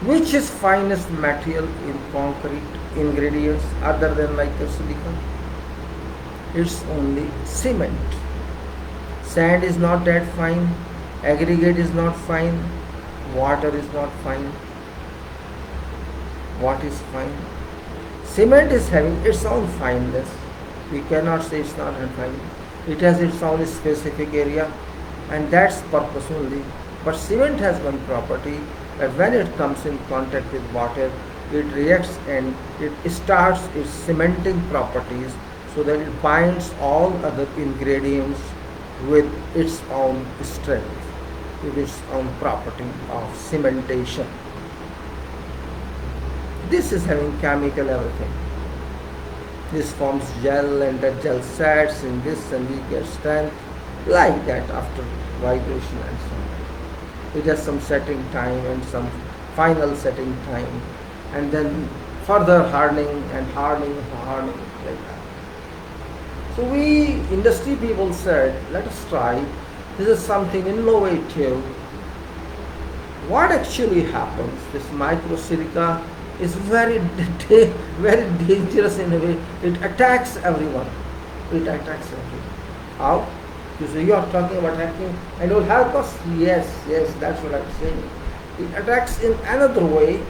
Speaker 1: Which is finest material in concrete ingredients other than microsilica? It's only cement. Sand is not that fine, aggregate is not fine, water is not fine. What is fine? Cement is having its own fineness. We cannot say it's not fine. It has its own specific area, and that's purpose only. But cement has one property, that when it comes in contact with water, it reacts and it starts its cementing properties, so that it binds all other ingredients with its own strength, with its own property of cementation. This is having chemical everything. This forms gel, and that gel sets in this, and we get strength like that after vibration and so on. It has some setting time and some final setting time, and then further hardening and hardening like that. So we industry people said, let us try. This is something innovative. What actually happens? This microsilica is very dangerous in a way. It attacks everyone. How? You say you are talking about hacking and it will help us? Yes, that's what I'm saying. It attacks in another way.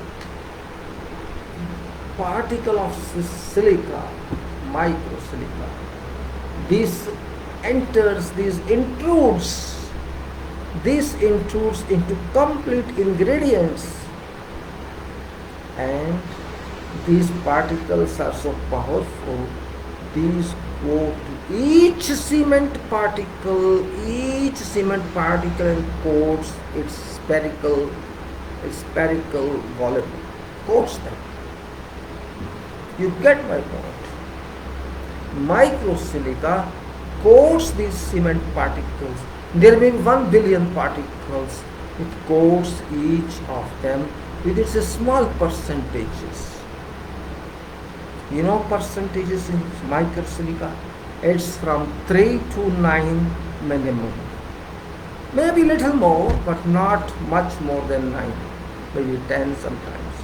Speaker 1: Particle of silica, microsilica. This intrudes into complete ingredients. And these particles are so powerful, these go to each cement particle and coats its spherical volume, coats them. You get my point. Microsilica coats these cement particles. There may be 1 billion particles. It coats each of them with its small percentages. You know percentages in microsilica? It's from 3 to 9 minimum. Maybe little more, but not much more than 9. Maybe 10 sometimes.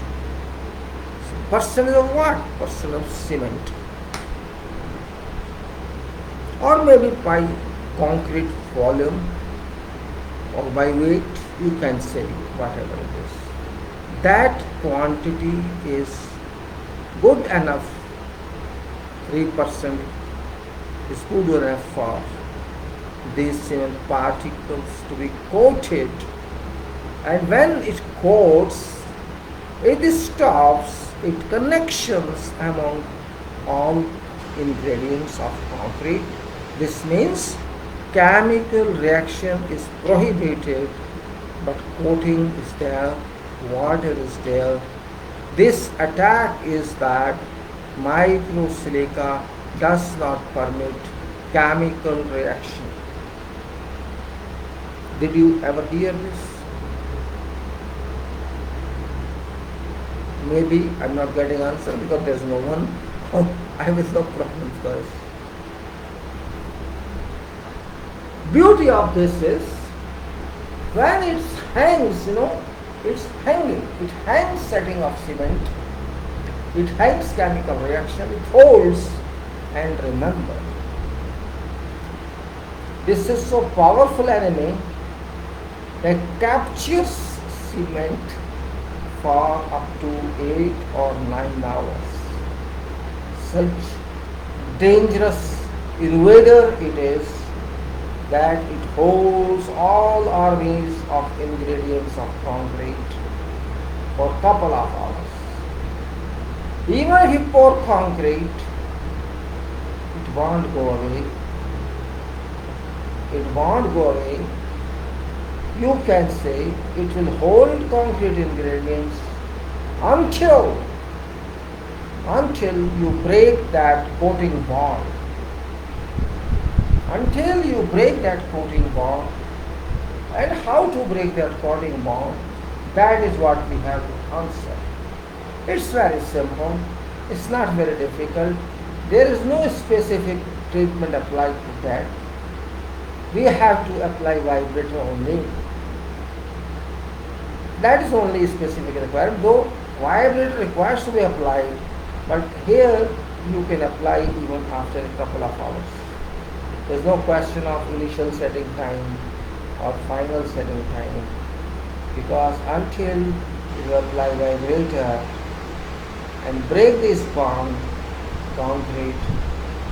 Speaker 1: So percent of what? Percent of cement. or maybe by concrete volume or by weight, you can say whatever it is. That quantity is good enough, 3% is good enough for these cement particles to be coated, and when it coats, it stops its connections among all ingredients of concrete. This means chemical reaction is prohibited, but coating is there, water is there. This attack is that microsilica does not permit chemical reaction. Did you ever hear this? Maybe I'm not getting answer because there's no one. Oh, I have no problem first. Beauty of this is when it hangs, it's hanging. It hangs setting of cement. It hangs chemical reaction. It holds and remember. This is so powerful enemy that captures cement for up to 8 or 9 hours. Such dangerous invader it is that it holds all armies of ingredients of concrete for a couple of hours. Even if you pour concrete, it won't go away. It won't go away. You can say it will hold concrete ingredients until you break that coating bond. Until you break that coating bond. And how to break that coating bond? That is what we have to answer. It's very simple. It's not very difficult. There is no specific treatment applied to that. We have to apply vibrator only. That is only specific requirement, though vibrator requires to be applied, but here you can apply even after a couple of hours. There is no question of initial setting time or final setting time, because until you apply vibrator and break this bond, concrete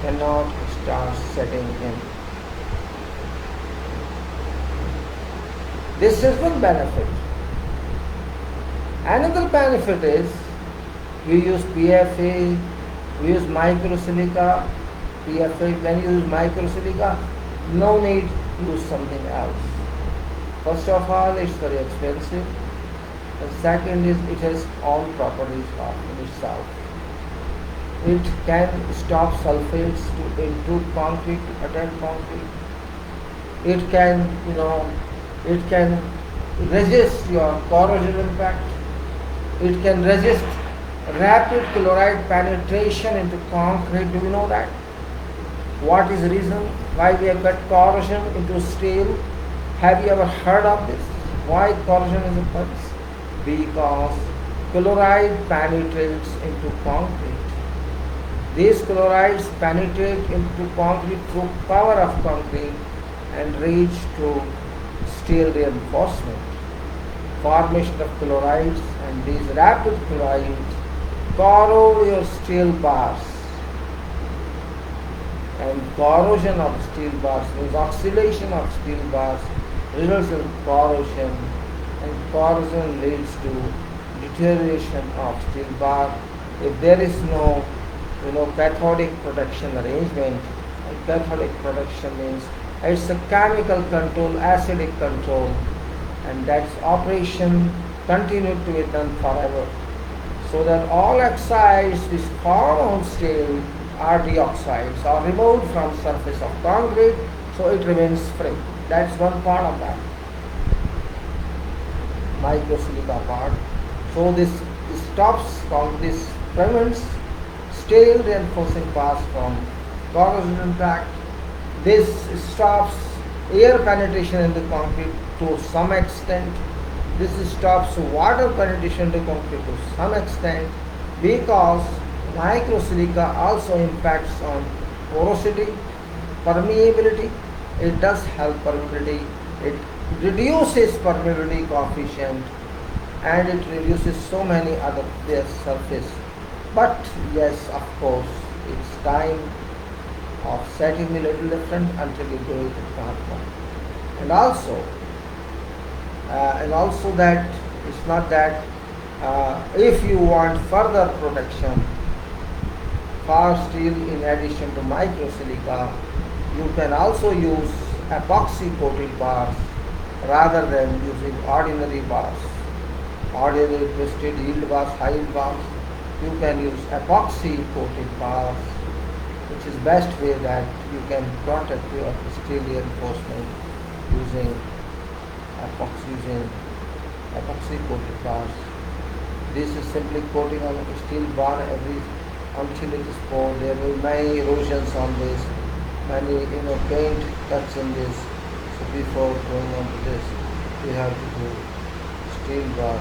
Speaker 1: cannot start setting in. This is one benefit. Another benefit is we use PFA, we use microsilica. PFA, when you use microsilica, no need to use something else. First of all, it's very expensive. And second is it has all properties of itself. It can stop sulfates to improve concrete, to attack concrete. It can resist your corrosion impact. It can resist rapid chloride penetration into concrete. Do you know that? What is the reason why we have got corrosion into steel? Have you ever heard of this? Why corrosion is occurs? Because chloride penetrates into concrete. These chlorides penetrate into concrete through power of concrete and reach to steel reinforcement. Formation of chlorides, and these rapid chlorides corrode your steel bars. And corrosion of steel bars means oxidation of steel bars results in corrosion, and corrosion leads to deterioration of steel bar. If there is no cathodic protection arrangement, and cathodic protection means it's a chemical control, acidic control, and that's operation continued to be done forever, so that all oxides which form on steel are dioxides are removed from surface of concrete, so it remains free. That's one part of that microsilica part. So this prevents steel reinforcing parts from corrosion impact. This stops air penetration into concrete to some extent. This stops water penetration into concrete to some extent, because microsilica also impacts on porosity. permeability. It does help permeability. It reduces permeability coefficient, and it reduces so many other their surface. But yes, of course, it's time of setting a little different until you do it in carbon. And also that it's not that if you want further protection for steel in addition to microsilica, you can also use epoxy coated bars rather than using ordinary bars, ordinary twisted yield bars, high yield bars. You can use epoxy coated bars, which is best way that you can protect your steel reinforcement using epoxy coated bars. This is simply coating on a steel bar until it is poured. There will be many erosions on this, many paint cuts in this. So before going on to this, we have to do steel bar.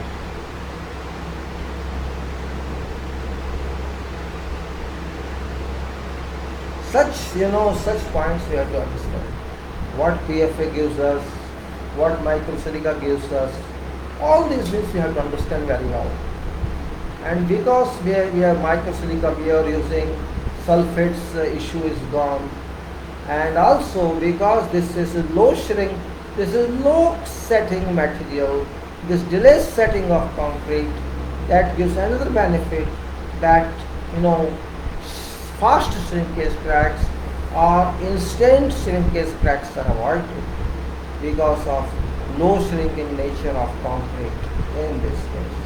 Speaker 1: Such points we have to understand. What PFA gives us, what microsilica gives us, all these things we have to understand very well. And because we are microsilica, we are using sulfates, issue is gone. And also because this is a low shrink, this is low setting material, this delay setting of concrete, that gives another benefit that fast shrinkage cracks or instant shrinkage cracks are avoided because of low shrinking nature of concrete in this case.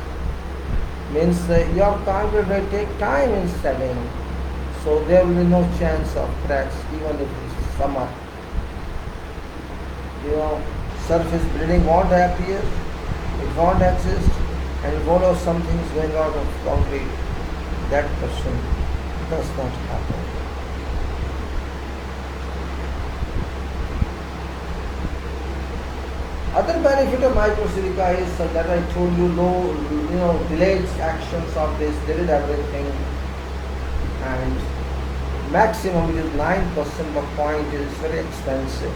Speaker 1: Means your concrete will take time in setting, so there will be no chance of cracks even if it's summer. Surface bleeding won't appear, it won't exist, and follow something is going out of concrete. That person does not happen. Other benefit of microsilica is that I told you delayed actions of this, delayed everything, and maximum is 9%, but point is very expensive.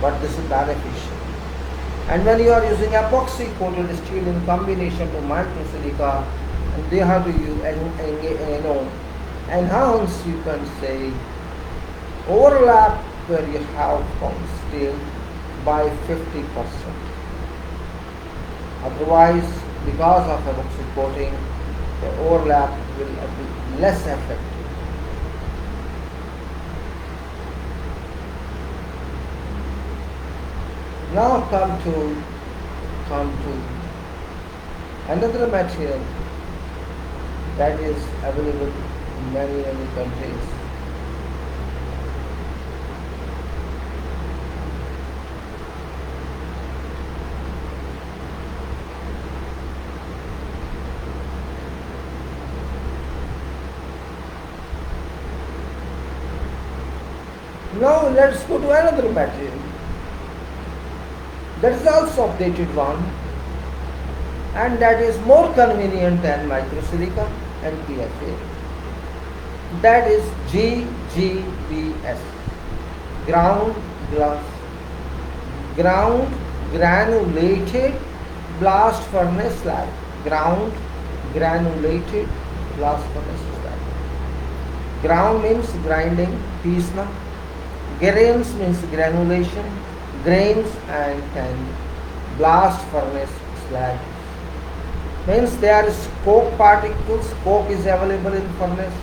Speaker 1: But this is beneficial. And when you are using epoxy coated steel in combination with microsilica, and they have to enhance, you can say, overlap where you have steel by 50%. Otherwise, because of epoxy coating, the overlap will be less effective. Now come to another material that is available in many countries. Now let's go to another material. That is also updated one, and that is more convenient than microsilica and PFA. That is GGBS, ground granulated blast furnace slag. Ground granulated blast furnace slag. Ground means grinding, pisna. Grains means granulation, grains, and blast furnace slag means there is coke particles. Coke is available in furnace,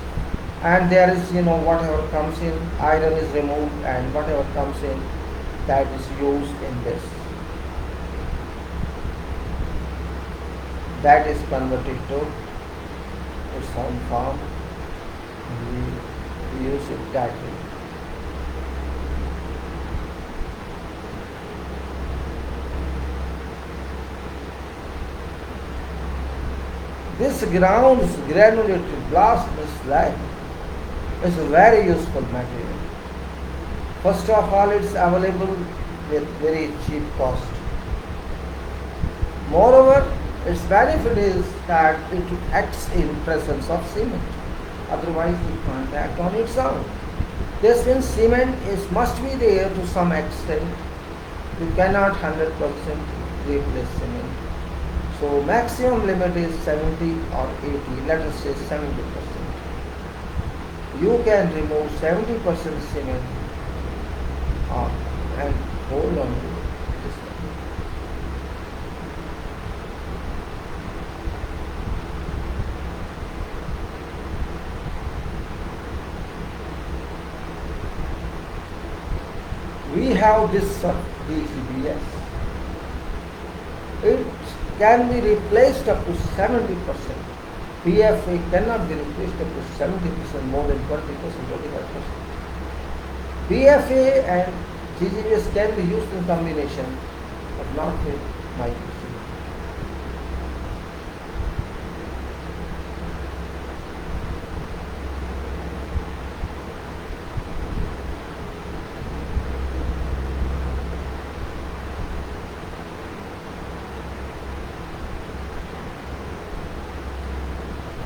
Speaker 1: and there is whatever comes in, iron is removed, and whatever comes in, that is used in this. That is converted to its own form. We use it that way. This granulated blast slag is a very useful material. First of all, it's available with very cheap cost. Moreover, its benefit is that it acts in presence of cement. Otherwise, it can't act on its own. This means cement is must be there to some extent. You cannot 100% replace cement. So maximum limit is 70 or 80. Let us say 70%. You can remove 70% cement and hold on to this one. We have this DGBS. It can be replaced up to 70%. PFA cannot be replaced up to 70%, more than 20%, 25%. PFA and GGBS can be used in combination, but not with micro.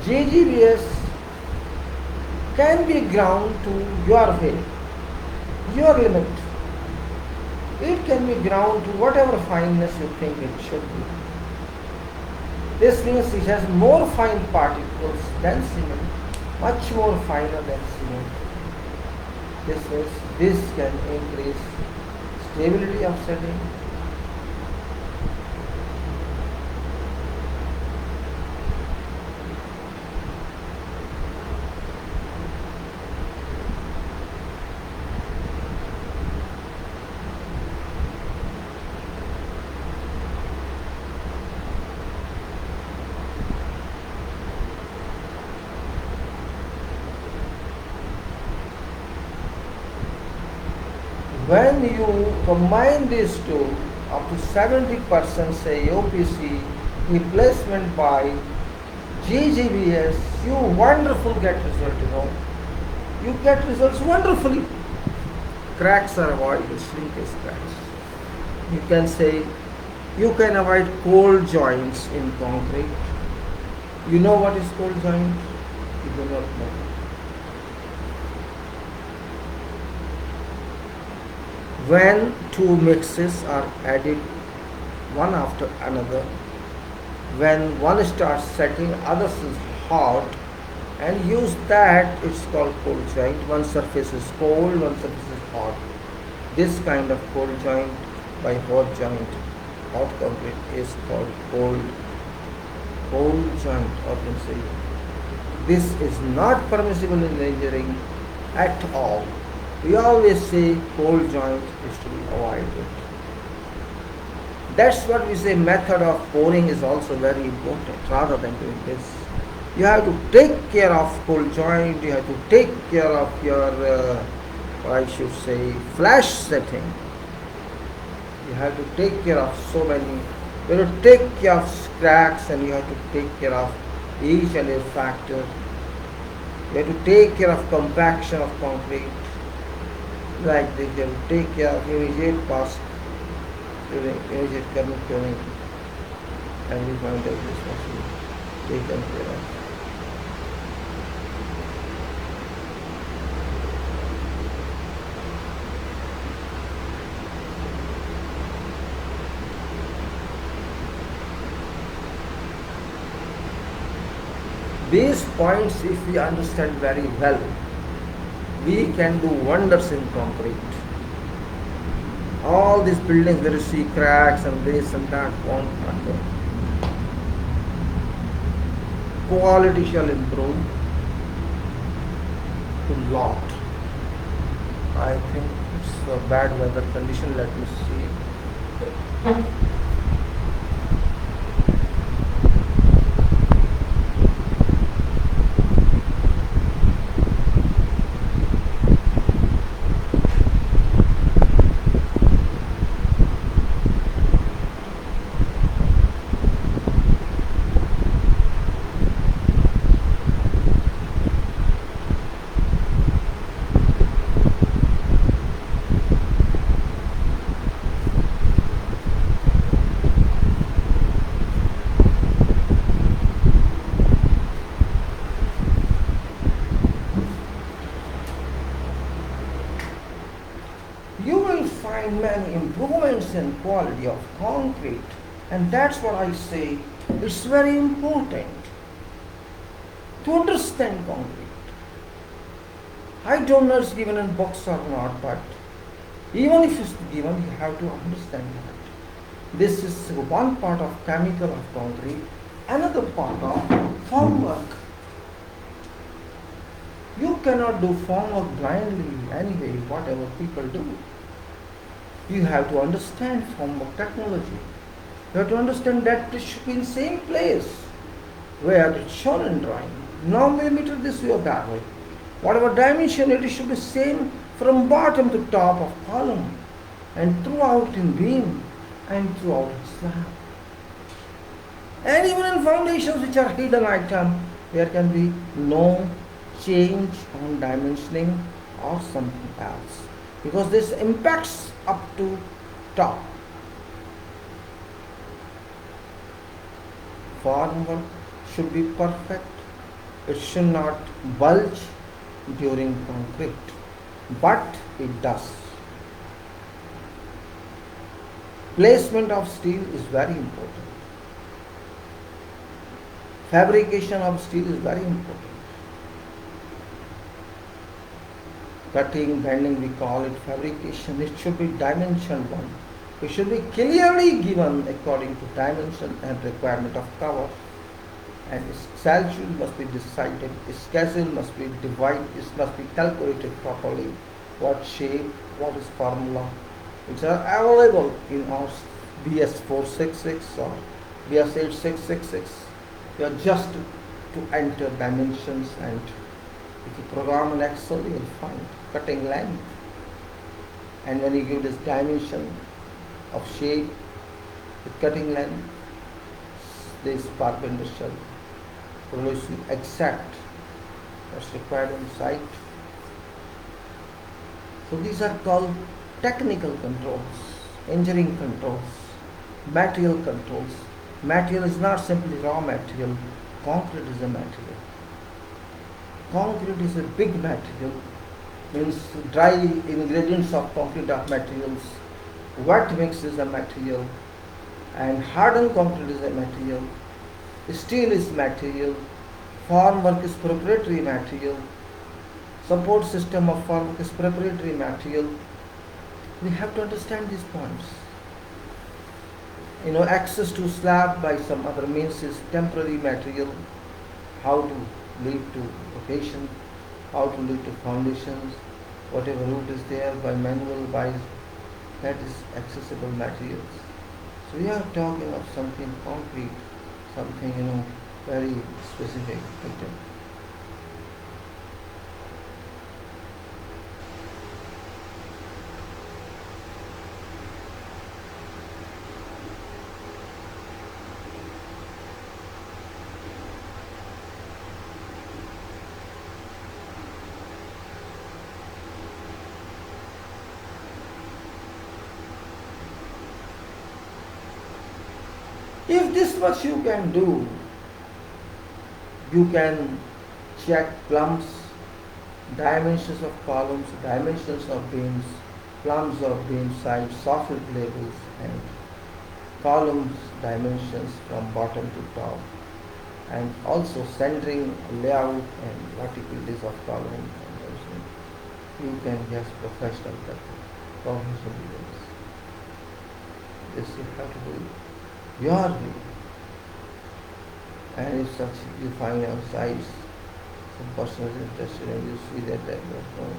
Speaker 1: GGBS can be ground to your way, your limit. It can be ground to whatever fineness you think it should be. This means it has more fine particles than cement, much more finer than cement. This means this can increase stability of setting. When you combine these two, up to 70% say OPC replacement by GGBS, you wonderful get result, You get results wonderfully. Cracks are avoided, shrinkage cracks. You can say, you can avoid cold joints in concrete. You know what is cold joint? You do not know. When two mixes are added one after another, when one starts setting, others is hot, and use that, it's called cold joint. One surface is cold, one surface is hot. This kind of cold joint by hot joint, hot concrete, is called cold joint, or can say. This is not permissible in engineering at all. We always say cold joint is to be avoided. That's what we say method of pouring is also very important rather than doing this. You have to take care of cold joint, you have to take care of your, flash setting. You have to take care of so many, you have to take care of cracks, and you have to take care of each and every factor. You have to take care of compaction of concrete. Like this, you have to take care of immediate cost, immediate current curing, and we find that this must be taken care of. These points, if we understand very well, we can do wonders in concrete. All these buildings where you see cracks and this and that won't happen. Quality shall improve a lot. I think it's a bad weather condition. Let me see. will find many improvements in quality of concrete. And that's what I say, it's very important to understand concrete. I don't know it's given in books or not, but even if it's given, you have to understand that. This is one part of chemical of concrete, another part of formwork. You cannot do formwork blindly anyway, whatever people do. You have to understand formwork technology. You have to understand that it should be in the same place where it's shown in drawing. No millimeter this way or that way. Whatever dimension it should be same from bottom to top of column and throughout in beam and throughout in slab. And even in foundations which are hidden item, there can be no change on dimensioning or something else, because this impacts up to top. Formwork should be perfect. It should not bulge during concrete, but it does. Placement of steel is very important. Fabrication of steel is very important. Cutting, bending, we call it fabrication. It should be dimension one. It should be clearly given according to dimension and requirement of cover. And schedule must be decided, schedule must be divided, it must be calculated properly. What shape, what is formula, which are available in our BS 466 or BS 8666. You are just to enter dimensions, and if you program in Excel, you will find cutting length. And when you give this dimension of shape with cutting length, this perpendicular relation exact what's required on site. So these are called technical controls, engineering controls, material controls. Material is not simply raw material. Concrete is a material. Concrete is a big material, means dry ingredients of concrete are materials, wet mix is a material, and hardened concrete is a material, steel is material, formwork is proprietary material, support system of formwork is proprietary material. We have to understand these points. Access to slab by some other means is temporary material. How to lead to location, how to lead to foundations, whatever route is there by manual wise, that is accessible materials. So we are talking of something concrete, something very specific item. If this much you can do, you can check plums, dimensions of columns, dimensions of beams, plums of beam sides, soffit labels, and columns dimensions from bottom to top, and also centering, layout, and verticalities of column. You can guess professional details. This you have to do your way. And if such you find outside, some person is interested and you see that knows.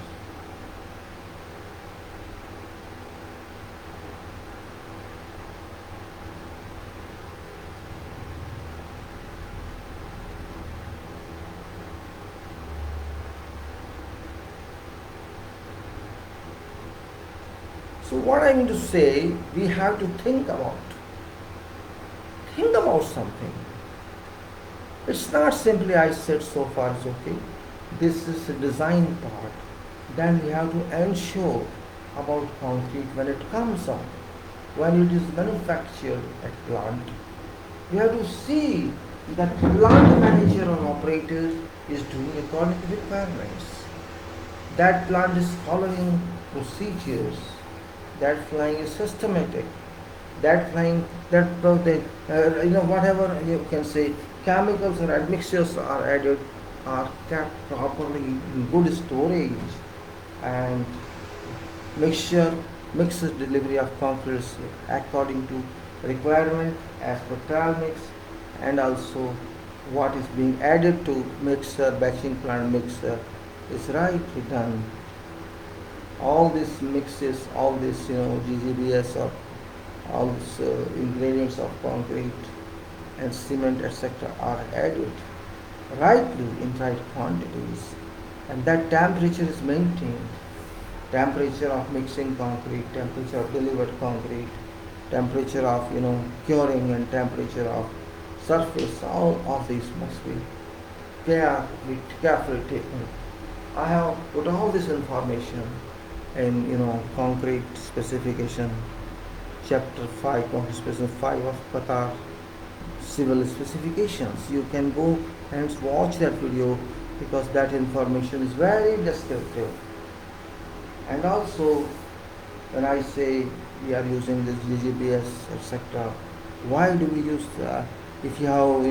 Speaker 1: So what I mean to say, we have to think about something. It's not simply I said so far it's okay. This is the design part. Then we have to ensure about concrete when it comes out, when it is manufactured at plant. We have to see that plant manager or operator is doing according to requirements. That plant is following procedures That flying is systematic. That flying, whatever you can say, chemicals or admixtures are added, are kept properly in good storage, and mixture mixes delivery of concrete according to requirement as per trial mix, and also what is being added to mixer, batching plant mixer is rightly done. All these mixes, all this GGBS or all these ingredients of concrete and cement etc. are added rightly in right quantities, and that temperature is maintained. Temperature of mixing concrete, temperature of delivered concrete, temperature of curing, and temperature of surface, all of these must be carefully taken. I have put all this information in concrete specification chapter 5, concrete specification 5 of Qatar civil specifications. You can go and watch that video because that information is very descriptive. And also, when I say we are using this GGBS etc., why do we use if you have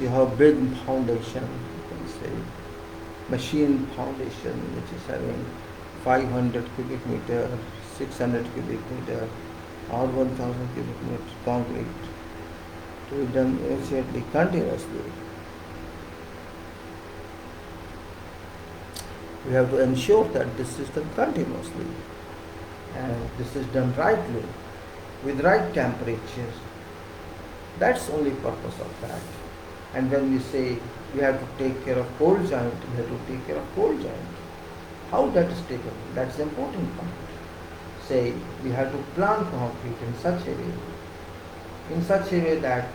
Speaker 1: you have big foundation, you can say machine foundation which is having 500 cubic meter, 600 cubic meter or 1000 cubic meter concrete to be done efficiently continuously. We have to ensure that this is done continuously and this is done rightly with right temperature. That's only purpose of that. And when we say we have to take care of cold joint, we have to take care of cold joint. How that is taken? That's the important part. Say we have to plan concrete in such a way that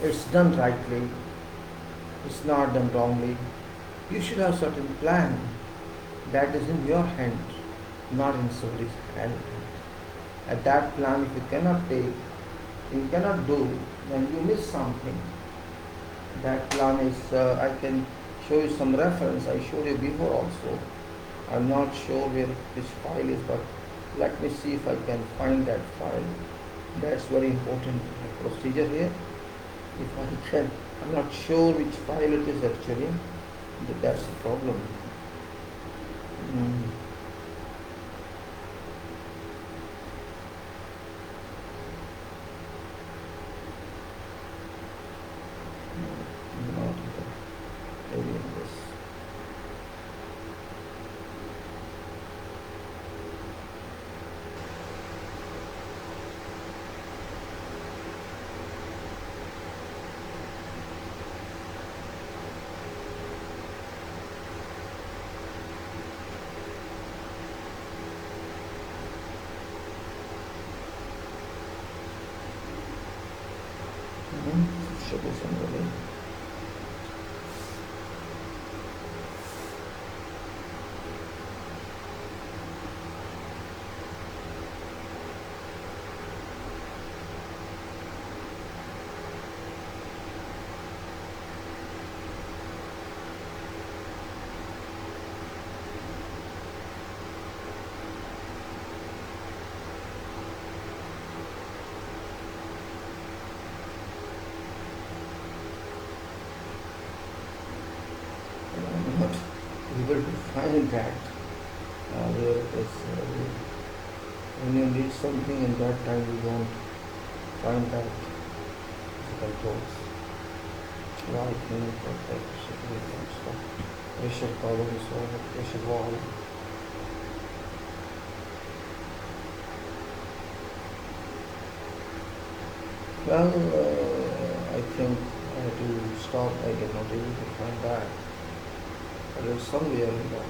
Speaker 1: it's done rightly, it's not done wrongly. You should have certain plan that is in your hand, not in somebody's hand. At that plan, if you cannot take, you cannot do, then you miss something. That plan is, I can show you some reference, I showed you before also. I'm not sure which file is, but let me see if I can find that file. That's very important procedure here. If I can, I'm not sure which file it is actually. That's the problem. Not maybe in this. Should be somebody. Able to find that where it is when you need something in that time you don't find that controls right pressure tolerance or pressure valve. Well, I think I had to stop. I did not able to find that. But it's somewhere in that.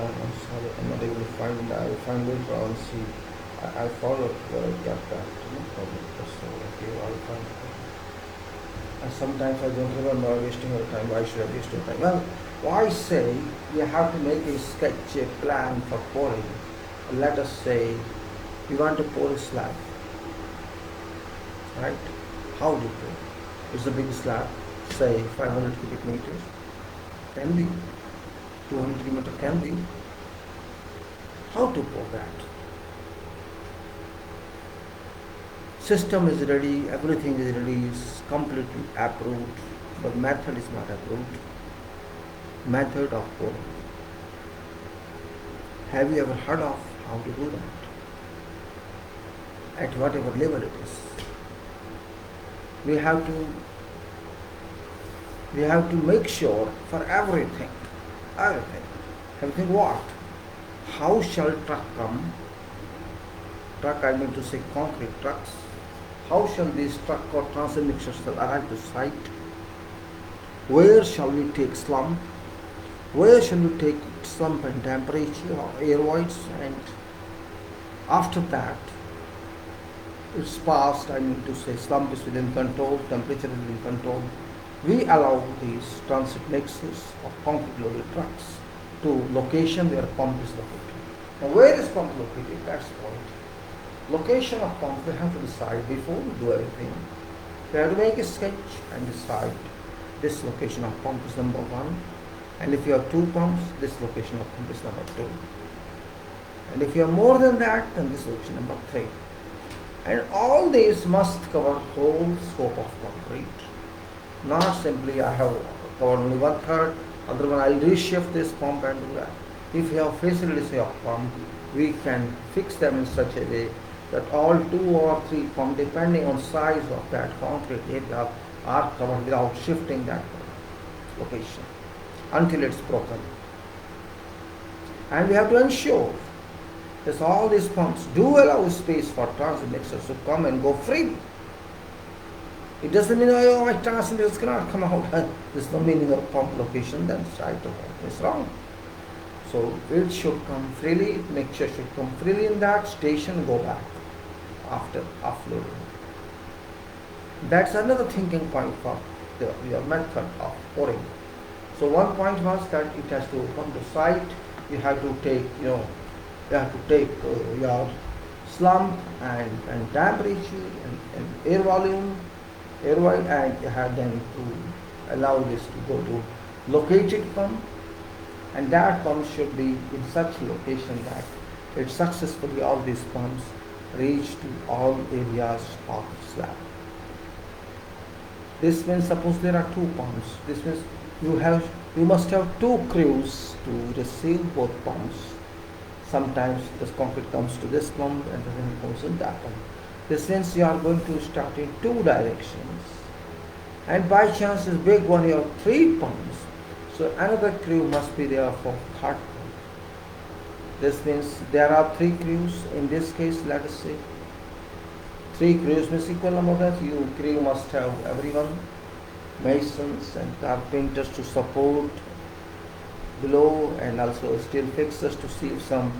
Speaker 1: I'm sorry, I'm not able to find it. I'll find later on. See, I followed where I got that. No problem. So okay, I'll find it. And sometimes I don't remember wasting your time. Why should I waste your time? Well, why say you have to make a sketch, a plan for pouring? Let us say you want to pour a slab, right? How do you pour? It's a big slab, say 500 cubic meters. Can be 200 meter, can be. How to pour that? System is ready, everything is ready, is completely approved, but method is not approved. Method of pouring. Have you ever heard of how to do that? At whatever level it is. We have to make sure for everything. Everything what? How shall truck come? Truck, I mean to say concrete trucks. How shall these truck or transit mixtures arrive to site? Where shall we take slump? Where shall we take slump and temperature or air voids? And after that, it's passed, I mean to say slump is within control, temperature is within control. We allow these transit mixers of concrete loaded trucks to location where pump is located. Now where is pump located? That's the point. Location of pump we have to decide before we do everything. We have to make a sketch and decide this location of pump is number 1. And if you have 2 pumps, this location of pump is number 2. And if you have more than that, then this location number 3. And all these must cover whole scope of concrete. Not simply I have covered only 1/3, other one I'll reshift this pump and do that. If you have facilities of pump, we can fix them in such a way that all 2 or 3 pumps, depending on size of that concrete area, are covered without shifting that location until it's broken. And we have to ensure that all these pumps do allow space for transit mixers to come and go freely. It doesn't mean, oh, my transit mixers cannot come out. There's no meaning of pump location, then it's wrong. So it should come freely, mixture should come freely in that station, go back after offloading. That's another thinking point for your method of pouring. So one point was that it has to come to site. You have to take, your slump and temperature and air volume, air void, and you have then to allow this to go to located pump, and that pump should be in such location that it successfully all these pumps reach to all areas of slab. This means suppose there are 2 pumps. This means you must have 2 crews to receive both pumps. Sometimes this concrete comes to this pump and then it goes in that pump. This means you are going to start in 2 directions. And by chance this big one you have 3 pumps. So another crew must be there for 3rd pump. This means there are 3 crews. In this case, let us say 3 crews means equal number that you crew must have everyone, masons and carpenters to support below, and also steel fixers to see if some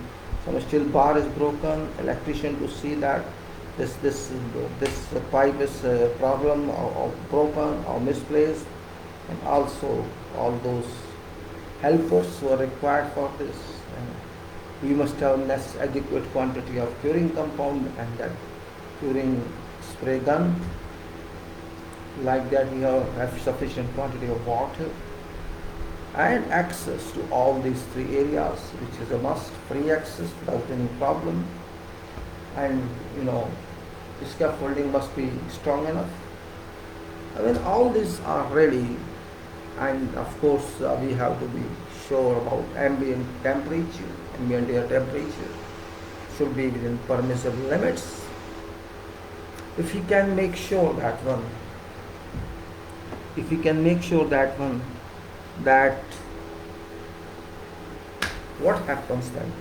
Speaker 1: steel bar is broken, electrician to see that this pipe is problem or broken or misplaced, and also all those helpers who are required for this. And you must have less adequate quantity of curing compound and that curing spray gun. Like that we have sufficient quantity of water and access to all these 3 areas, which is a must, free access without any problem. And the scaffolding must be strong enough. I mean, all these are ready, and of course we have to be sure about ambient temperature. Ambient air temperature should be within permissible limits. If you can make sure that one, that what happens then?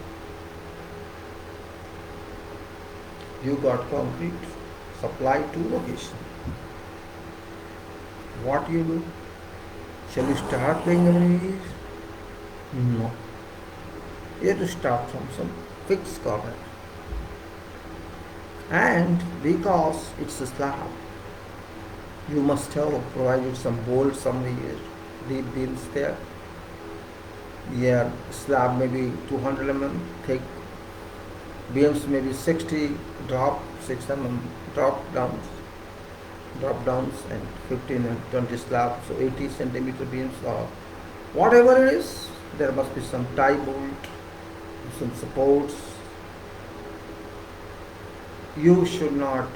Speaker 1: You got concrete supplied to location. What you do? Shall you start paying every year? No. You have to start from some fixed corner. And because it's a slab, you must have provided some bolts somewhere, deep beams there. Yeah, slab maybe 200 thick, beams maybe 60 drop, 6 drop downs, and 15 and 20 slabs, so 80 centimeter beams or whatever it is. There must be some tie bolt, some supports. You should not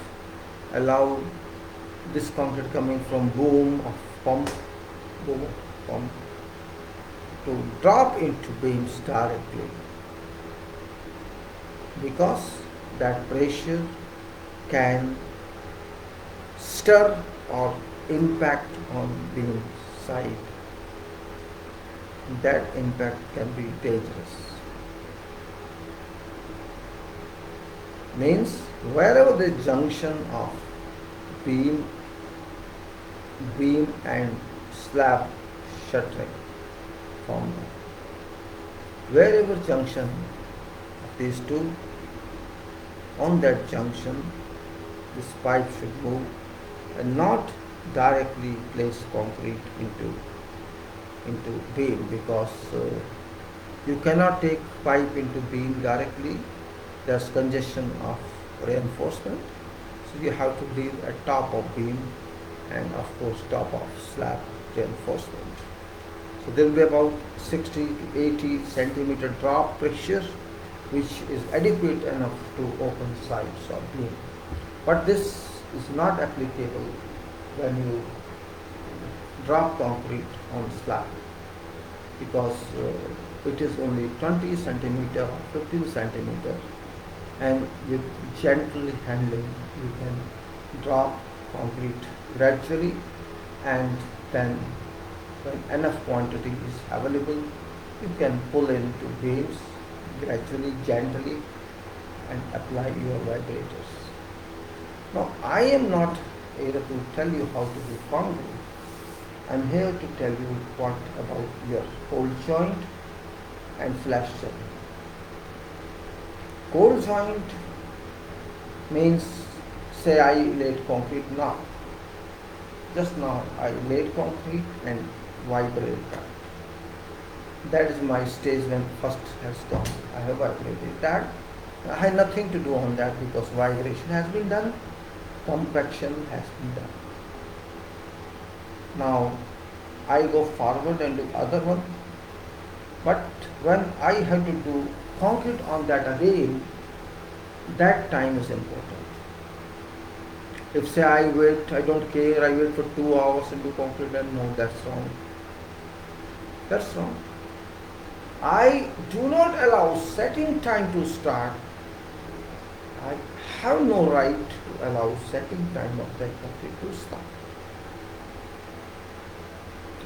Speaker 1: allow this concrete coming from boom of pump to drop into beams directly, because that pressure can stir or impact on beam side. That impact can be dangerous. Means wherever the junction of beam and slab shuttering form, wherever junction of these two, on that junction this pipe should move and not directly place concrete into beam, because you cannot take pipe into beam directly. There's congestion of reinforcement, so you have to leave at top of beam and of course top of slab reinforcement. So there will be about 60 to 80 centimeter drop pressure, which is adequate enough to open sides of beam. But this is not applicable when you drop concrete on slab, because it is only 20 centimeter or 15 centimeter, and with gentle handling you can drop concrete gradually, and then when enough quantity is available you can pull into beams gradually, gently, and apply your vibrators. Now I am not here to tell you how to do concrete. I am here to tell you what about your cold joint and flash joint. Cold joint means, say I laid concrete now. Just now I laid concrete and vibrated that. That is my stage when first has come. I have vibrated that. I had nothing to do on that because vibration has been done, compaction has been done. Now I go forward and do other one, but when I have to do concrete on that again, that time is important. If say I wait, I don't care, I wait for 2 hours and do concrete, then no, that's wrong. That's wrong. I do not allow setting time to start. I have no right to allow setting time of that concrete to start.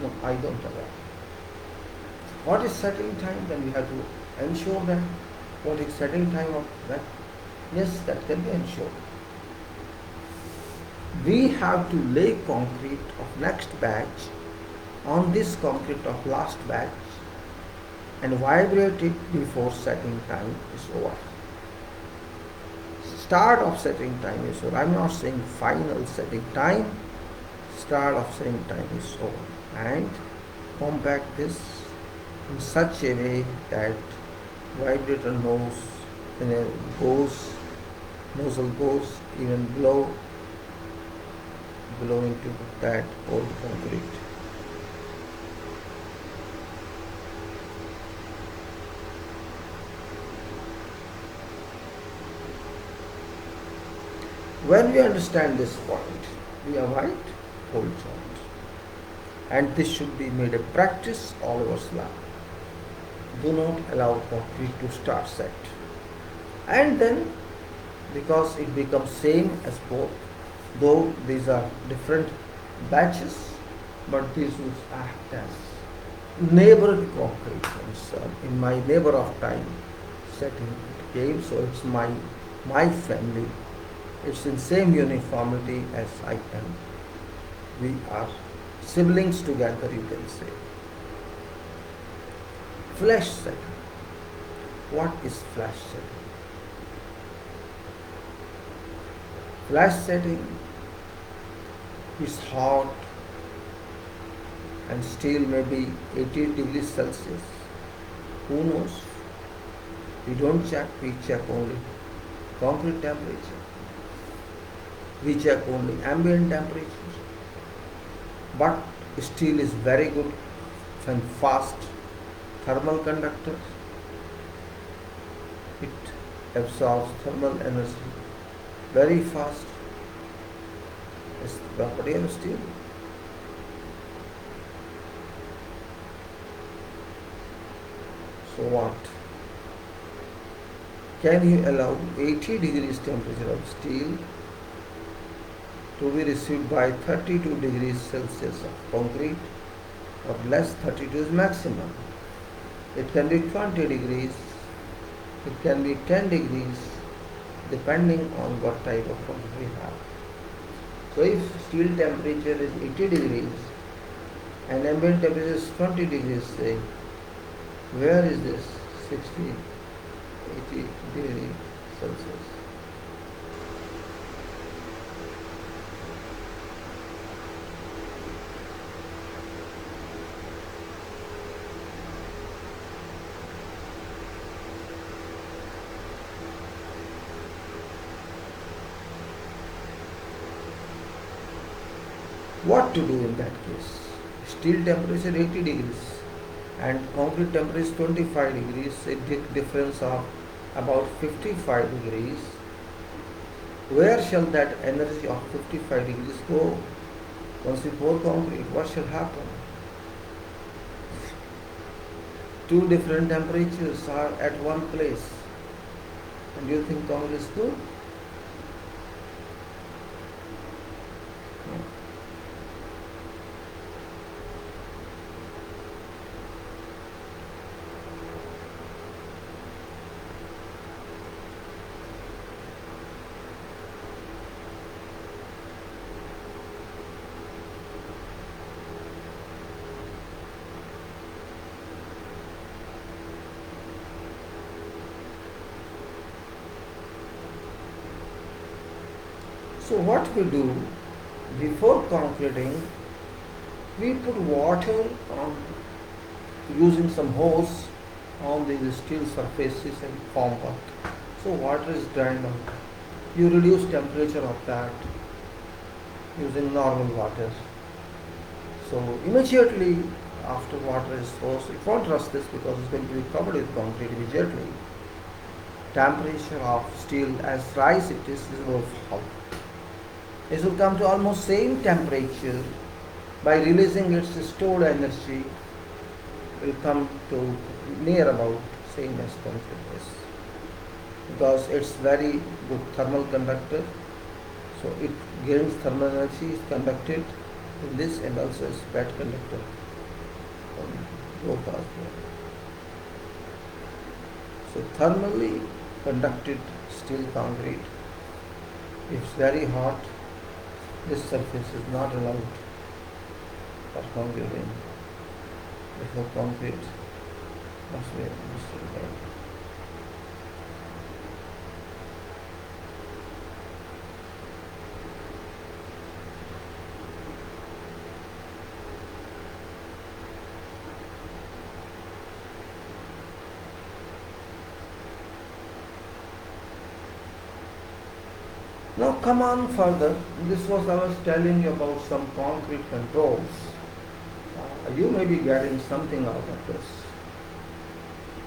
Speaker 1: No, I don't allow. What is setting time? Then we have to ensure that. What is setting time of that? Yes, that can be ensured. We have to lay concrete of next batch on this concrete of last batch and vibrate it before setting time is over. Start of setting time is over. I am not saying final setting time. Start of setting time is over. And compact this in such a way that vibrator nozzle goes even below into that old concrete. When we understand this point, we avoid cold joint, and this should be made a practice all over slab. Do not allow concrete to start set, and then because it becomes same as both, though these are different batches, but these will act as neighboring concrete. In my neighbor of time setting it came, so it's my family. It's in same uniformity as I am. We are siblings together, you can say. Flash setting. What is flash setting? Flash setting is hot and steel may be 80 degrees Celsius. Who knows? We don't check, we check only concrete temperature. We check only ambient temperature. But steel is very good and fast thermal conductor. It absorbs thermal energy very fast. It's the property of steel. So what? Can you allow 80 degrees temperature of steel to be received by 32 degrees Celsius of concrete, or less? 32 is maximum. It can be 20 degrees, it can be 10 degrees, depending on what type of concrete we have. So if steel temperature is 80 degrees and ambient temperature is 20 degrees, say, where is this 60, 80 degrees Celsius? What to do in that case? Steel temperature 80 degrees and concrete temperature is 25 degrees, a difference of about 55 degrees. Where shall that energy of 55 degrees go? Once we pour concrete, what shall happen? Two different temperatures are at one place. And do you think concrete is good? No. So what we do before concreting, we put water on using some hose on these steel surfaces and form work. So water is drained out. You reduce temperature of that using normal water. So immediately after water is forced, it won't rust this because it's going to be covered with concrete immediately. Temperature of steel as rise it is will fall. It will come to almost same temperature. By releasing its stored energy, will come to near about same as concrete is, because it's very good thermal conductor. So it gains thermal energy, is conducted in this, and also is bad conductor on low power. So thermally conducted steel concrete, it's very hot. This surface is not allowed for concreting. Before concrete must be understood. Now come on further. This was I was telling you about some concrete controls. You may be getting something out of this.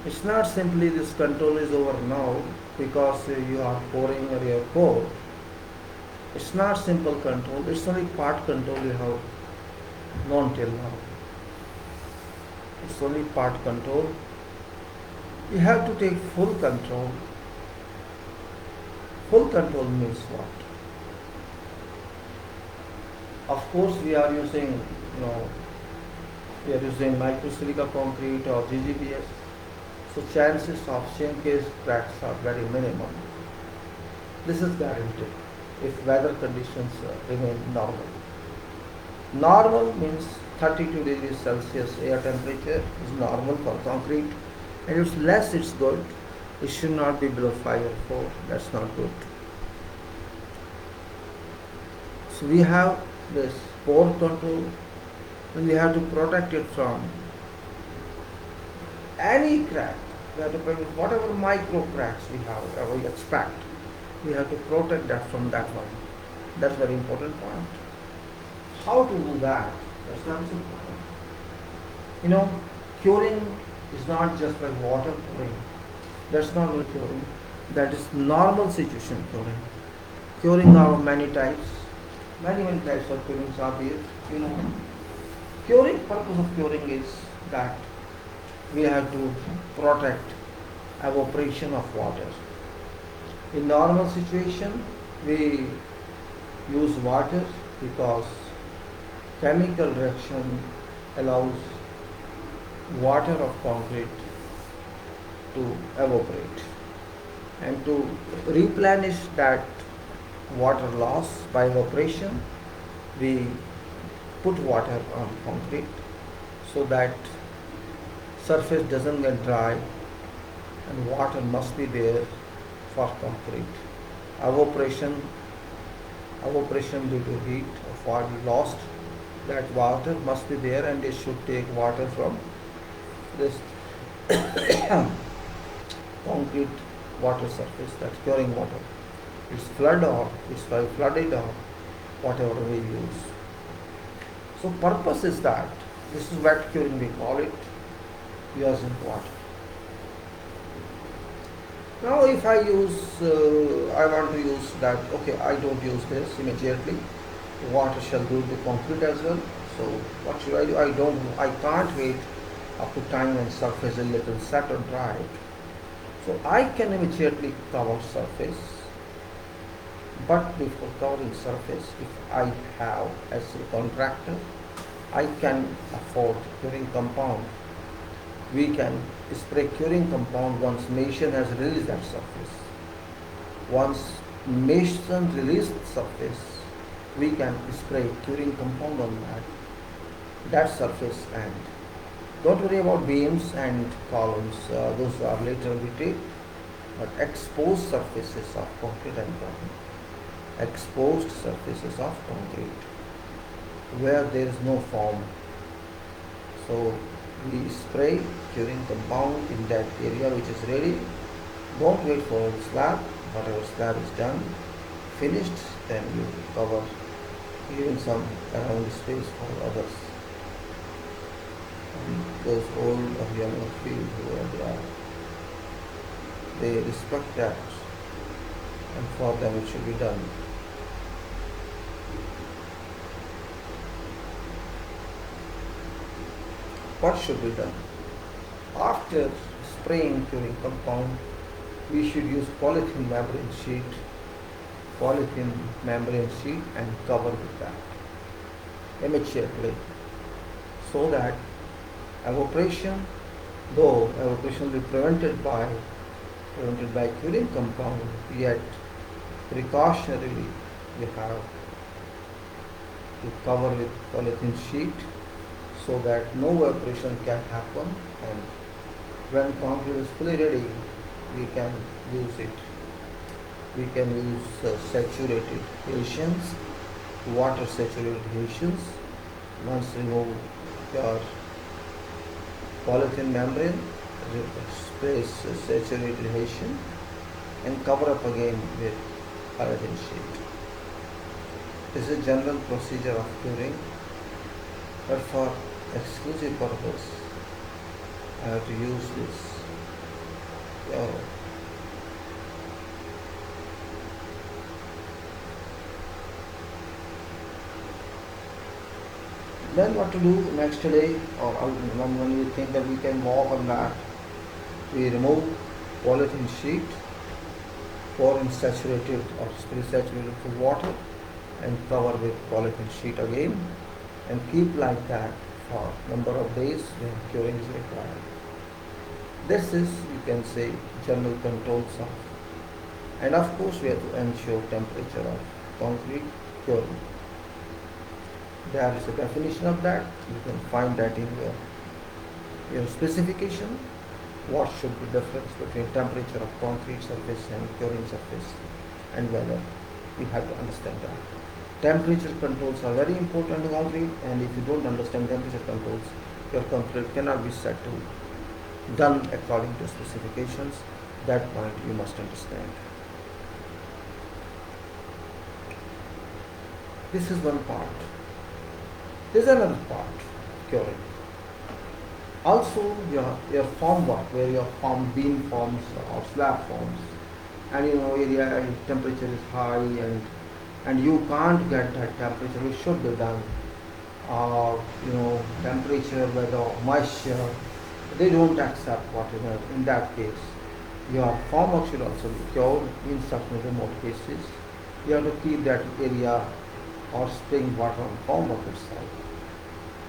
Speaker 1: It's not simply this control is over now because you are pouring or you have poured. It's not simple control. It's only part control you have known till now. It's only part control. You have to take full control. Full control means what? Of course, we are using, we are using microsilica concrete or GGBS. So chances of shrinkage cracks are very minimum. This is guaranteed if weather conditions remain normal. Normal means 32 degrees Celsius air temperature is normal for concrete, and if it's less, it's good. It should not be below 5 or 4. That's not good. So we have this pore control, and we have to protect it from any crack. We have to prevent whatever micro cracks we expect. We have to protect that from that one. That's very important point. How to do that? That's not so important. You know, curing is not just by water curing. That's not real curing. That is normal situation curing. Curing are of many types. Many types of curing are there. You know, curing, purpose of curing is that we have to protect evaporation of water. In normal situation, we use water because chemical reaction allows water of concrete to evaporate, and to replenish that water loss by evaporation, we put water on concrete so that surface doesn't get dry and water must be there for concrete. Evaporation due to heat of water lost, that water must be there, and it should take water from this concrete water surface, that's curing water. It's flooded or whatever we use. So purpose is that this is wet curing we call it, using water. Now if I want to use that, okay, I don't use this immediately. Water shall do the concrete as well. So what should I do? I can't wait up to time when surface is a little set or dry. So I can immediately cover surface. But before covering surface, if I have as a contractor, I can afford curing compound. We can spray curing compound once mason has released that surface. Once mason released surface, we can spray curing compound on that surface, and don't worry about beams and columns, those are later we take, but exposed surfaces of concrete and concrete. Exposed surfaces of concrete where there is no form. So we spray curing compound in that area which is ready. Don't wait for the slab. Whatever slab is done, finished, then you cover, leaving some around space for others. And those old or younger field where they are, they respect that, and for them it should be done. What should be done? After spraying curing compound, we should use polythene membrane sheet and cover with that immediately, so that evaporation, though evaporation will be prevented by curing compound, yet precautionarily we have to cover with polythene sheet so that no evaporation can happen, and when concrete is fully ready, we can use it. We can use saturated Hessians, water saturated Hessians. Once remove your polythene membrane, space saturated Hessian, and cover up again with polythene sheet. This is a general procedure of curing, but for exclusive purpose, I have to use this. Then what to do next day, or when we think that we can walk on that, we remove polythene sheet, pour in saturated or pre-saturated water, and cover with polythene sheet again, and keep like that for number of days when curing is required. This is, you can say, general controls of, and of course we have to ensure temperature of concrete curing. There is a definition of that. You can find that in your specification. what should be the difference between temperature of concrete surface and curing surface and weather. You have to understand that. Temperature controls are very important in concrete, and if you don't understand temperature controls, your concrete cannot be said to done according to specifications. That point you must understand. This is one part. There is another part, curing. Also, your form work, where your form beam forms or slab forms, and area temperature is high, and you can't get that temperature which should be done, or temperature, weather, moisture, they don't accept whatever. In that case, your form work should also be cured. In certain remote cases, you have to keep that area or spring water on form work itself.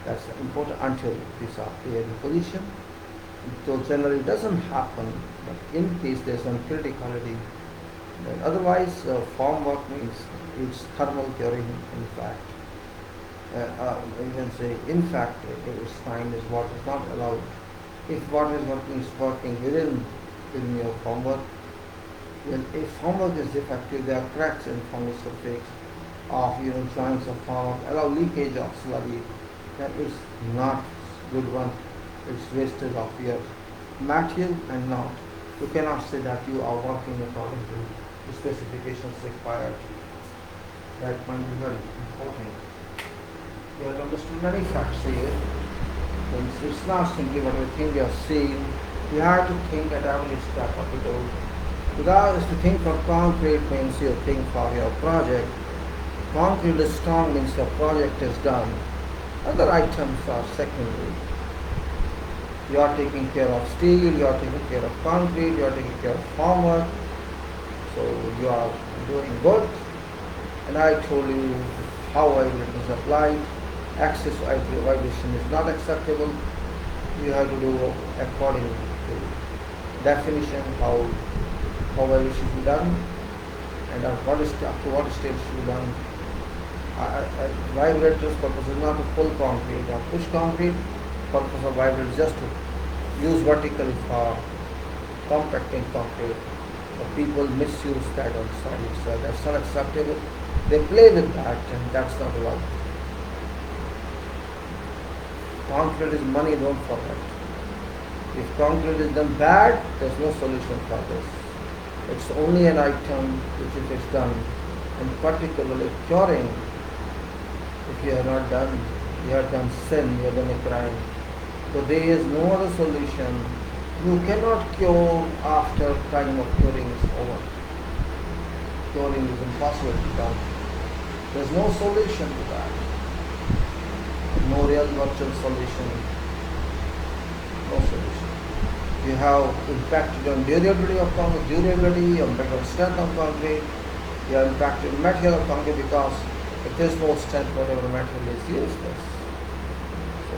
Speaker 1: That's important until these are clear in position. So generally it doesn't happen, but in case there's some criticality, then otherwise form work means it's thermal curing. In fact, you can say in fact it's fine is what is not allowed. If water is working within your form work, then if form work is defective, there are cracks in form surface of joints of form work, allow leakage of slurry. That is not good one. It's wasted of your material, and not. You cannot say that you are working according to the specifications required. That might be very important. You have to understand many facts here. It's not simply what you think you are seeing. You have to think at every step of it all. Because to think for concrete means you think for your project. Concrete is strong means your project is done. Other items are secondary. You are taking care of steel, you are taking care of concrete, you are taking care of formwork. So you are doing good. And I told you how vibration is applied. Excess vibration is not acceptable. You have to do according to definition how vibration should be done, and up to what stage should be done. Vibrators purpose is not to pull concrete or push concrete. Purpose of vibrator is just to use vertically for compacting concrete. But people misuse that on site, so that's not acceptable. They play with that, and that's not allowed. Concrete is money, don't forget. If concrete is done bad, there's no solution for this. It's only an item which if it's done, and particularly curing, if you have not done, you have done sin, you have done a crime. So there is no other solution. You cannot cure after time of curing is over. Curing is impossible to done. There's no solution to that. No real virtual solution. No solution. You have impacted on durability of concrete, impact on strength of concrete. You have impacted material of concrete, because if there is no strength, whatever material is useless. So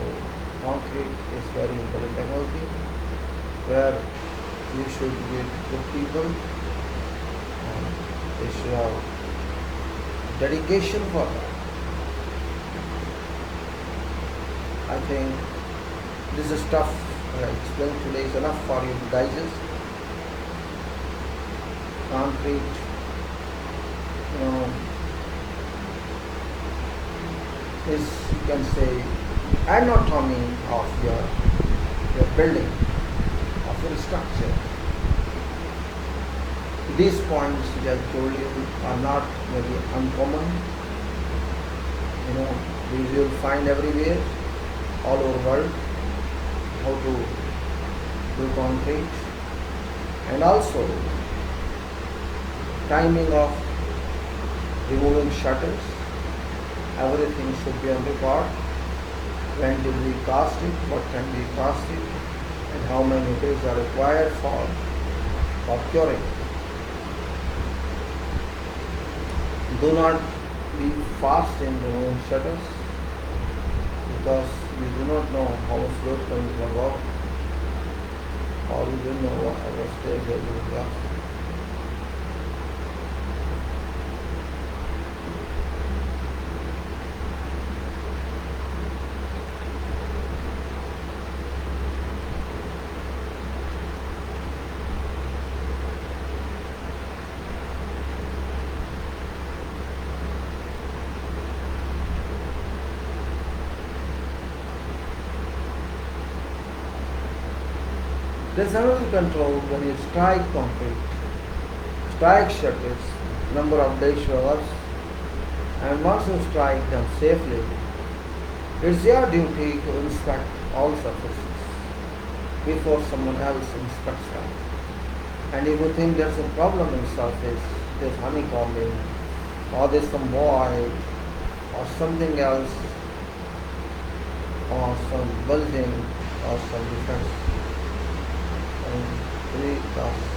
Speaker 1: concrete is very important technology, where you should be good people, and they should have dedication for that. I think this is stuff I explained today is enough for you to digest. Concrete, is, you can say, anatomy of your building, of your structure. These points which I told you are not very uncommon. These you will find everywhere, all over the world, how to do concrete, and also timing of removing shutters. Everything should be on record. When did we cast it, what can we cast it, and how many days are required for curing. Do not be fast in removing shutters, because we do not know how much load comes from work, or we don't know what our stage will be. There's another control when you strike concrete. Strike shutters, number of dash hours, and once you strike them safely, it's your duty to inspect all surfaces before someone else inspects them. And if you think there's a problem in surface, there's honeycombing, or there's some void, or something else, or some bulging, or some defects, and three tasks.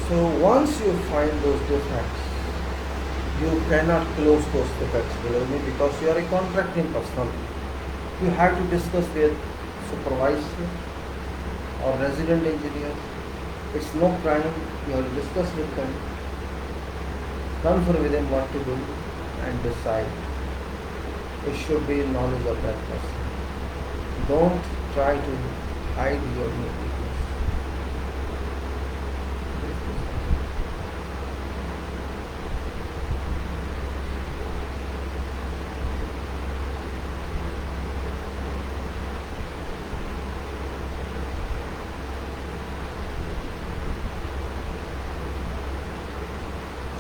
Speaker 1: So once you find those defects, you cannot close those defects, believe me, because you are a contracting personnel. You have to discuss with supervisor or resident engineer. It's no crime. You have to discuss with them, confer with them what to do, and decide. It should be in knowledge of that person. Don't try to hide your weakness.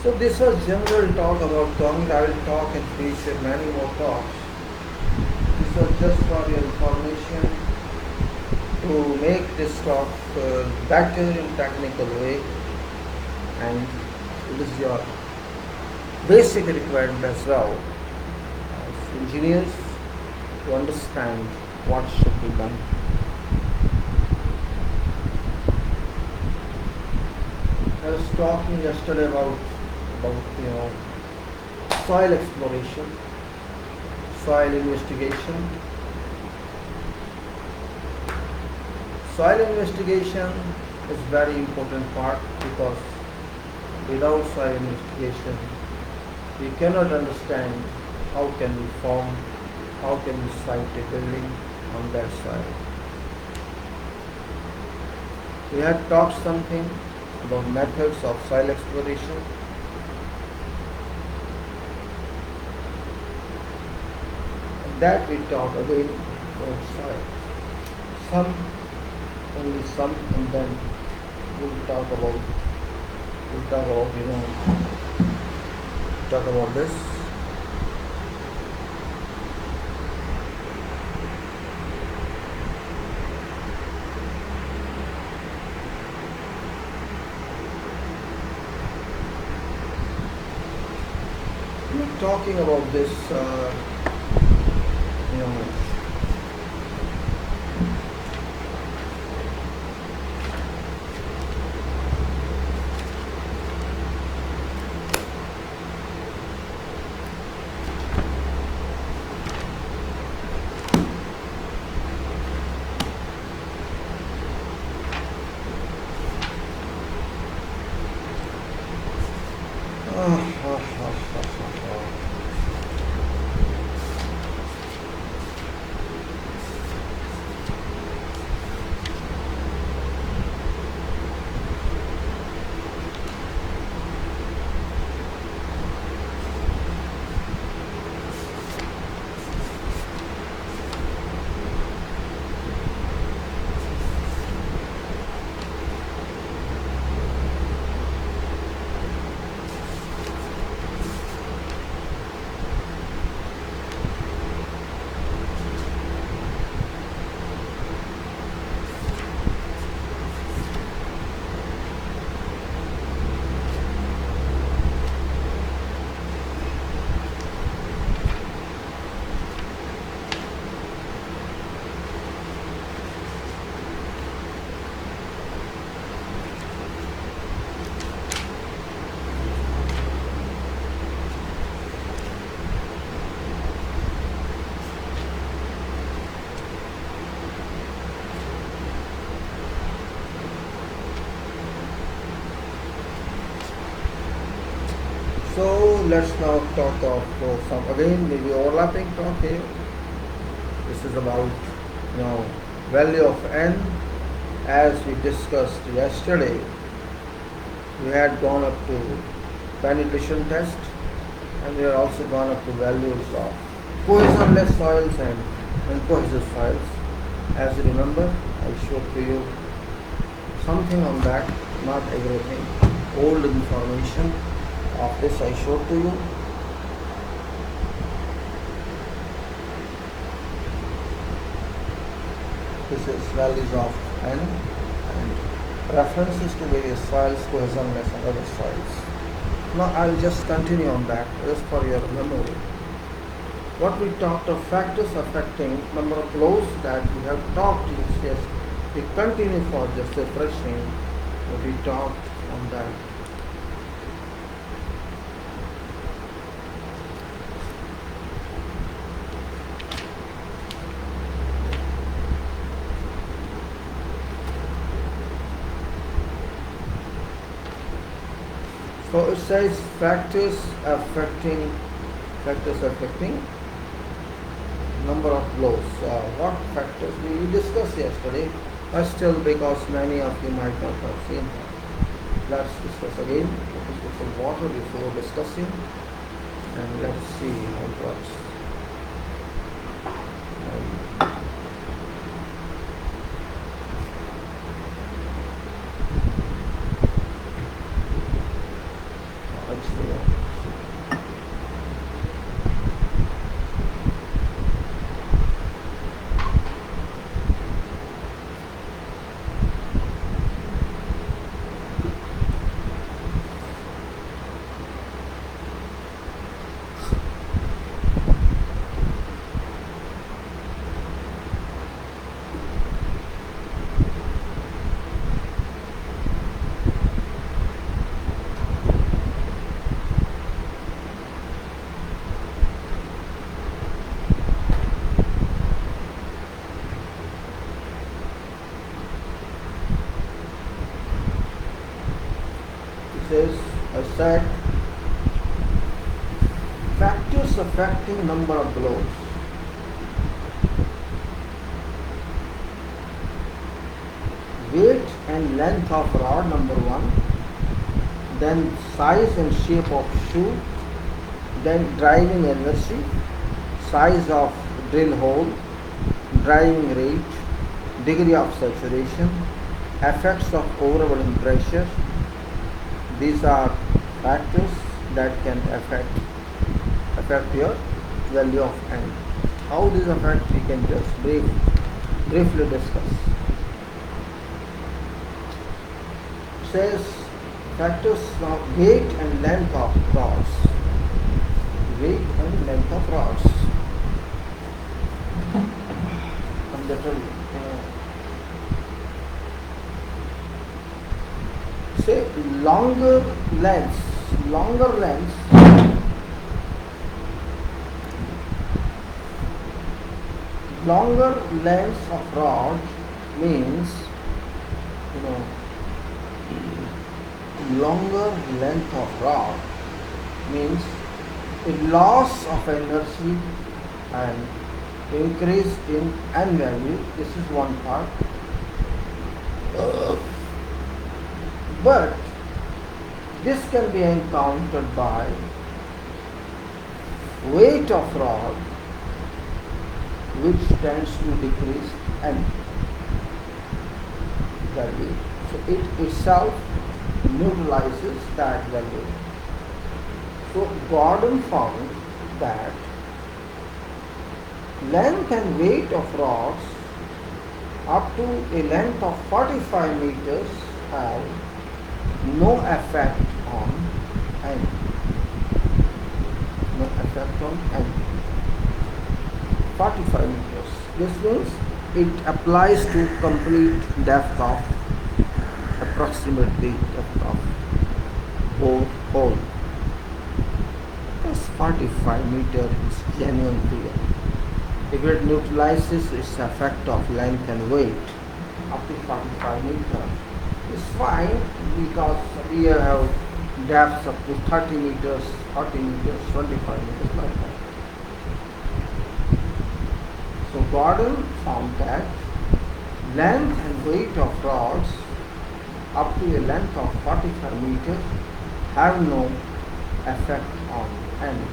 Speaker 1: So this was general talk about concrete. I will talk in future many more talks. This was just for your information to make this talk better in technical way, and it is your basic requirement as well as engineers to understand what should be done. I was talking yesterday about soil exploration, soil investigation. Soil investigation is very important part, because without soil investigation we cannot understand how can we form, how can we site a building on that soil. We had talked something about methods of soil exploration. That we talk again about soil. Only some, and then we'll talk about this. We're talking about this. let's now talk of some again maybe overlapping talk here. This is about value of n. As we discussed yesterday, we had gone up to penetration test, and we are also gone up to values of cohesionless soils and cohesive soils. As you remember, I showed to you something on that, not everything. Old information of this I showed to you. This is values of n and references to various soils, cohesionless and other soils. Now I will just continue on that just for your memory. What we talked of factors affecting number of blows that we have talked is just we continue for just refreshing what we talked on that. So it says factors affecting number of blows. What factors we discussed yesterday, but still because many of you might not have seen that. Let's discuss again. Let's get some water before discussing, and let's see how it works. I said factors affecting number of blows. Weight and length of rod, number one. Then size and shape of shoe. Then driving energy, size of drill hole, driving rate, degree of saturation, effects of overwhelming pressure. These are factors that can affect your value of n. How these affect we can just briefly discuss. It says factors now weight and length of rods. Weight and length of rods. Say longer lengths of rod means longer length of rod means a loss of energy and increase in n value. This is one part. But this can be encountered by weight of rod, which tends to decrease n value. So it itself neutralizes that value. So Gordon found that length and weight of rods up to a length of 45 meters have no effect on n. No effect on n. 45 meters. This means it applies to complete depth of approximately depth of hole. This 45 meters is genuine here. If it neutralizes its effect of length and weight up to 45 meters, it's fine because we have depths up to 30 meters, 40 meters, 25 meters, like that. So Gordon found that length and weight of rods up to a length of 45 meters have no effect on end.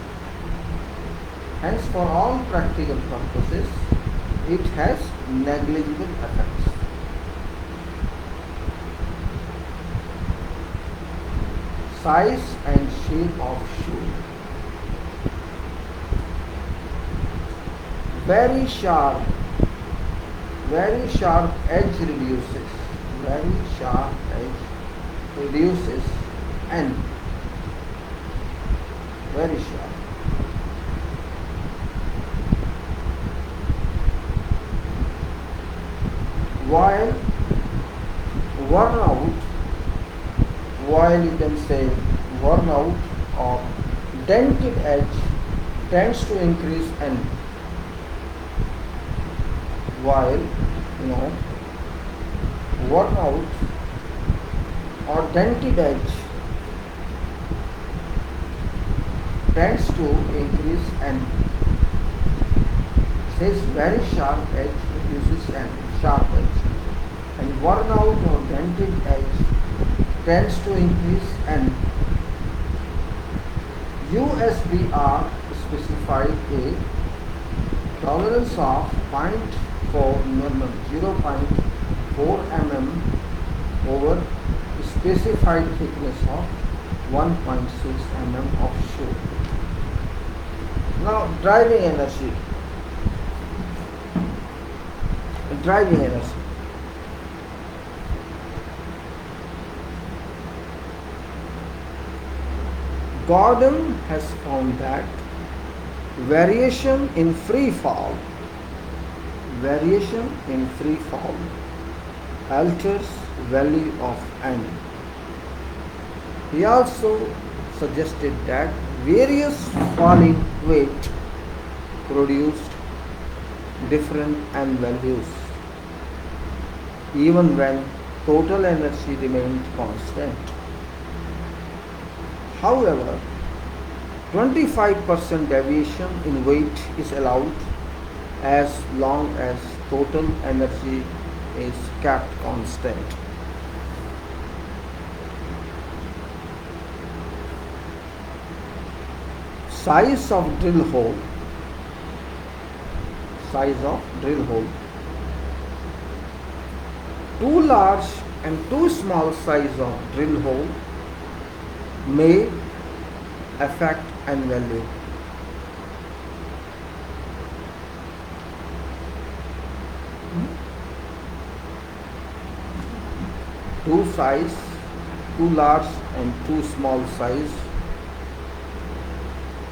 Speaker 1: Hence, for all practical purposes, it has negligible effects. Size and shape of shoe. Very sharp edge reduces. Very sharp edge reduces and very sharp. While you can say worn out or dented edge tends to increase end. While worn out or dented edge tends to increase and says very sharp edge reduces and sharp edge, and worn out or dented edge tends to increase and USBR specified a tolerance of 0.4 mm over specified thickness of 1.6 mm of shoe. Now driving energy. Gordon has found that variation in free fall alters value of n. He also suggested that various falling weight produced different n values even when total energy remained constant. However, 25% deviation in weight is allowed as long as total energy is kept constant. Size of drill hole. Too large and too small size of drill hole may affect n value. Too large and too small size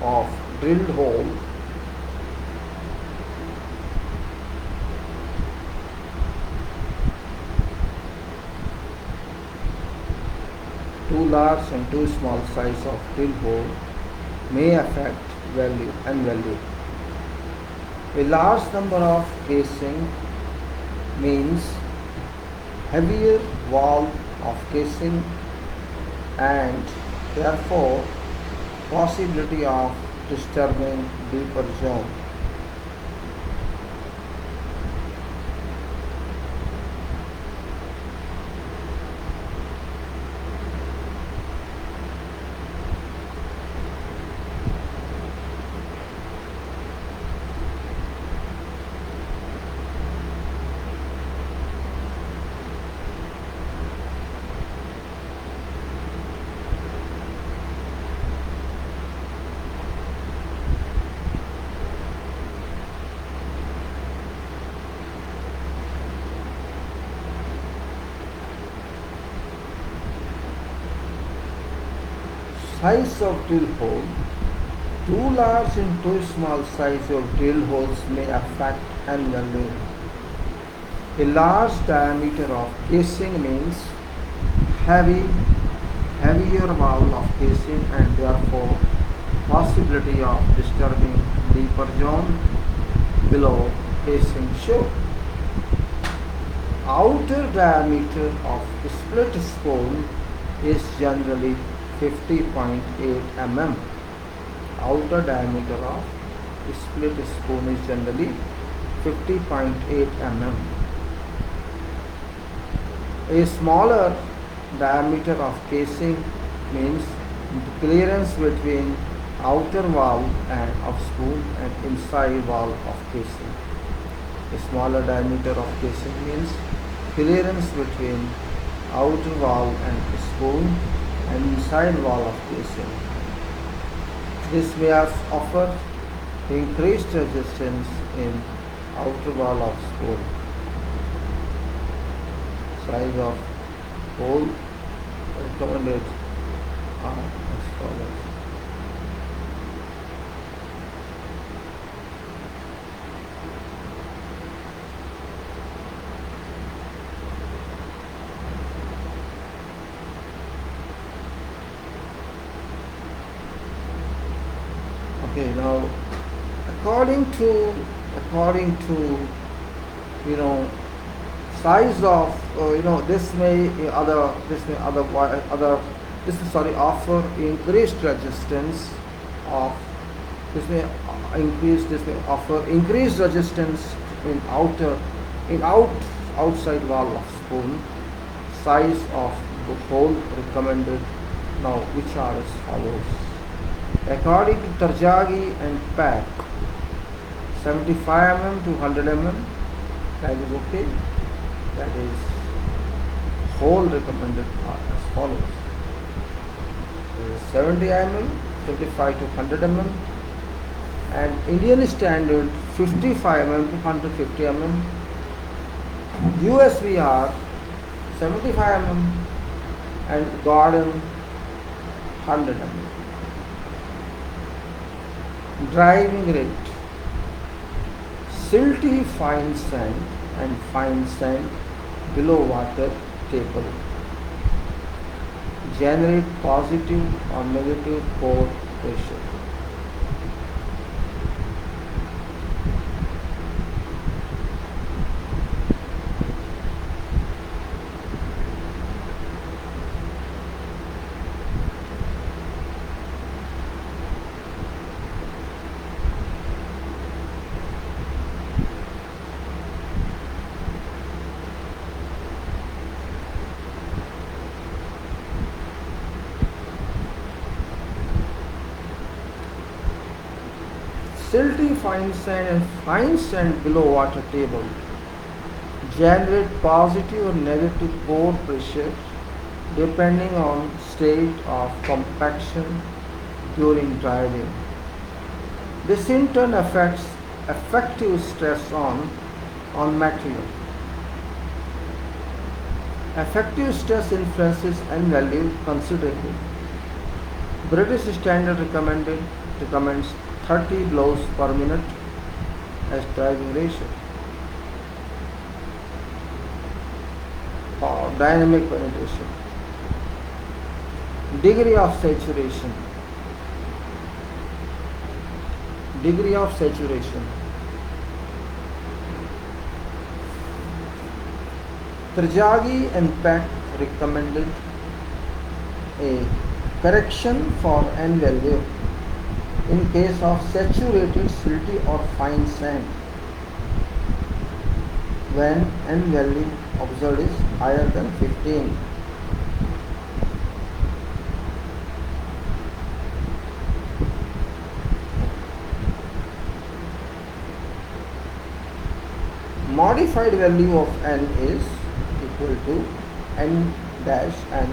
Speaker 1: of drilled hole too large and too small size of drill hole may affect n value. A large number of casing means heavier wall of casing and therefore possibility of disturbing deeper zone. Size of drill hole. Too large and too small size of drill holes may affect n value. A large diameter of casing means heavier wall of casing and therefore possibility of disturbing deeper zone below casing shoe. Outer diameter of split spool is generally 50.8 mm. Outer diameter of split spoon is generally 50.8 mm. A smaller diameter of casing means the clearance between outer wall of spoon and inside wall of casing. A smaller diameter of casing means clearance between outer wall and spoon and inside wall of casing. This may offer increased resistance in outer wall of spoon. Size of hole recommended are as follows. Okay, now according to size of offer increased resistance of this may offer increased resistance in outside wall of spoon. Size of the hole recommended now which are as follows. According to Tarjagi and Pack, 75 mm to 100 mm, that is okay. That is hole recommended are as follows. 70 mm, 75 to 100 mm, and Indian standard 55 mm to 150 mm. USVR 75 mm and Gordon 100 mm. Driving rate: silty fine sand and fine sand below water table generate positive or negative pore pressure. Silty fine sand and fine sand below water table generate positive or negative pore pressure depending on state of compaction during driving. This in turn affects effective stress on material. Effective stress influences N value considerably. British standard recommends 30 blows per minute as driving ratio. Or dynamic penetration. Degree of saturation. Degree of saturation. Tarjagi and Peck recommended a correction for N value in case of saturated silty or fine sand when N value observed is higher than 15. Modified value of N is equal to N dash and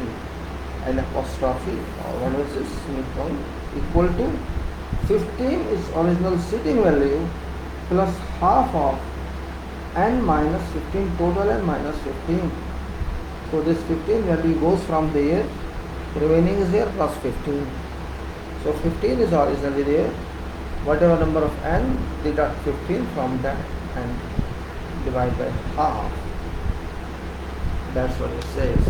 Speaker 1: N apostrophe or one versus semicolon equal to 15 is original seating value plus half of N minus 15 total N minus 15. So this 15 value goes from there, remaining is there plus 15. So 15 is originally there. Whatever number of N, deduct 15 from that and divide by half. That's what it says.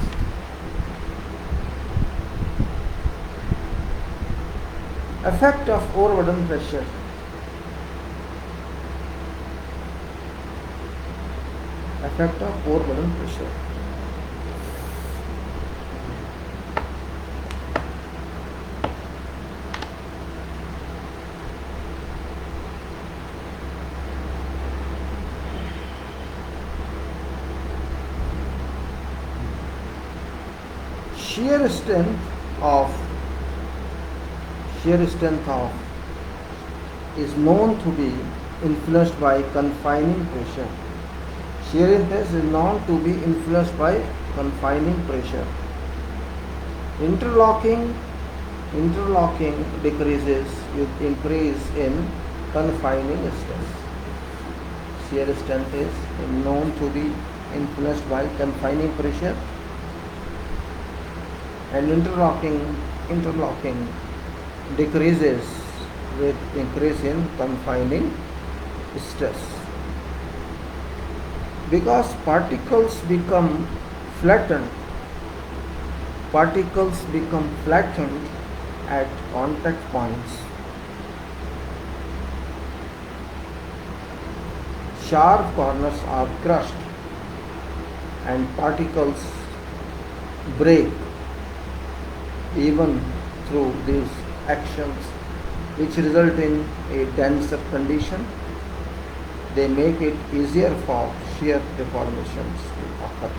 Speaker 1: Effect of overburden pressure. Effect of overburden pressure. shear strength of is known to be influenced by confining pressure. Shear strength is known to be influenced by confining pressure. Interlocking decreases with increase in confining stress. Shear strength is known to be influenced by confining pressure, and interlocking decreases with increase in confining stress. Because particles become flattened at contact points. Sharp corners are crushed and particles break even through these actions, which result in a denser condition. They make it easier for shear deformations to occur.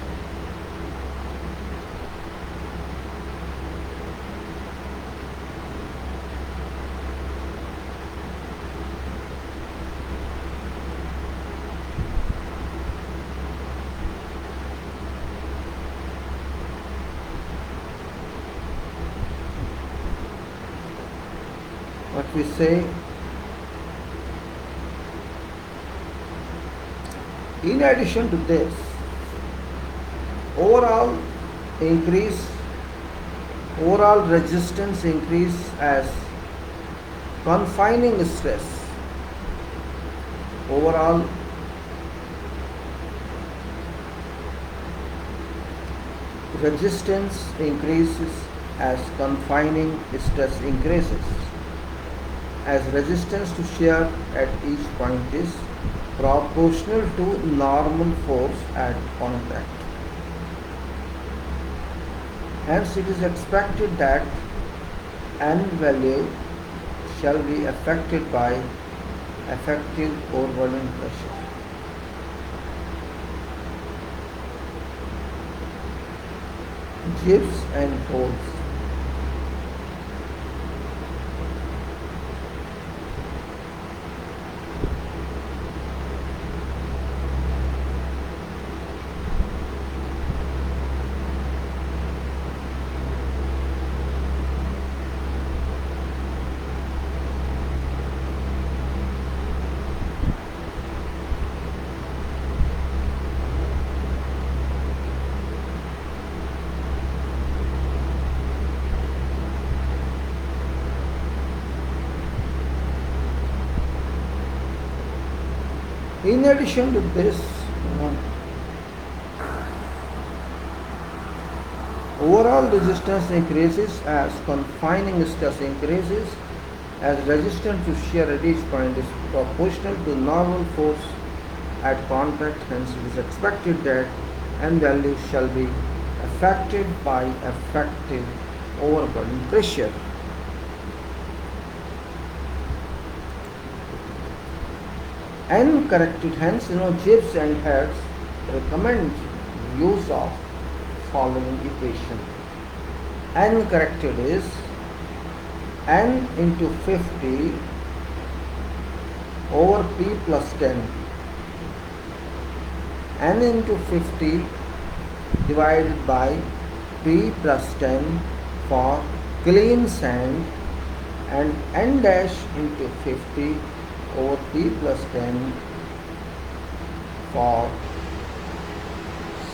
Speaker 1: What we say, in addition to this, overall resistance increase as confining stress. Overall resistance increases as confining stress increases, as resistance to shear at each point is proportional to normal force at contact. Hence, it is expected that N value shall be affected by effective overwhelming pressure. Jibs and holes. In addition to this, overall resistance increases as confining stress increases, as resistance to shear at each point is proportional to normal force at contact. Hence, it is expected that N value shall be affected by effective overburden pressure. N corrected, hence Gibbs and Hertz recommend use of following equation. N corrected is N into 50 over P plus 10. N into 50 divided by P plus 10 for clean sand, and N dash into 50 over P plus 10 for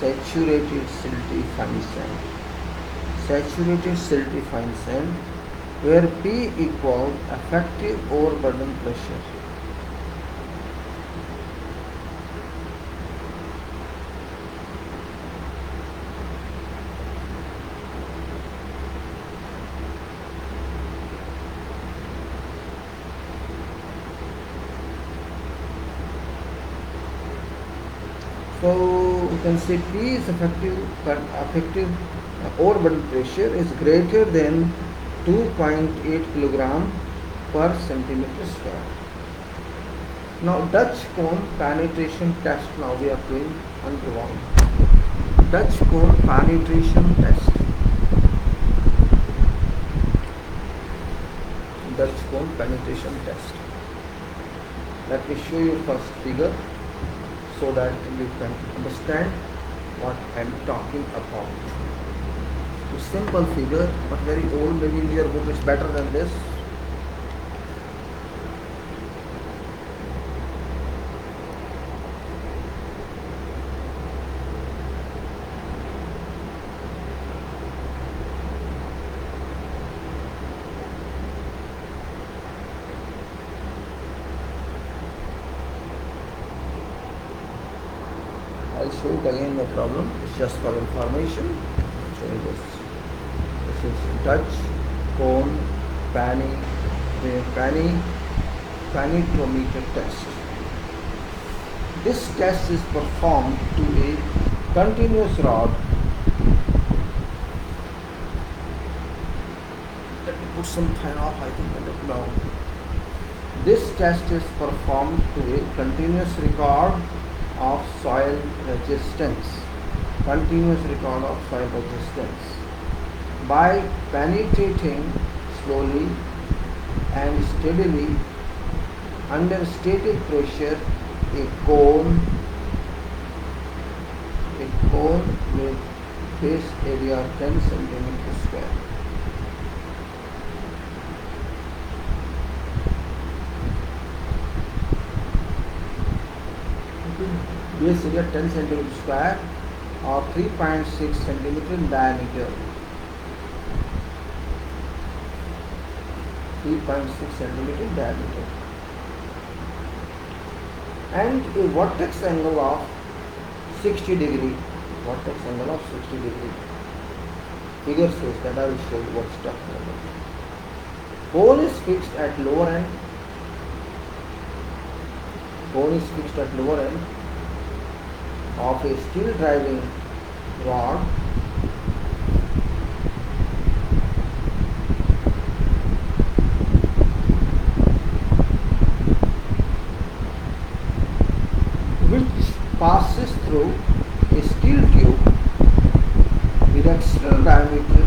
Speaker 1: saturated silty fine sand. Saturated silty fine sand, where P equals effective overburden pressure. So you can say P is effective overburden pressure is greater than 2.8 kg per centimeter square. Now Dutch cone penetration test now we are doing under one. Dutch cone penetration test. Dutch cone penetration test. Let me show you first figure so that you can understand what I am talking about. It's simple figure but very old, maybe in your book it's better than this. I'll show it again, no problem. It's just for information. Show you this. This is Dutch cone penetrometer test. This test is performed to a continuous rod. Let me put some fan off, I think I don't know. This test is performed to a continuous record of soil resistance. Continuous record of soil resistance. By penetrating slowly and steadily under static pressure a cone with base area 10 cm square. Base area 10 cm square or 3.6 cm in diameter. 3.6 cm in diameter. And a vortex angle of 60 degree. Vortex angle of 60 degree. Figure says that. I will show you what's talking about. Cone is fixed at lower end. Cone is fixed at lower end of a steel driving rod which passes through a steel tube with external diameter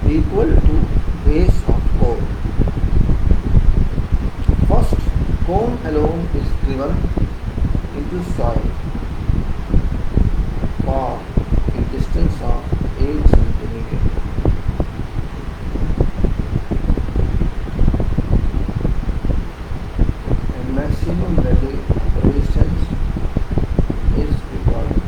Speaker 1: equal to base of cone. First, cone alone is driven into soil for a distance of 8 cm. And maximum resistance is recorded.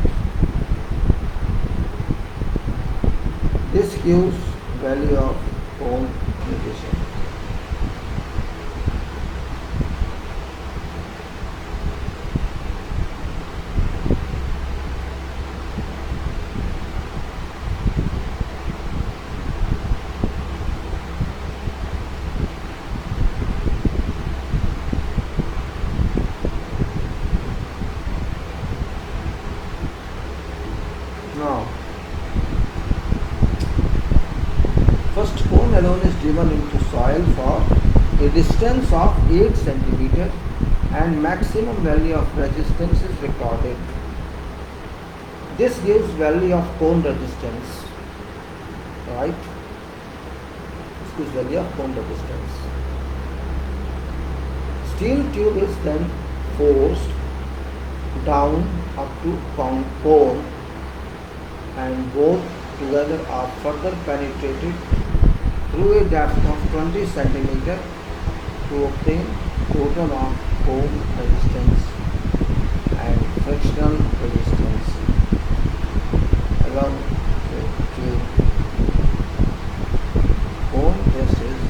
Speaker 1: This gives value of cone nutrition. Now, first, cone alone is driven into soil for a distance of 8 cm and maximum value of resistance is recorded. This gives value of cone resistance, right? This gives value of cone resistance. Steel tube is then forced down up to cone and both together are further penetrated through a depth of 20 cm to obtain total of cone resistance and frictional resistance along with tube. Cone versus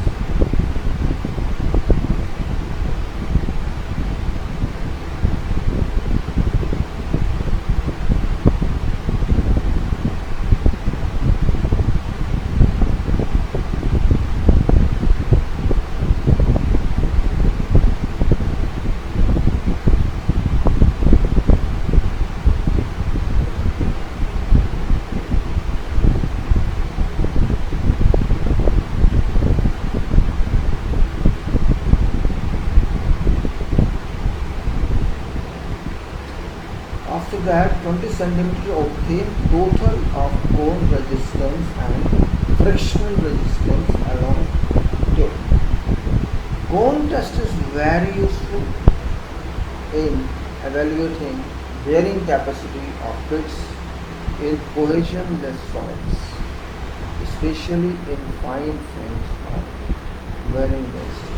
Speaker 1: After that, 20 centimeter obtain total of cone resistance and frictional resistance along tip. Cone test is very useful in evaluating bearing capacity of pits in cohesionless soils, especially in fine frames of bearing density.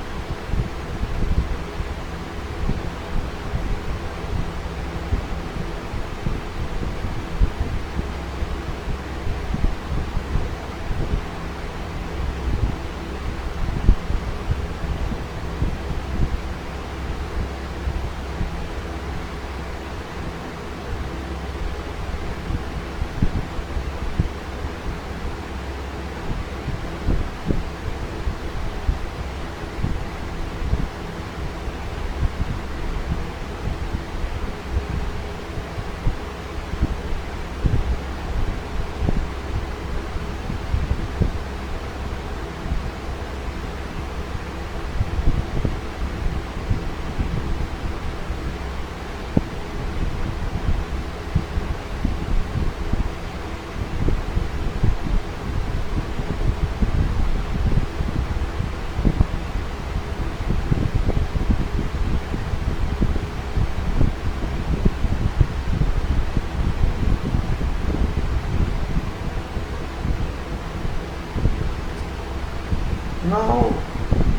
Speaker 1: Now,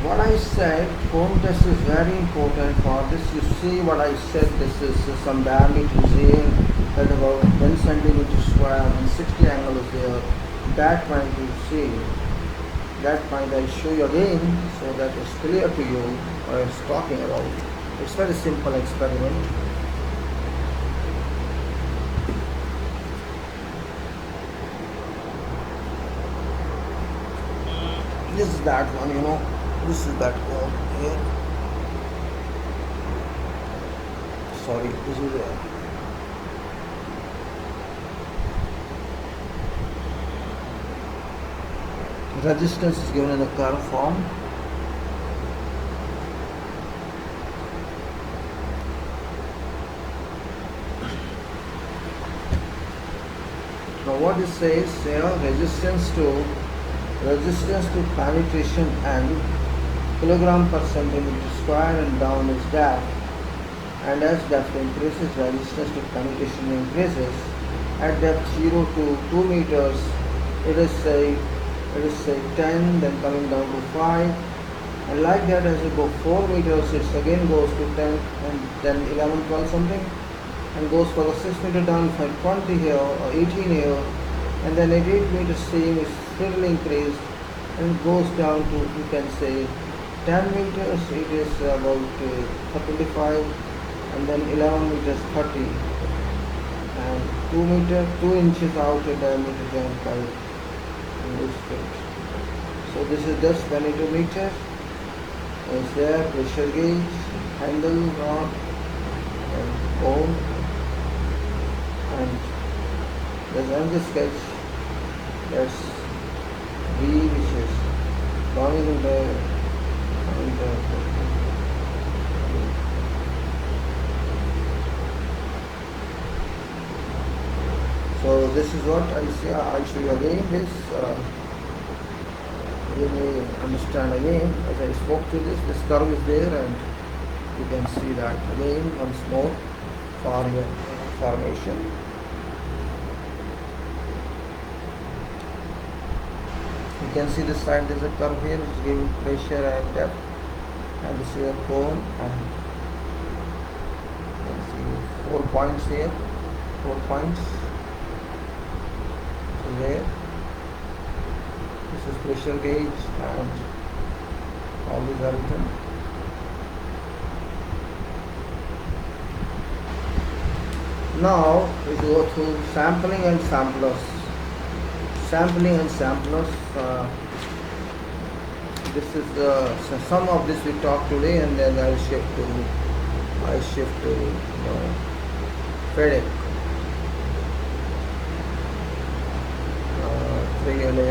Speaker 1: what I said, cone test is very important for this. You see what I said, this is some diameter is here at about 10 centimeter square and 60 angle is there. That point you see, that point I show you again so that it's clear to you what I was talking about. It's very simple experiment. This is that one, this is that cone here. Sorry, this is resistance is given in the curve form. Now what it says here, resistance to penetration and kilogram per centimeter square and down is depth, and as depth increases, resistance to penetration increases. At depth 0 to 2 meters, it is say 10, then coming down to 5, and like that as you go 4 meters, it again goes to 10, and then 11, 12 something, and goes for the 6 meter down, 20 here or 18 here, and then at 8 meters same is steadily increased and goes down to, you can say, 10 meters, it is about 25, and then 11 meters 30, and 2 inches out at diameter then 5 in this case. So this is just 22 meters. Is there pressure gauge, handle, rod, and cone, and there's another sketch. That's V, which is longitudinal and so this is what I see. I'll show you again this. You may understand again as I spoke to this curve is there, and you can see that again once more for your formation. You can see this side, there's a curve here which is giving pressure and depth, and this is a cone, and you can see 4 points here, 4 points. So there, this is pressure gauge, and all these are written. Now we go through sampling and samplers. Sampling and samplers. This is some of this we talk today, and then I shift to FedEx.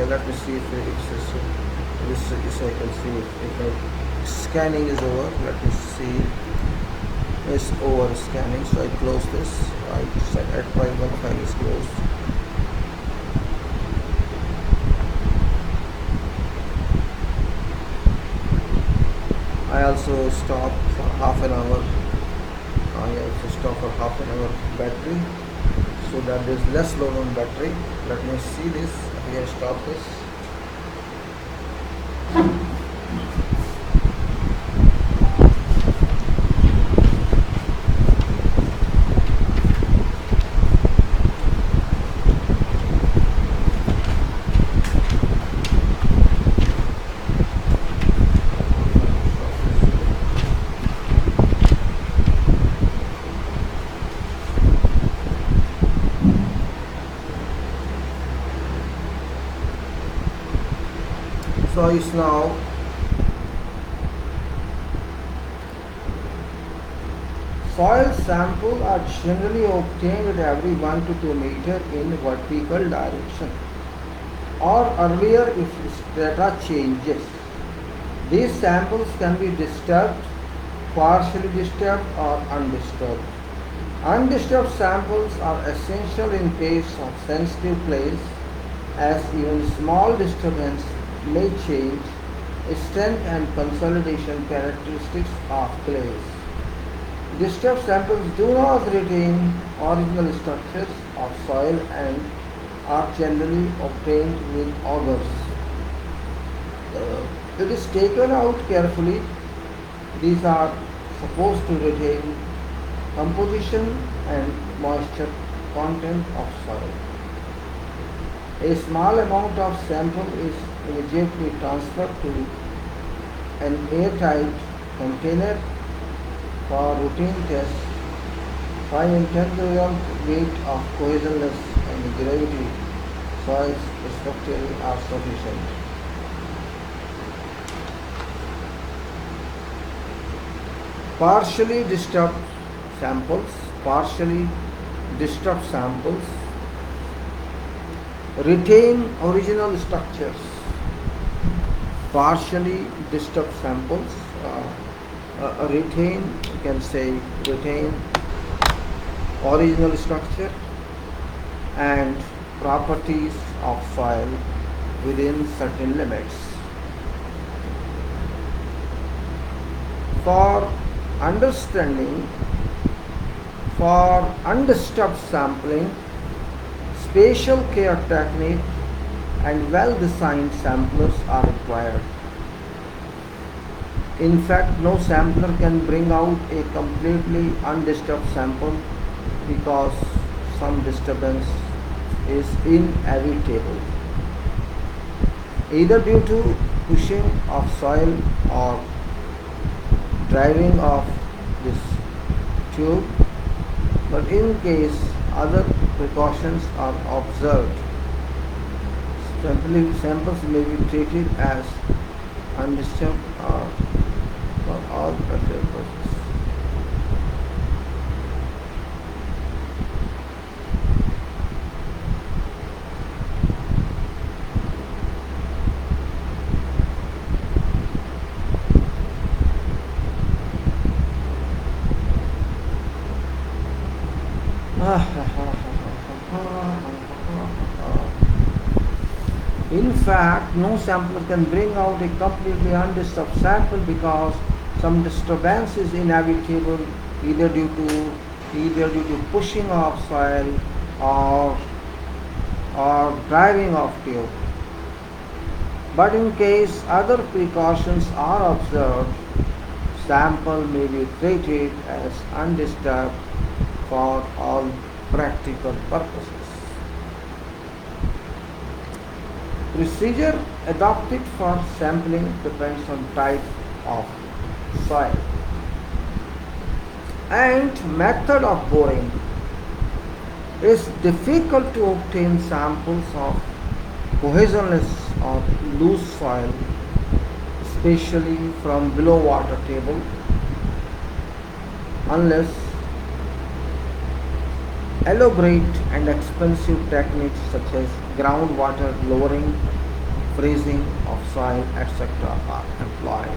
Speaker 1: Let me see if this I can see if scanning is over. Let me see. is over scanning, so I close this. I set at file 1 file is closed. I also stop for half an hour. I also stop for half an hour battery, so that there is less load on battery. Let me see this. Here, stop this. So it's now soil samples are generally obtained at every 1 to 2 meter in vertical direction, or earlier if strata changes. These samples can be disturbed, partially disturbed or undisturbed. Undisturbed samples are essential in case of sensitive clays, as even small disturbance may change strength and consolidation characteristics of clays. Disturbed samples do not retain original structures of soil and are generally obtained with augers. It is taken out carefully. These are supposed to retain composition and moisture content of soil. A small amount of sample is immediately transferred to an airtight container for routine tests. 5 and 10 kg weight of cohesionless and gravity soils respectively are sufficient. Partially disturbed samples retain original structures. Partially disturbed samples retain original structure and properties of soil within certain limits. For undisturbed sampling, spatial care technique and well-designed samplers are required. In fact, no sampler can bring out a completely undisturbed sample because some disturbance is inevitable, either due to pushing of soil or driving of this tube. But in case other precautions are observed, samples may be treated as undisturbed or for all practical purposes. In fact, no sampler can bring out a completely undisturbed sample because some disturbance is inevitable, either due to pushing of soil or driving of tube. But in case other precautions are observed, sample may be treated as undisturbed for all practical purposes. Procedure adopted for sampling depends on type of soil and method of boring. It is difficult to obtain samples of cohesionless or loose soil, especially from below water table, unless elaborate and expensive techniques such as groundwater lowering, freezing of soil, etc. are employed.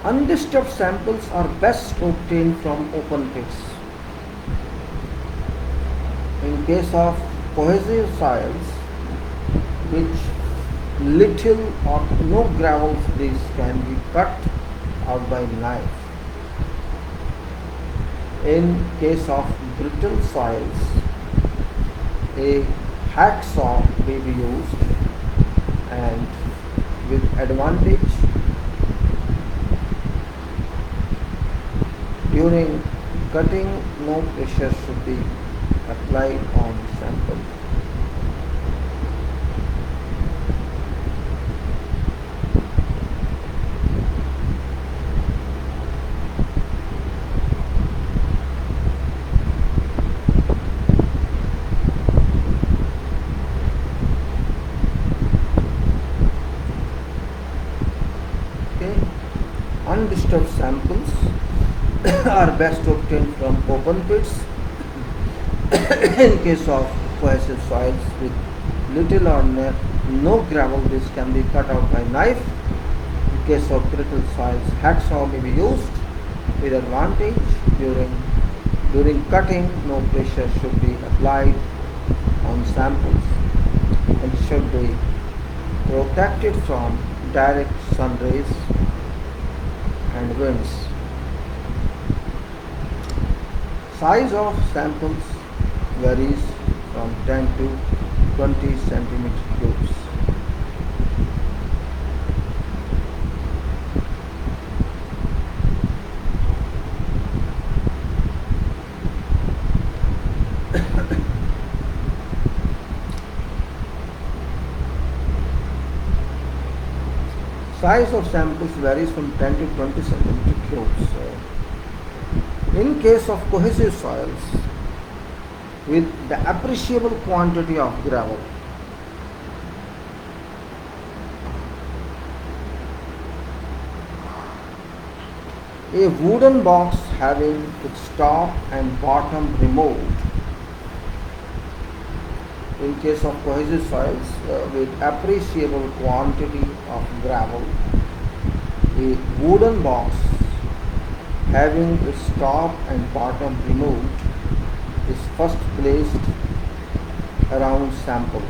Speaker 1: Undisturbed samples are best obtained from open pits. In case of cohesive soils, which little or no gravel, these can be cut out by knife. In case of brittle soils, a hacksaw may be used, and with advantage. During cutting, no pressure should be applied on sample. Okay. Undisturbed samples are best obtained from open pits. In case of cohesive soils with little or no gravel, this can be cut out by knife. In case of brittle soils, hacksaw may be used with advantage. During cutting, no pressure should be applied on samples and should be protected from direct sun rays and winds. Size of samples varies from 10 to 20 centimeter cubes. Size of samples varies from 10 to 20 centimeter cubes. In case of cohesive soils with the appreciable quantity of gravel, a wooden box having its top and bottom removed. In case of cohesive soils with appreciable quantity of gravel, a wooden box having its top and bottom removed is first placed around sample.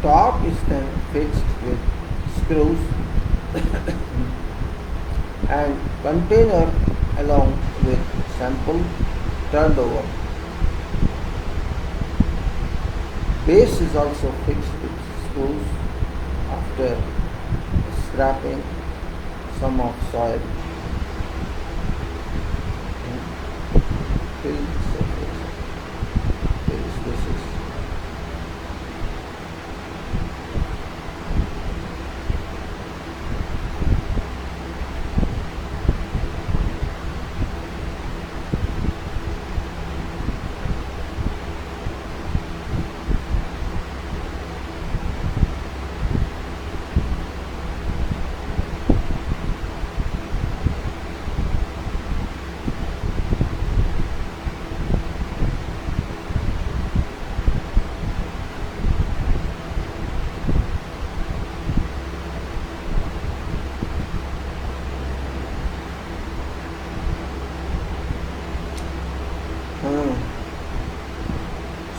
Speaker 1: Top is then fixed with screws and container along with sample turned over. Base is also fixed with screws after scraping some of soil and fill the surface. This is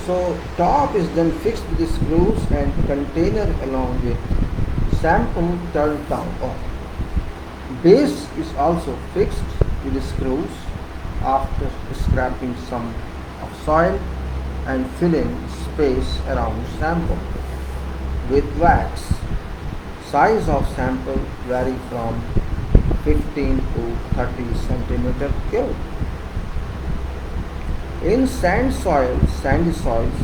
Speaker 1: So top is then fixed with the screws and container along with sample turned down. Base is also fixed with the screws after scraping some of soil and filling space around sample with wax. Size of sample vary from 15 to 30 centimeter cube. In sandy soils,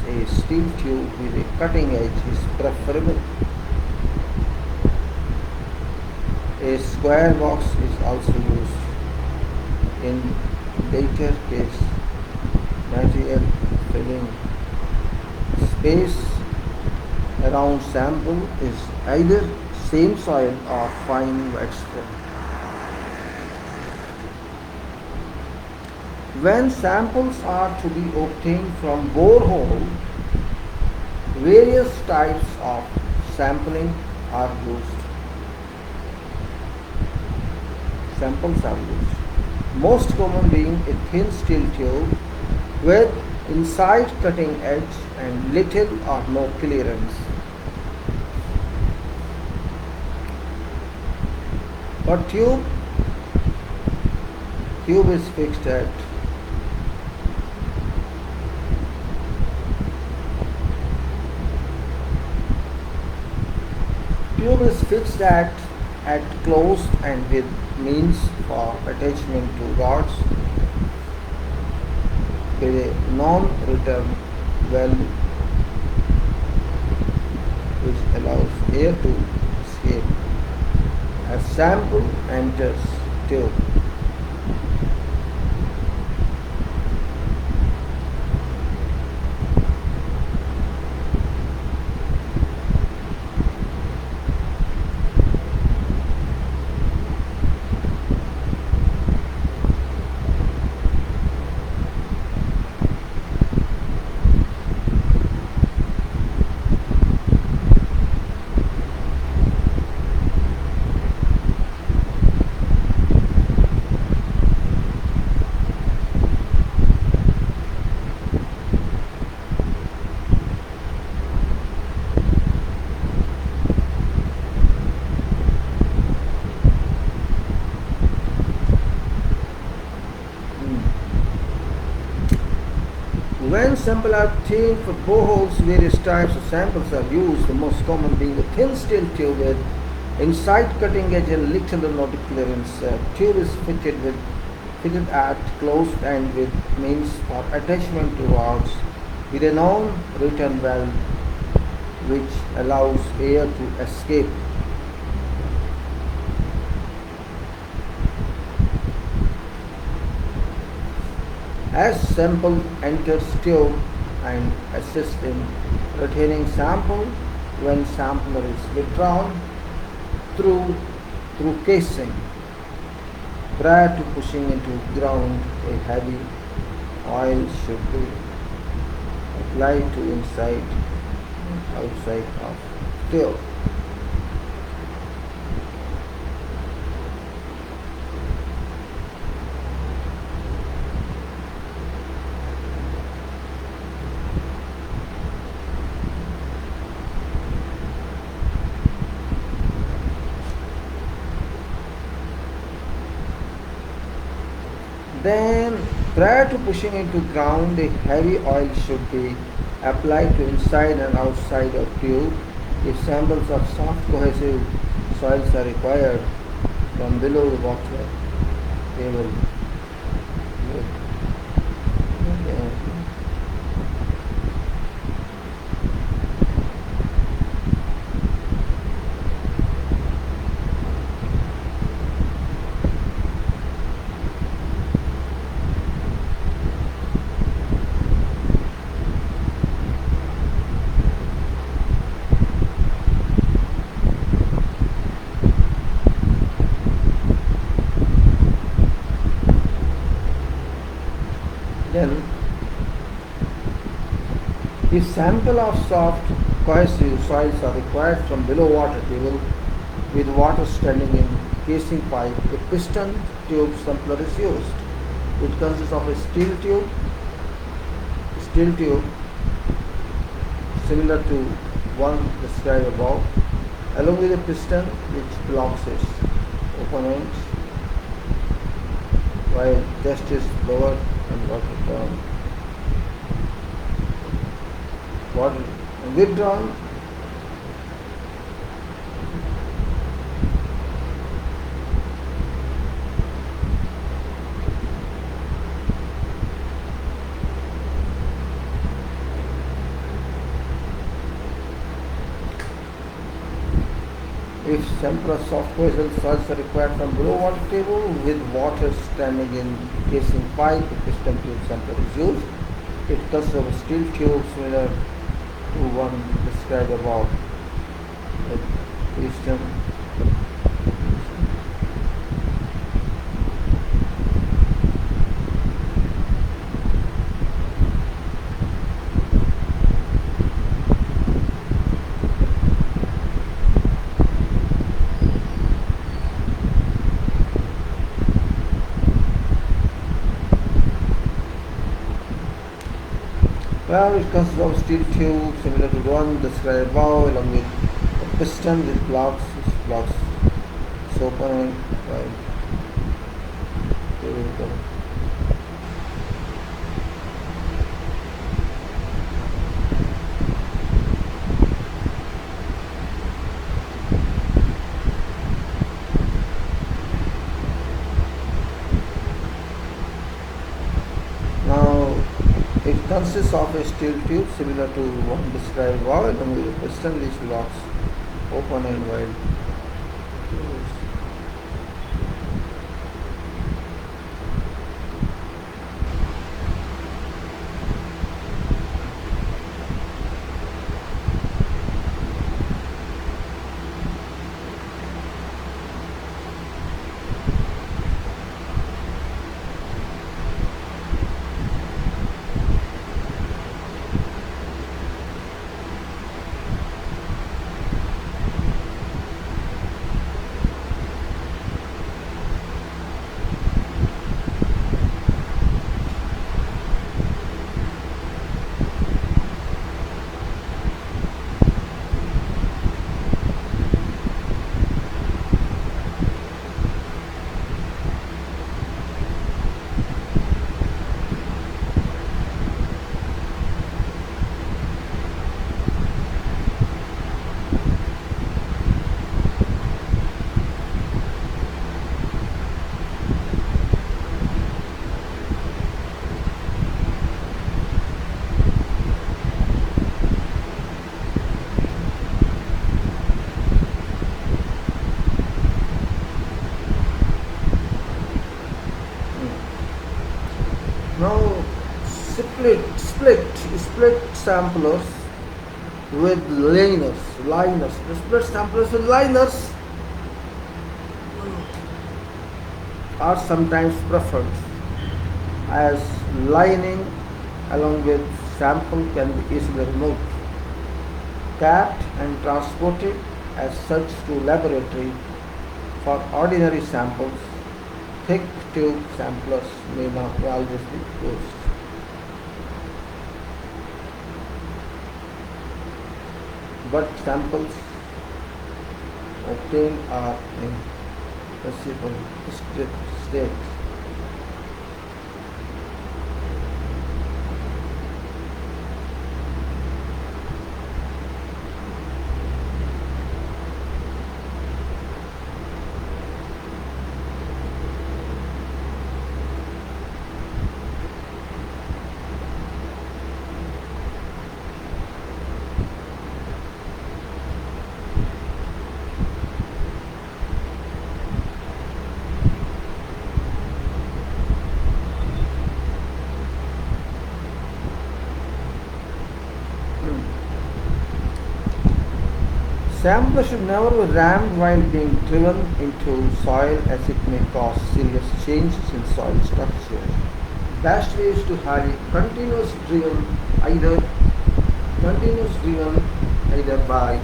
Speaker 1: a steel tube with a cutting edge is preferable. A square box is also used. In later case, material filling space around sample is either same soil or fine wax fill. When samples are to be obtained from borehole, various types of sampling are used. Samples are used. Most common being a thin steel tube with inside cutting edge and little or no clearance. A tube is fixed at closed and with means for attachment to rods with a non-return valve which allows air to escape as sample enters tube. When samples are thin for boreholes, various types of samples are used, the most common being a thin steel tube with inside cutting edge and little or no clearance. Tube is fitted at closed end with means for attachment to rods with a non-return valve which allows air to escape. As sample enters tube and assist in retaining sample when sampler is withdrawn through casing. Prior to pushing into ground, a heavy oil should be applied to inside and outside of tube. Then, prior to pushing into ground, a heavy oil should be applied to inside and outside of tube. If samples of soft cohesive soils are required from below the water, they will Then, if sample of soft cohesive soils are required from below water table with water standing in casing pipe, a piston tube sampler is used. It consists of a steel tube similar to one described above, along with a piston which blocks its open ends while test is lowered and water withdrawn. If sample of soft cohesive soils are required from below water table with water standing in casing pipe, the piston tube sampler is used. It consists of a steel tube similar to one described above. The piston Well, it consists of steel tube similar to one described above, along with a piston with blocks so open right. Here we go. Now it consists of a steel tube similar to one described above, along with a piston which blocks open and wide. Now split samplers with liners. The split samplers with liners are sometimes preferred, as lining along with sample can be easily removed, capped and transported as such to laboratory. For ordinary samples, thick tube samplers may not always be used. But samples obtained are in possible state. Sample should never be rammed while being driven into soil, as it may cause serious changes in soil structure. Best way is to have it continuously driven either by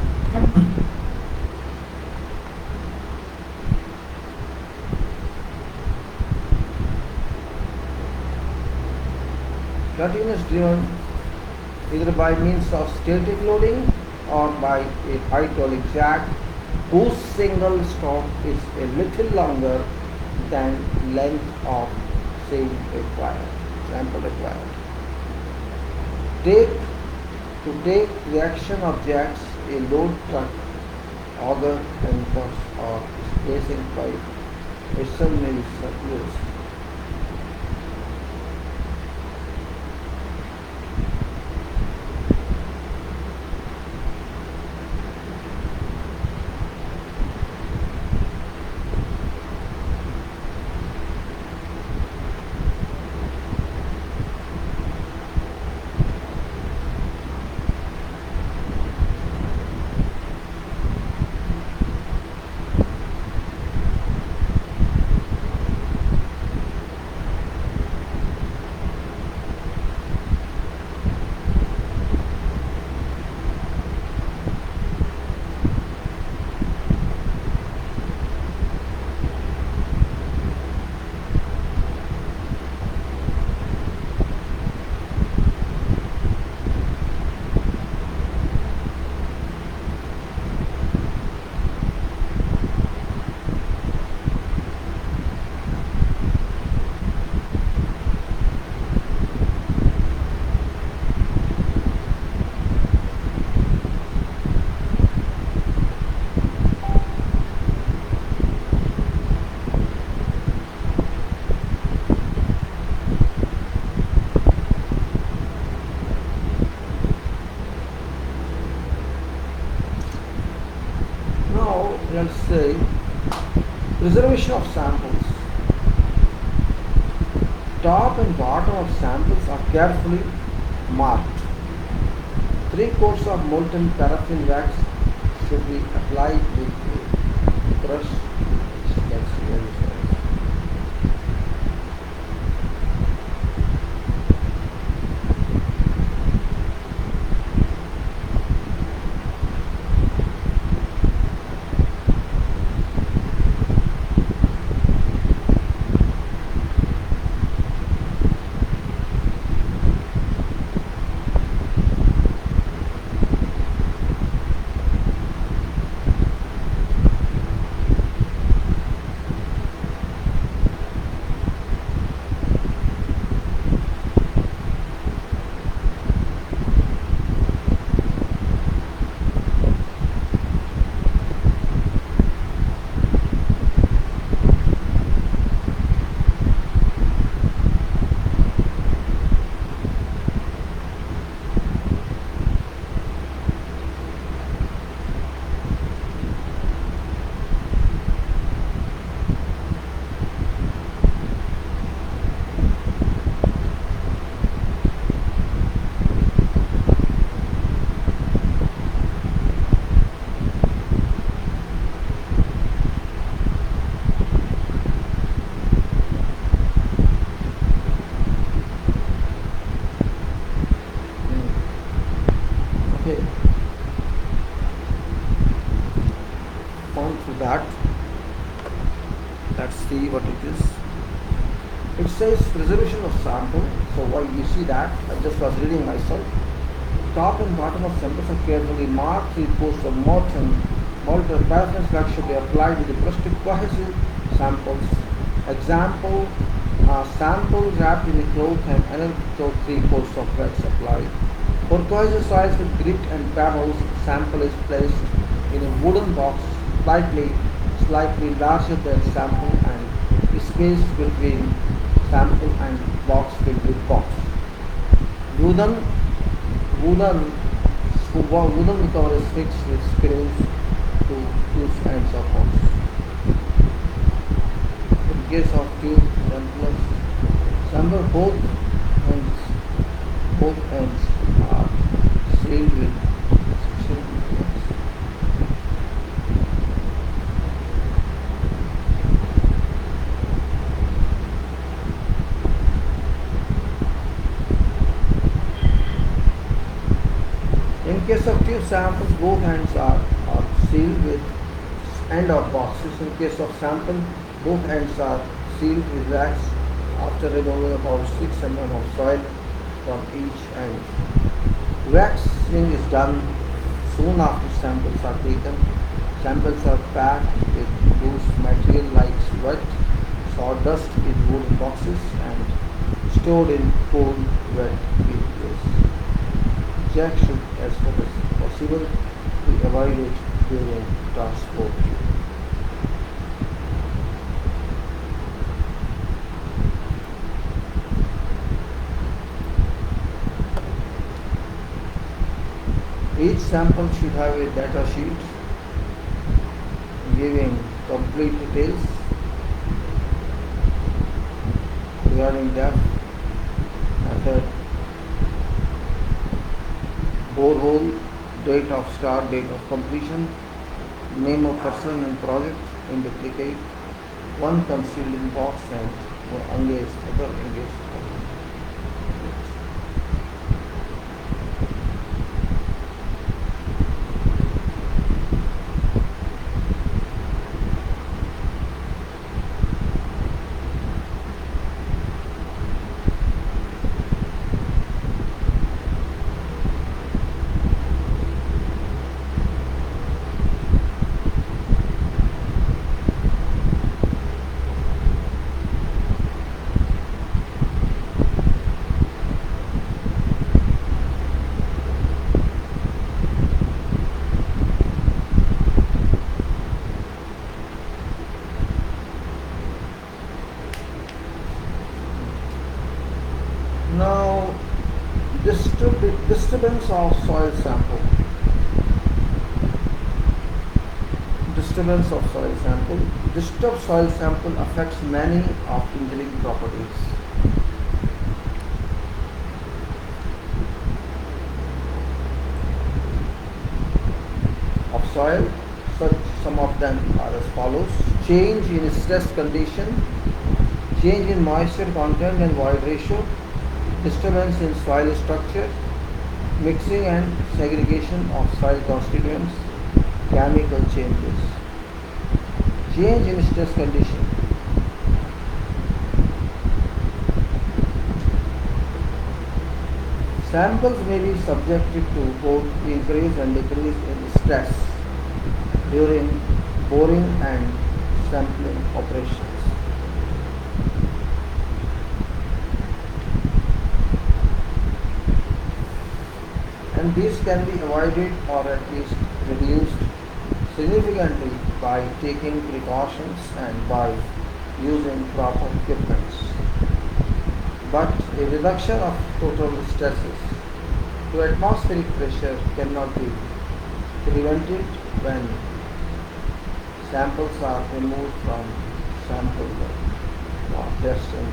Speaker 1: either by means of static loading or by a hydraulic jack whose single stroke is a little longer than length of sample required. To take reaction of jacks, a load truck, auger, anchors or spacing pipe system may be used. Preservation of samples. Top and bottom of samples are carefully marked. 3 coats of molten paraffin wax should be applied with a brush. You can see very nice. Okay, on to that. Let's see what it is. It says preservation of sample. So why you see that? I just was reading myself. Top and bottom of samples are carefully marked. 3 coats of molten paraffin wax should be applied with the brushed cohesive samples. Example: sample wrapped in a cloth and another cloth, 3 coats of wax applied. For cohesive soils with grit and pebbles, sample is placed in a wooden box slightly larger than sample and space between sample and box filled with box. Wooden cover is fixed with screws to loose ends of box. In case of tube samplers, sample both ends are sealed with suction clips. In case of tube samples, both ends are sealed with end of boxes. In case of sample, both ends are sealed with wax after removing about 6 mm of soil from each end. Waxing is done soon after samples are taken. Samples are packed with loose material like wet sawdust in wooden boxes and stored in cold, wet areas. Jack should, as far as possible, be avoided during transport. Each sample should have a data sheet giving complete details regarding depth, method, borehole, date of start, date of completion, name of person and project in duplicate, one concealed in box and one engaged, other engaged. Now, disturbance of soil sample. disturbance of soil sample. Disturbed soil sample affects many of yielding properties. Of soil, some of them are as follows: change in stress condition, change in moisture content and void ratio, disturbance in soil structure, mixing and segregation of soil constituents, chemical changes. Change in stress condition. Samples may be subjected to both increase and decrease in stress during boring and sampling operations. And these can be avoided or at least reduced significantly by taking precautions and by using proper equipment. But a reduction of total stresses to atmospheric pressure cannot be prevented when samples are removed from sample or testing.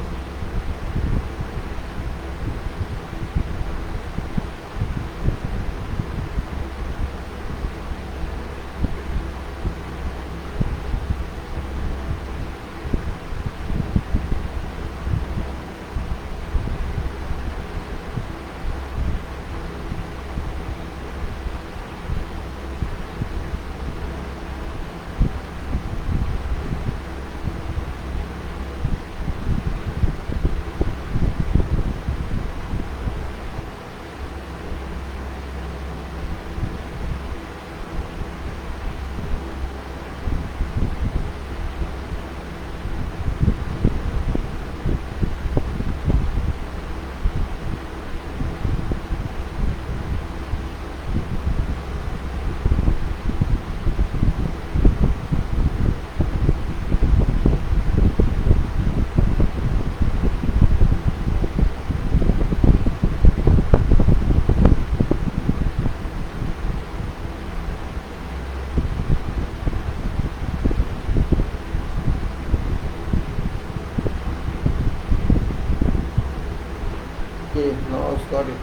Speaker 1: Okay, now I've got it.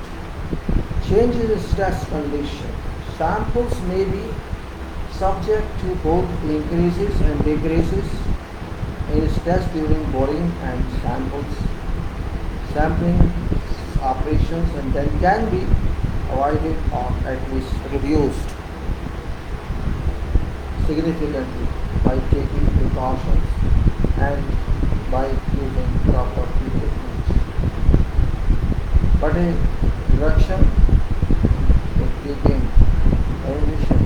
Speaker 1: Change in stress condition. Samples may be subject to both increases and decreases in stress during boring and sampling operations, and then can be avoided or at least reduced significantly by taking precautions and by using proper equipment. But a reduction in taking ammunition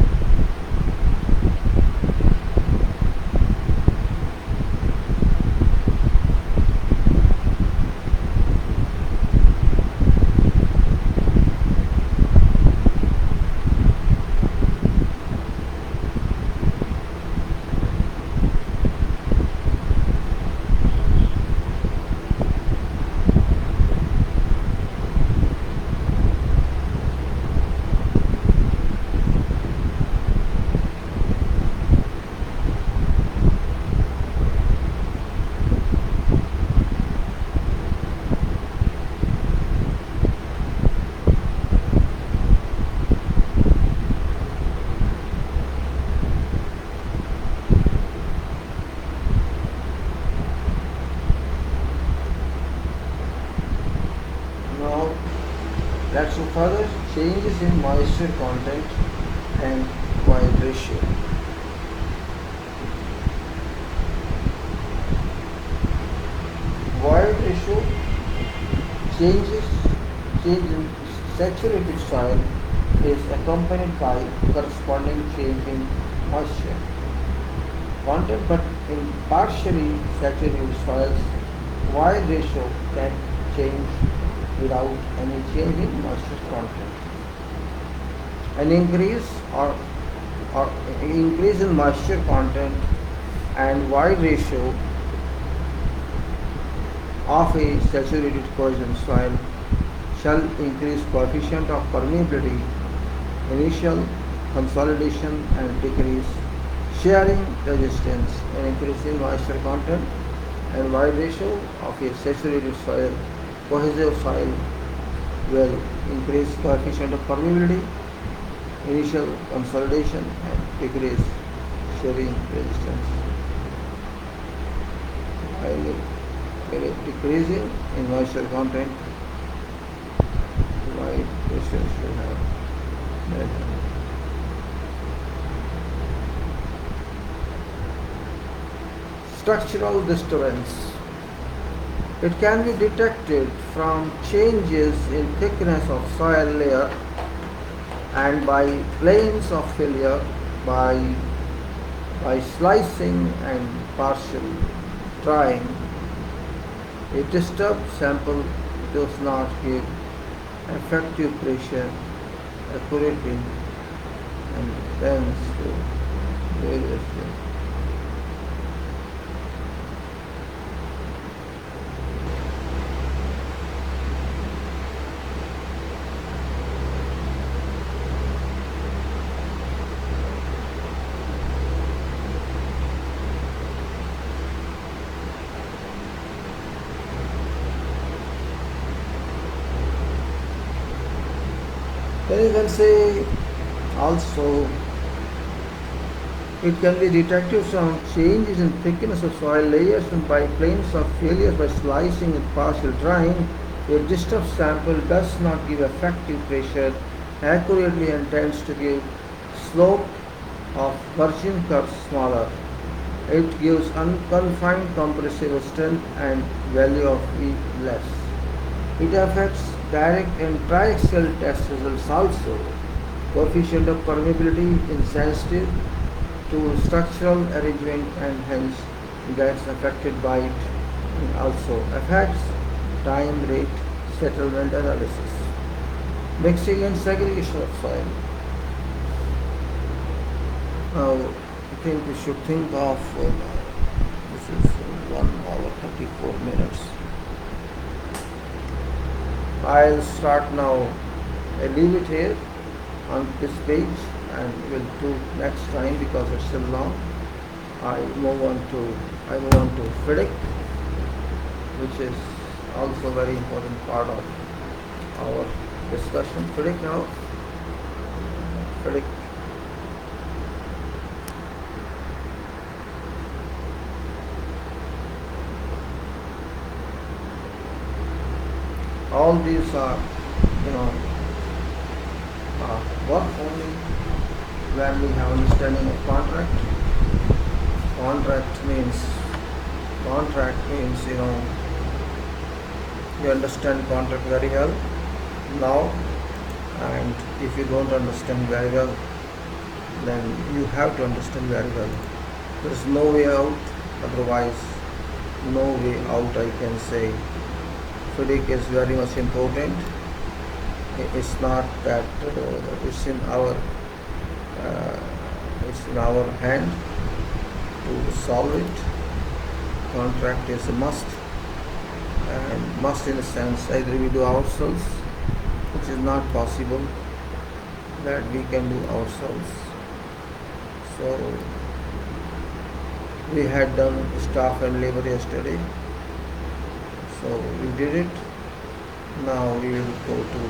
Speaker 1: Let's look further. Changes in moisture content and void ratio. Void ratio change in saturated soil is accompanied by corresponding change in moisture content, but in partially saturated soils, void ratio can change without any change in moisture content. An increase in moisture content and void ratio of a saturated cohesion soil shall increase coefficient of permeability, initial consolidation and decrease shearing resistance and increasing moisture content and wide ratio of a saturated soil. Cohesive soil will increase coefficient of permeability, initial consolidation and decrease shearing resistance. While decreasing in moisture content, wide ratio should have that. Structural disturbance. It can be detected from changes in thickness of soil layer and by planes of failure, by slicing and partial drying. A disturbed sample does not give effective pressure accurately and tends to various things. Then you can say also it can be detected from changes in thickness of soil layers and by planes of failures by slicing and partial drying. A disturbed sample does not give effective pressure accurately and tends to give slope of virgin curves smaller. It gives unconfined compressive strength and value of E less. It affects direct and triaxial test results also. Coefficient of permeability insensitive to structural arrangement and hence gets affected by it. And also affects time rate settlement analysis. Mixing and segregation of soil. Now I think we should think of this is 1 hour 34 minutes. I'll start now. I leave it here on this page and we'll do next time because it's still long. I move on to FIDIC, which is also a very important part of our discussion. FIDIC now. FIDIC. All these are, work only when we have understanding of contract. Contract means, you understand contract very well now, and if you don't understand very well, then you have to understand very well. There is no way out, otherwise no way out, I can say. FIDIC is very much important. It's not that it's in our hand to solve it. Contract is a must, and must in a sense either we do ourselves, which is not possible that we can do ourselves. So we had done staff and labor yesterday. So we did it. Now we will go to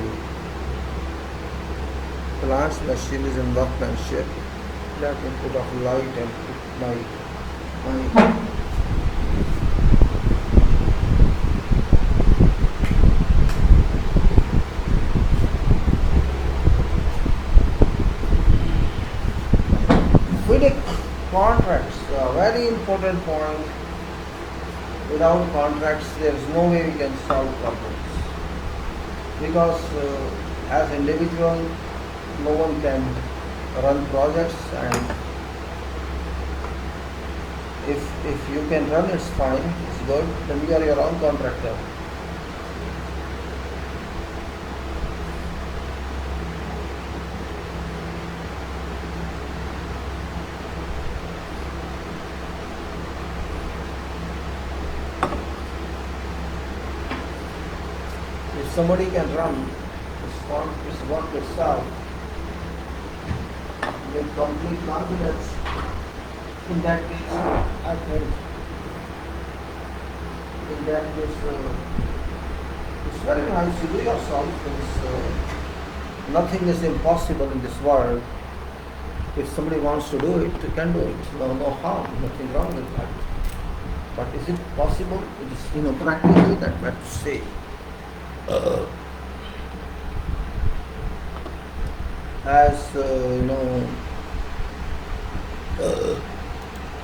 Speaker 1: plants, machineries and workmanship. That input of light and my FIDIC contracts, a very important point. Without contracts, there is no way we can solve problems. Because as individual, no one can run projects, and if you can run, it's fine, it's good. Then you are your own contractor. If somebody can run this work itself with complete confidence, In that case, I think, in that case, it's very nice. You do yourself. Nothing is impossible in this world. If somebody wants to do it, they can do it. No harm, nothing wrong with that. But is it possible? It is, practically that we have to say.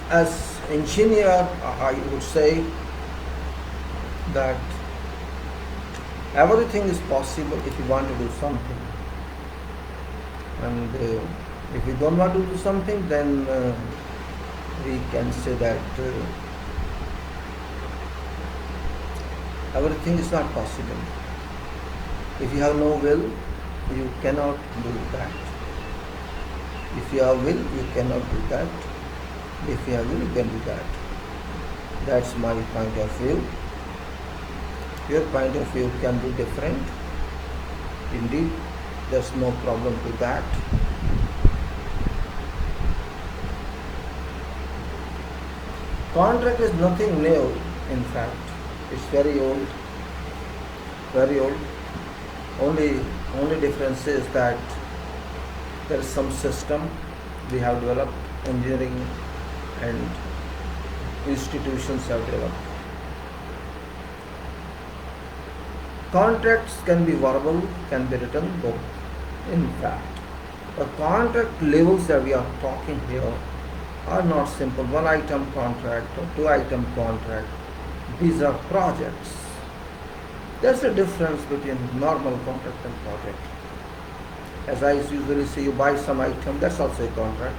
Speaker 1: As engineer, I would say that everything is possible if you want to do something. And if you don't want to do something, then we can say that everything is not possible. If you have no will, you cannot do that. If you have will, you cannot do that. If you have will, you can do that. That's my point of view. Your point of view can be different. Indeed, there's no problem with that. Contract is nothing new, in fact. It's very old. Very old. Only difference is that there is some system we have developed, engineering and institutions have developed. Contracts can be verbal, can be written, both. In fact, the contract levels that we are talking here are not simple 1-item contract or 2-item contract. These are projects. There's a difference between normal contract and project. As I usually say, you buy some item, that's also a contract.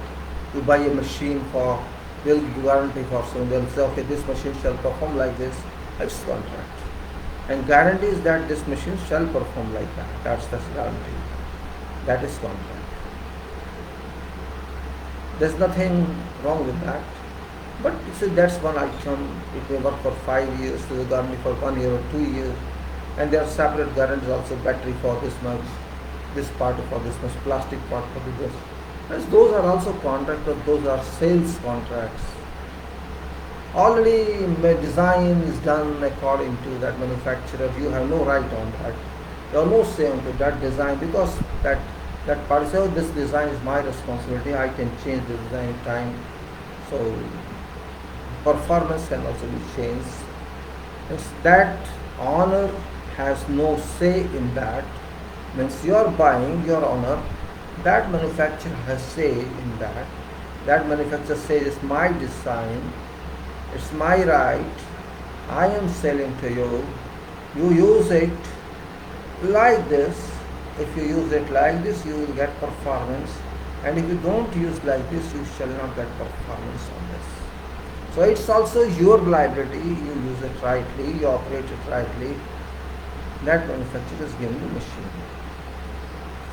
Speaker 1: You buy a machine for, will guarantee for someone, they'll say, okay, this machine shall perform like this, it's contract. And guarantees that this machine shall perform like that, that's the guarantee. That is contract. There's nothing wrong with that. But you see, that's one item, it may work for 5 years, there's a guarantee for 1 year or 2 years. And there are separate guarantees also, battery for this much, this part for this much, plastic part for this. As those are also contracts, but those are sales contracts. Already design is done according to that manufacturer. You have no right on that. You have no say on that design, because that part says, oh, this design is my responsibility. I can change the design time. So performance can also be changed. It's that owner has no say in that. Means you are buying your owner, that manufacturer has say in that. That manufacturer says, it's my design, it's my right, I am selling to you, you use it like this. If you use it like this, you will get performance, and if you don't use like this, you shall not get performance on this. So it's also your liability. You use it rightly, you operate it rightly. That manufacturer is giving you machine.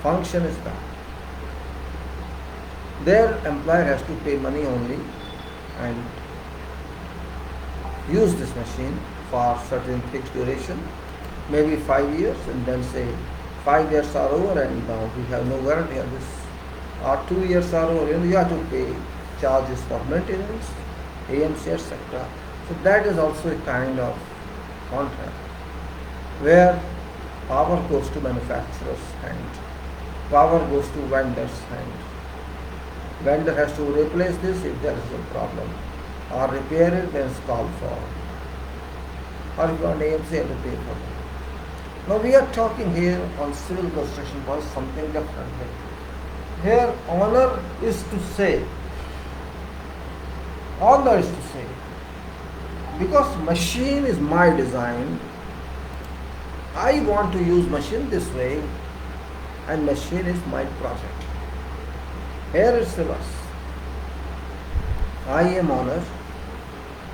Speaker 1: Function is that. Their employer has to pay money only and use this machine for certain fixed duration, maybe 5 years, and then say 5 years are over and now we have no guarantee on this, or 2 years are over, you have to pay charges for maintenance, AMC, etc. So that is also a kind of contract where power goes to manufacturer's hand, power goes to vendor's hand. Vendor has to replace this if there is a problem, or repair it when it's called for, or if you want AMC, you have to pay for it. Now we are talking here on civil construction was something different. Here owner is to say, because machine is my design, I want to use machine this way, and machine is my project. Here it's reverse. I am owner,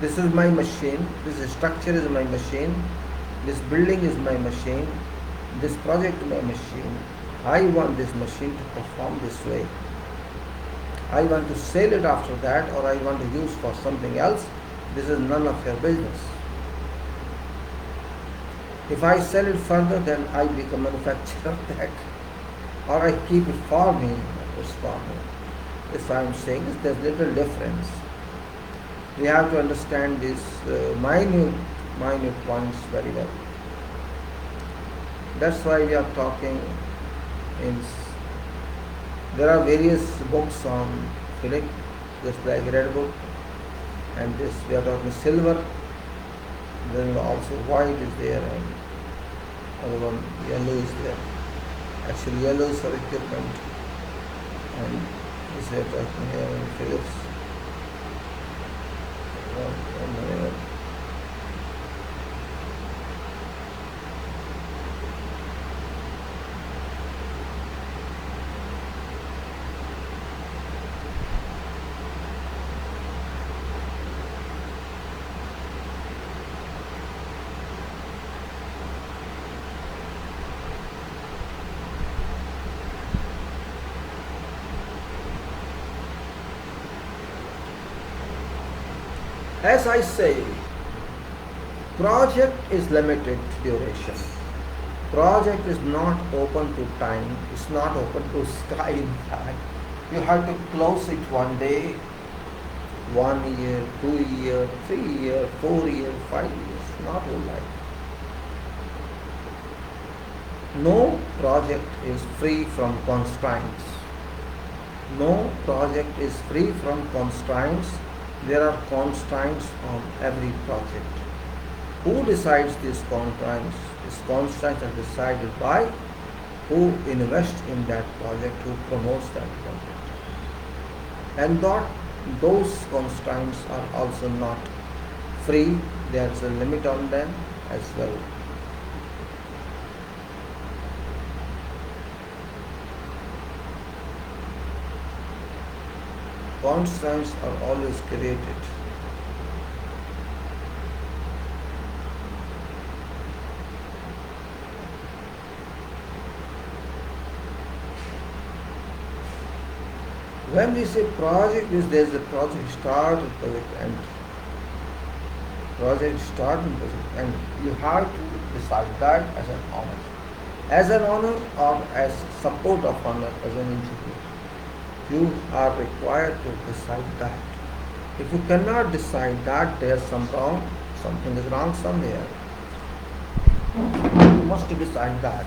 Speaker 1: this is my machine, this structure is my machine, this building is my machine, this project is my machine. I want this machine to perform this way. I want to sell it after that, or I want to use for something else. This is none of your business. If I sell it further, then I become manufacturer of that, or I keep it for me, it's for me. If I am saying this, there's little difference. We have to understand these minute points very well. That's why we are talking there are various books on physics, just like red book, and this we are talking silver, then also white is there, and other one yellow is there. Actually yellow is for equipment, and this we are talking here in physics. As I say, project is limited duration. Project is not open to time, it's not open to sky in fact. You have to close it one day, 1 year, 2 year, 3 year, 4 year, 5 years, not whole life. No project is free from constraints. No project is free from constraints. There are constraints on every project. Who decides these constraints? These constraints are decided by who invests in that project, who promotes that project. And those constraints are also not free. There is a limit on them as well. Constraints are always created. When we say project, there is a project start and project end. Project start and project end. You have to decide that as an owner. As an owner or as support of owner, as an engineer. You are required to decide that. If you cannot decide that, there is something is wrong somewhere. You must decide that.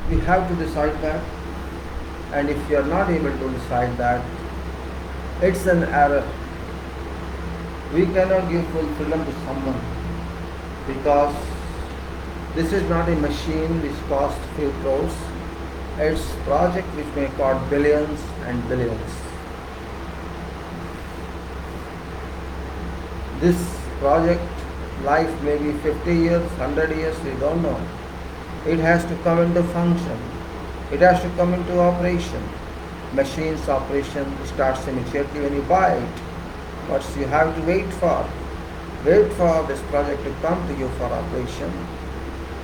Speaker 1: We have to decide that, and if you are not able to decide that, it's an error. We cannot give full freedom to someone, because this is not a machine which costs few crores. It's project which may cost billions and billions. This project life may be 50 years, 100 years, we don't know. It has to come into function. It has to come into operation. Machine's operation starts immediately when you buy it. But you have to wait for this project to come to you for operation,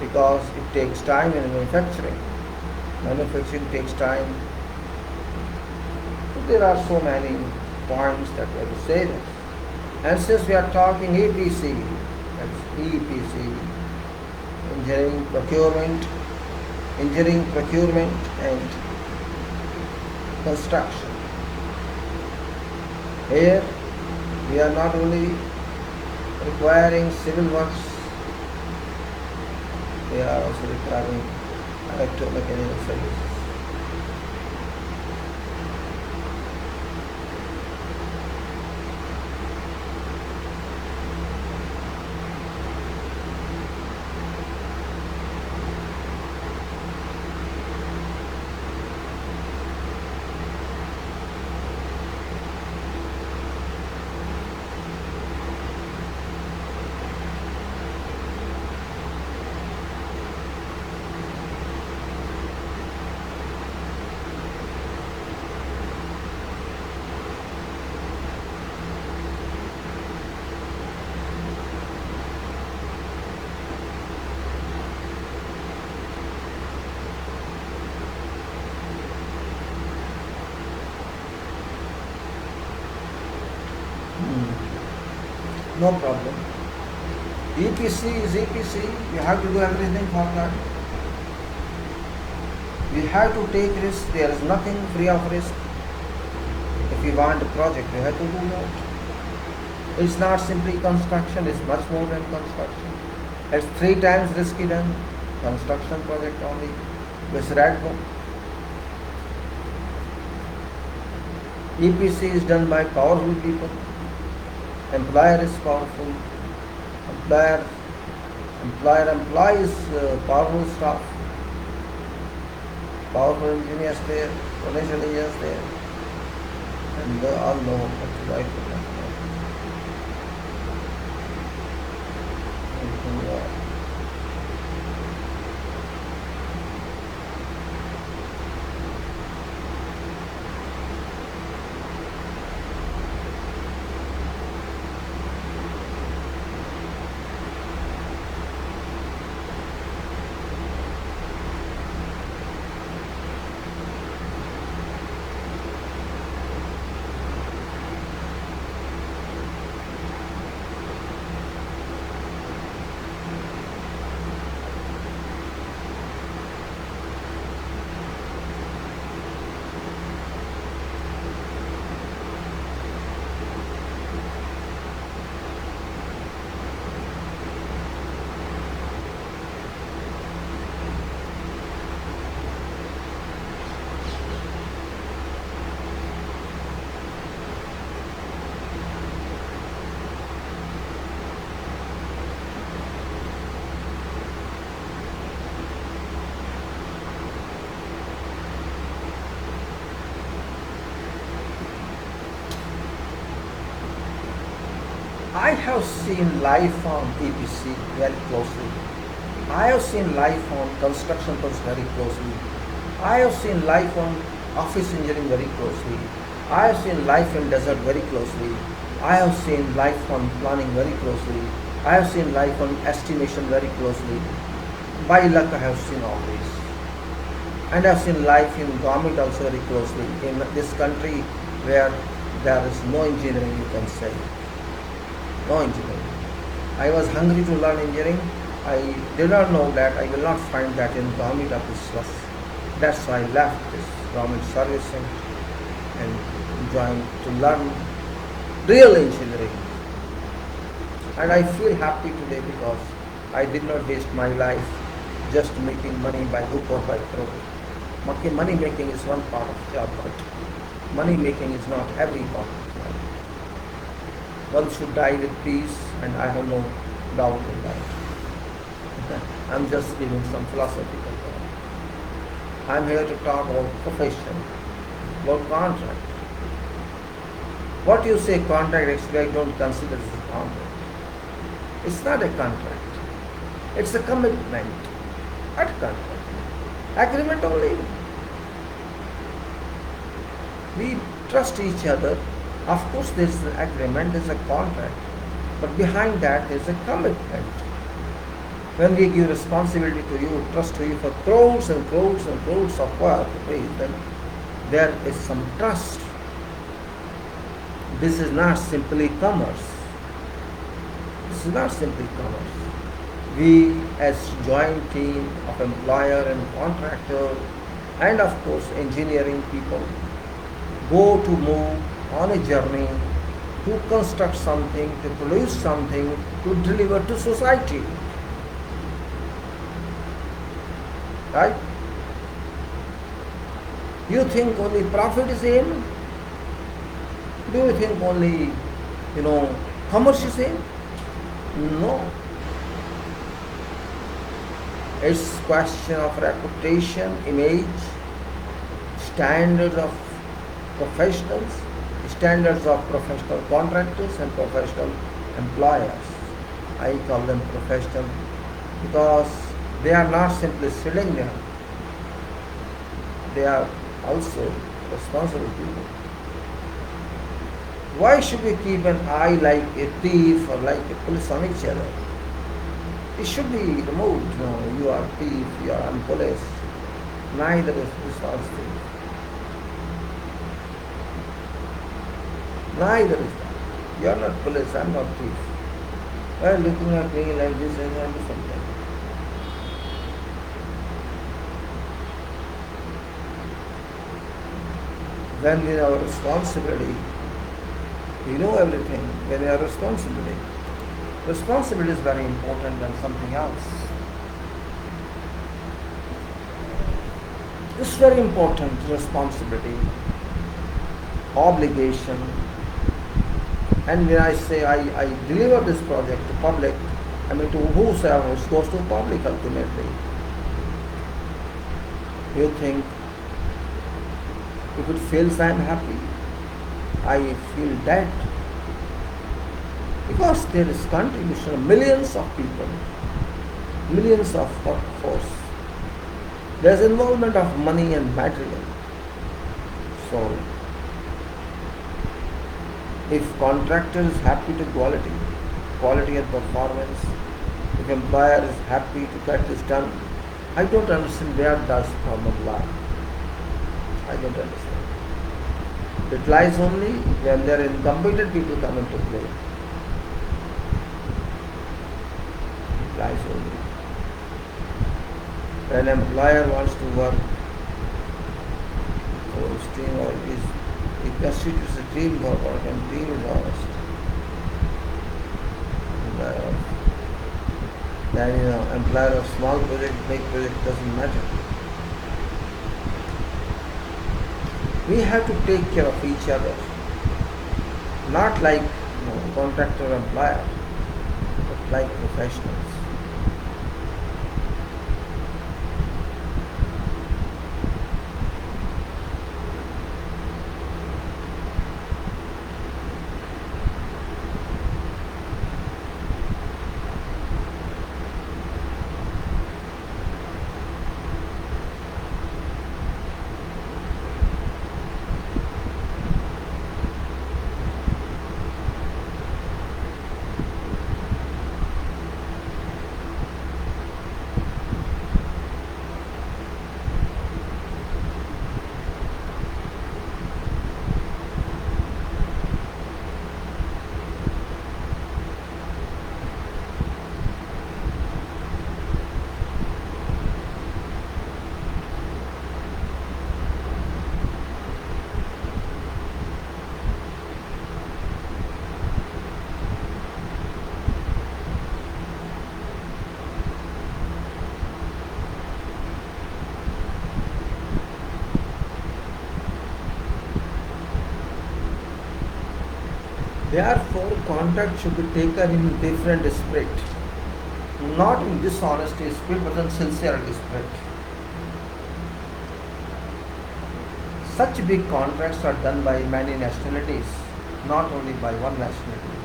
Speaker 1: because it takes time in manufacturing. Manufacturing takes time. There are so many points that we have to say this. And since we are talking EPC, that's EPC, engineering, procurement and construction. Here we are not only requiring civil works, we are also requiring electromechanical services. No problem. EPC is EPC. You have to do everything for that. We have to take risks. There is nothing free of risk. If we want a project, we have to do that. It's not simply construction, it's much more than construction. It's 3 times risky than construction project only. This red book. EPC is done by powerful people. Employer is powerful. Employer employs powerful staff. Powerful engineers there, potential engineers there. And they all know what to write. I have seen life on EPC very closely. I have seen life on construction projects very closely. I have seen life on office engineering very closely. I have seen life in desert very closely. I have seen life on planning very closely. I have seen life on estimation very closely. By luck I have seen all these. And I have seen life in government also very closely. In this country where there is no engineering, you can say. No engineering. I was hungry to learn engineering. I did not know that I will not find that in government office. That's why I left this government service and joined to learn real engineering. And I feel happy today because I did not waste my life just making money by hook or by crook. Money making is one part of the job, but money making is not every part of the job. One should die with peace, and I have no doubt in that. I'm just giving some philosophical thought. I'm here to talk about profession, about contract. What you say contract, actually I don't consider it a contract. It's not a contract. It's a commitment, not contract. Agreement only. We trust each other. Of course there's an agreement, there's a contract. But behind that there's a commitment. When we give responsibility to you, trust to you for crores and crores and crores of work, then there is some trust. This is not simply commerce. This is not simply commerce. We as joint team of employer and contractor and of course engineering people go to move on a journey to construct something, to produce something, to deliver to society. Right? You think only profit is aim? Do you think only, commerce is aim? No. It's question of reputation, image, standards of professionals, standards of professional contractors and professional employers. I call them professional because they are not simply sitting there. They are also responsible people. Why should we keep an eye like a thief or like a police on each other? It should be removed. You are a thief, you are a police. Neither is responsible. Neither is that. You are not police, I am not thief. Well, looking at me like this and I do something. When we have responsibility, we know everything. When we have responsibility, responsibility is very important than something else. It's very important, responsibility, obligation. And when I say I deliver this project to public, I mean to whosoever, it goes to public ultimately. You think if it fails I am happy, I feel dead. Because there is contribution of millions of people, millions of workforce. There is involvement of money and material. So if contractor is happy to quality and performance, if employer is happy to get this done, I don't understand where does problem lie. I don't understand. It lies only when there are incompetent people come into play. It lies only. When an employer wants to work for his team, or it constitutes a team work, or when team is honest. Then employer of small project, big project, doesn't matter. We have to take care of each other, not like contractor or employer, but like professionals. Therefore, contact should be taken in different spirit, not in dishonesty spirit, but in sincerity spirit. Such big contracts are done by many nationalities, not only by one nationality.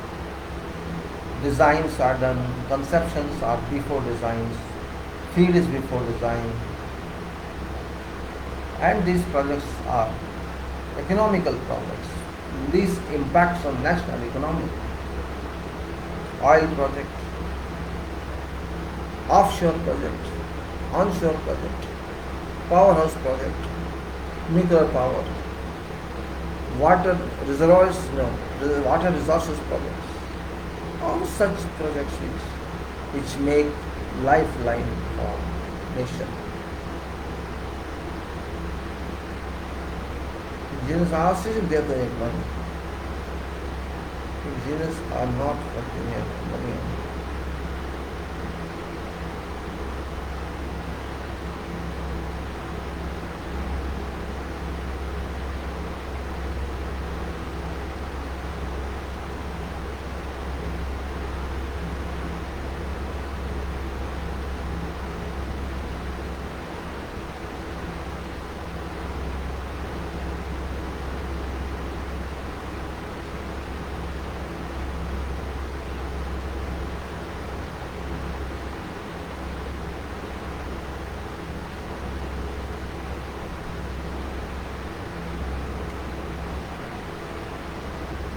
Speaker 1: Designs are done, conceptions are before designs, field is before design, and these projects are economical projects. These impacts on national economy, oil project, offshore project, onshore project, powerhouse project, nuclear power, water reservoirs, water resources projects, all such projects which make lifeline for nation. Engineers are still there to make money. Engineers are not working here for money.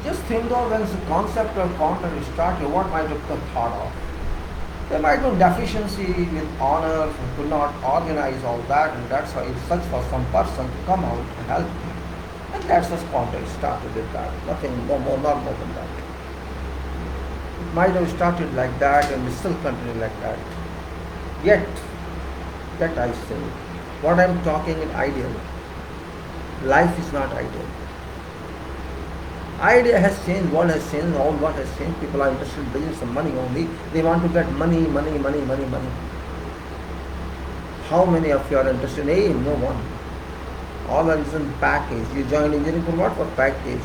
Speaker 1: Just think of when the concept of contract is started, what might have been thought of. There might be deficiency with honors, and could not organize all that, and that's why he searched for some person to come out and help him. And that's the contract started with that. Nothing no more, not more than that. It might have started like that and we still continue like that. Yet, that I say, what I'm talking is ideal. Life is not ideal. Idea has changed, world has changed, all what has changed. People are interested in bringing some money only. They want to get money, money, money, money, money. How many of you are interested in aim? No one. All are interested in package. You join engineering for what? For package.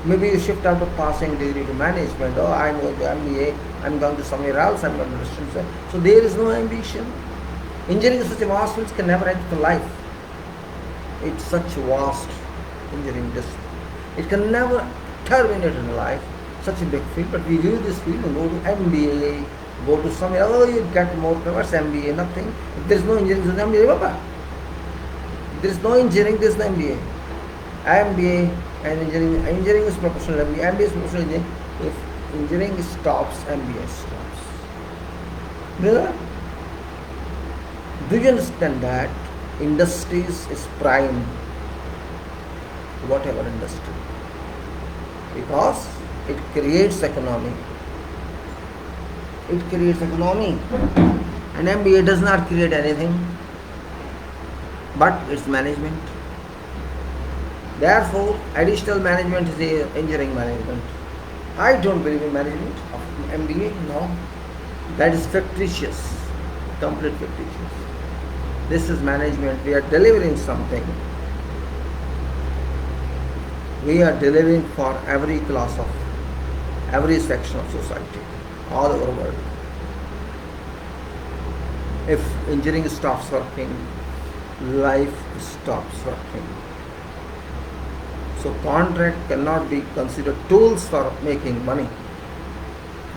Speaker 1: Maybe you shift out of passing degree to management. Oh, I'm going to MBA. I'm going to somewhere else. I'm going to distance. So there is no ambition. Engineering is such a vast field, can never enter life. It's such a vast engineering discipline. It can never terminate in life. Such a big field, but we leave this field and go to MBA, go to somewhere. Oh, you get more what's MBA? Nothing. If there is no engineering, there is no MBA. Baba. There is no engineering, there is no MBA. MBA and engineering. Engineering is professional MBA. MBA is professional engineering. If engineering stops, MBA stops. Do you understand that industries is prime? Whatever industry, because it creates economy. It creates economy. And MBA does not create anything, but it's management. Therefore, additional management is the engineering management. I don't believe in management of MBA. No, that is fictitious, complete fictitious. This is management. We are delivering something. We are delivering for every class of, every section of society, all over the world. If engineering stops working, life stops working. So contract cannot be considered tools for making money.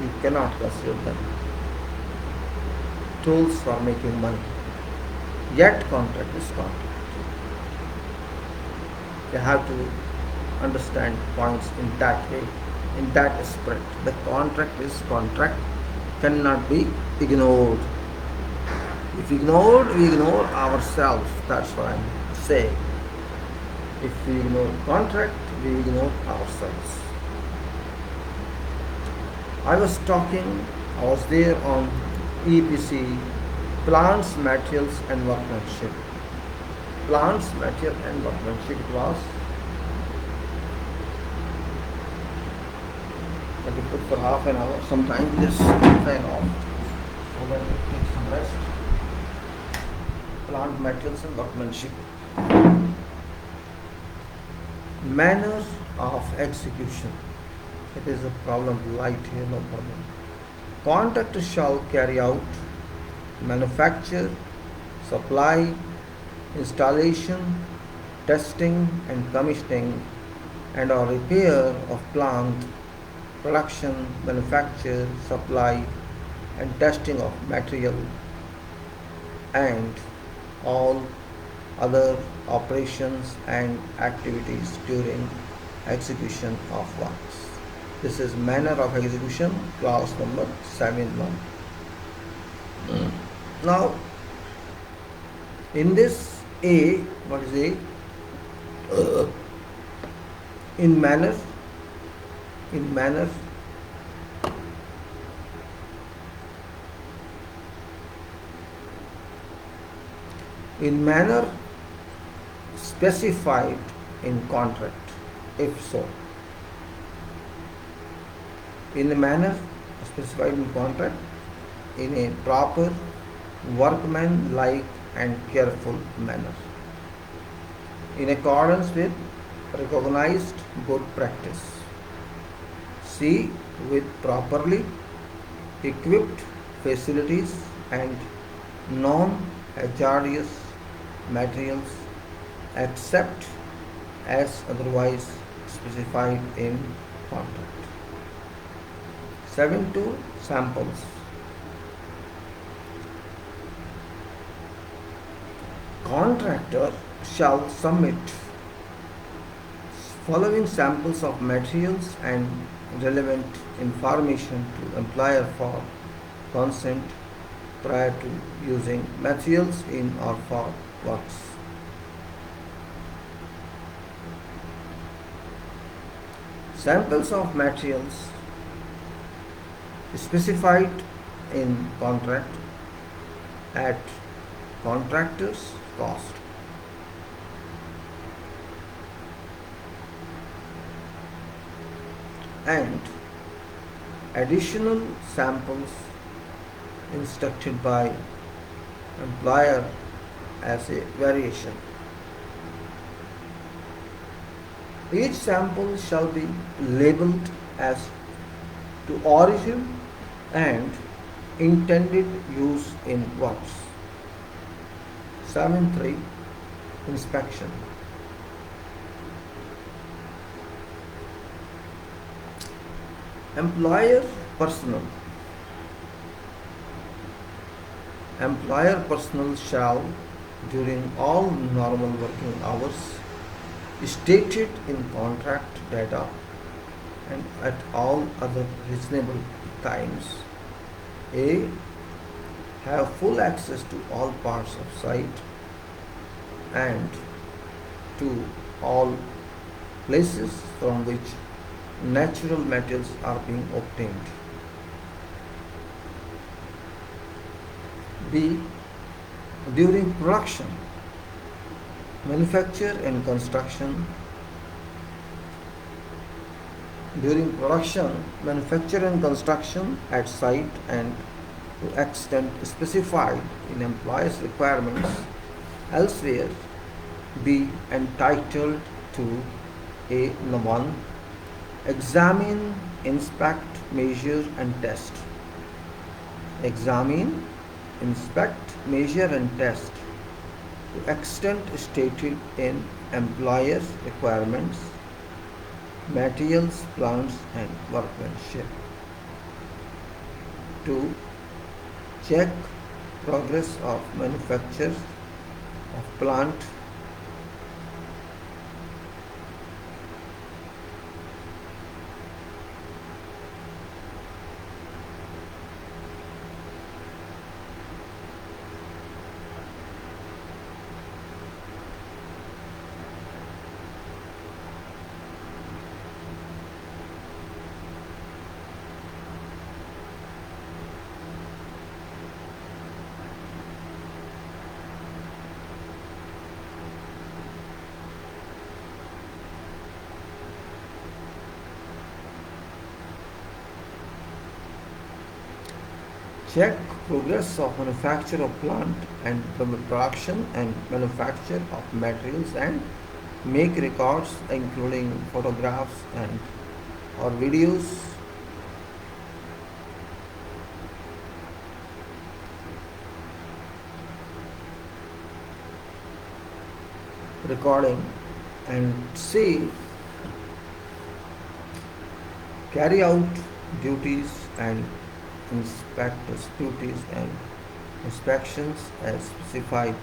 Speaker 1: You cannot consider them tools for making money. Yet contract is contract. You have to understand points in that way, in that spirit. The contract is contract, cannot be ignored. If ignored, we ignore ourselves. That's what I'm saying. If we ignore contract, we ignore ourselves. I was there on EPC, plants, materials and workmanship. Plants, material and workmanship. It was let me put for half an hour. Sometimes this fan off so that it takes some rest. Plant, materials and workmanship. Manner of execution. It is a problem light here, no problem. Contractor shall carry out, manufacture, supply, installation, testing and commissioning and or repair of plant, production, manufacture, supply and testing of material and all other operations and activities during execution of works. This is manner of execution, clause number 7.1. Now, in this A, what is A? In manner, specified in contract, if so. In the manner specified in contract, in a proper, workman-like and careful manner, in accordance with recognized good practice. C. With properly equipped facilities and non-hazardous materials except as otherwise specified in contract. 7.2 Samples. Contractor shall submit following samples of materials and relevant information to employer for consent prior to using materials in or for works. Samples of materials specified in contract at contractor's cost. and additional samples instructed by employer as a variation. Each sample shall be labeled as to origin and intended use in works. 7.3 Inspection. Employer personnel. Employer personnel shall, during all normal working hours stated in contract data and at all other reasonable times, A. Have full access to all parts of site and to all places from which natural metals are being obtained. B. During production, manufacture and construction. During production, manufacture and construction at site and to extent specified in employer's requirements elsewhere, be entitled to A1. Examine, inspect, measure and test. Examine, inspect, measure and test to extent stated in employer's requirements, materials, plants and workmanship. 2. Check progress of manufacture of plant check progress of manufacture of plant and production and manufacture of materials and make records including photographs and or videos recording and C. Carry out duties and inspectors duties and inspections as specified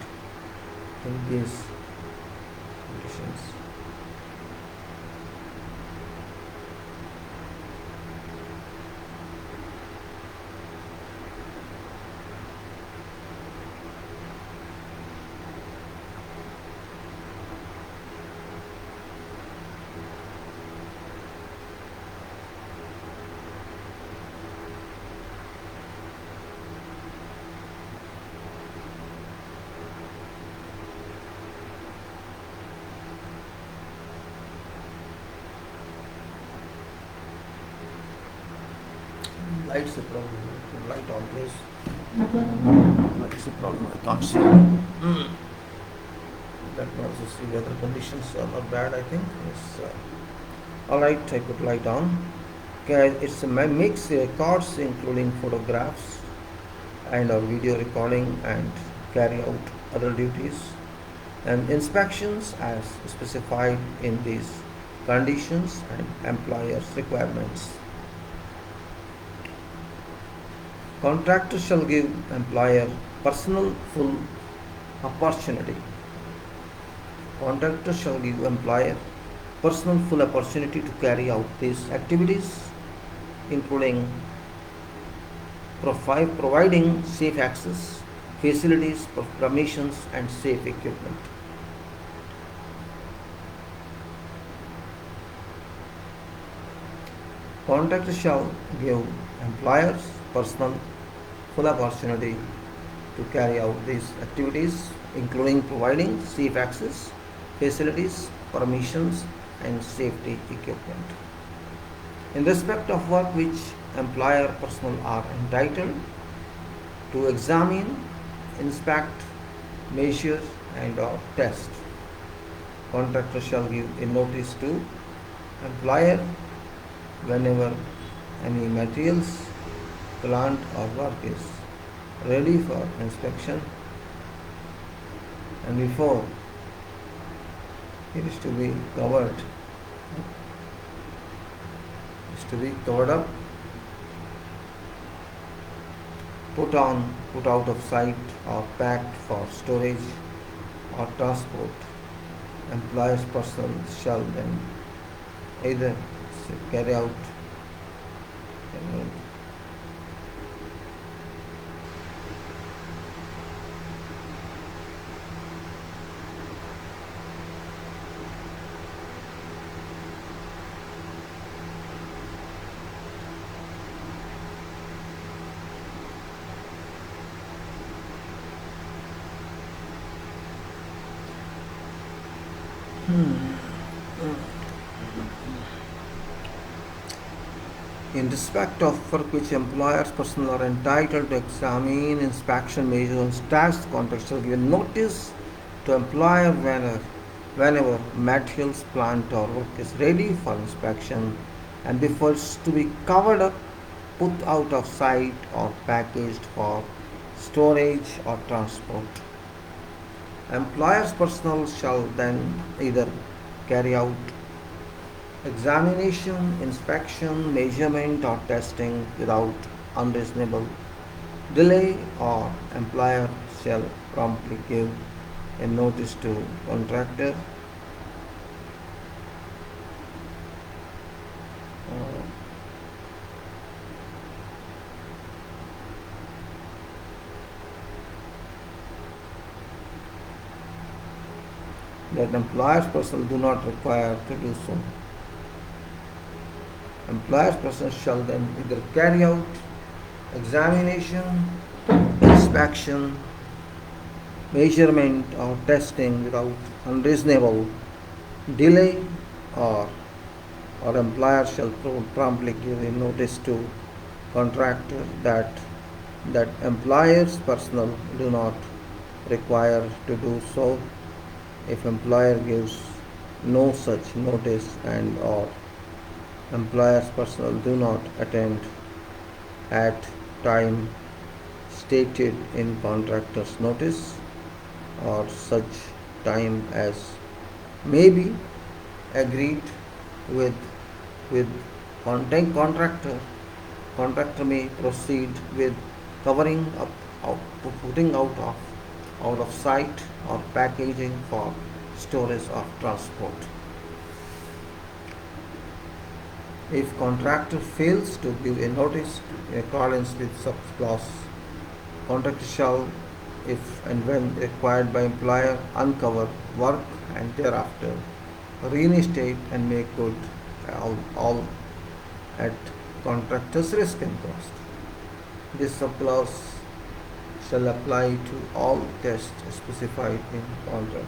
Speaker 1: in these conditions. Light's a problem. Light on, please. Light's a problem. I can't see. Let me also see weather conditions are not bad. I think. Yes. All right. I put light on. Okay. It's a mix records including photographs and or video recording and carry out other duties and inspections as specified in these conditions and employer's requirements. Contractor shall give employer personal full opportunity. Contractor shall give employer personal full opportunity to carry out these activities, including providing safe access, facilities, permissions, and safe equipment. Contractor shall give employers personal full opportunity to carry out these activities, including providing safe access, facilities, permissions, and safety equipment. In respect of work which employer personnel are entitled to examine, inspect, measure and or test, contractor shall give a notice to employer whenever any materials, plant or work is ready for inspection and before it is to be covered, up, put out of sight or packed for storage or transport, employer's personnel shall then either carry out in respect of work which employers personnel are entitled to examine, inspection, measure and test, contractor shall give notice to employer whenever materials, plant or work is ready for inspection and before it's to be covered up, put out of sight or packaged for storage or transport. Employer's personnel shall then either carry out examination, inspection, measurement or testing without unreasonable delay, or employer shall promptly give a notice to contractor that employer's personnel do not require to do so. Employer's personnel shall then either carry out examination, inspection, measurement or testing without unreasonable delay, or employer shall promptly give a notice to contractor that employer's personnel do not require to do so. If employer gives no such notice and or employer's personnel do not attend at time stated in contractor's notice or such time as may be agreed with contractor may proceed with covering up, putting out of sight or packaging for storage or transport. If contractor fails to give a notice in accordance with sub-clause, contractor shall, if and when required by employer, uncover work and thereafter reinstate and make good all at contractor's risk and cost. This sub-clause shall apply to all tests specified in contract.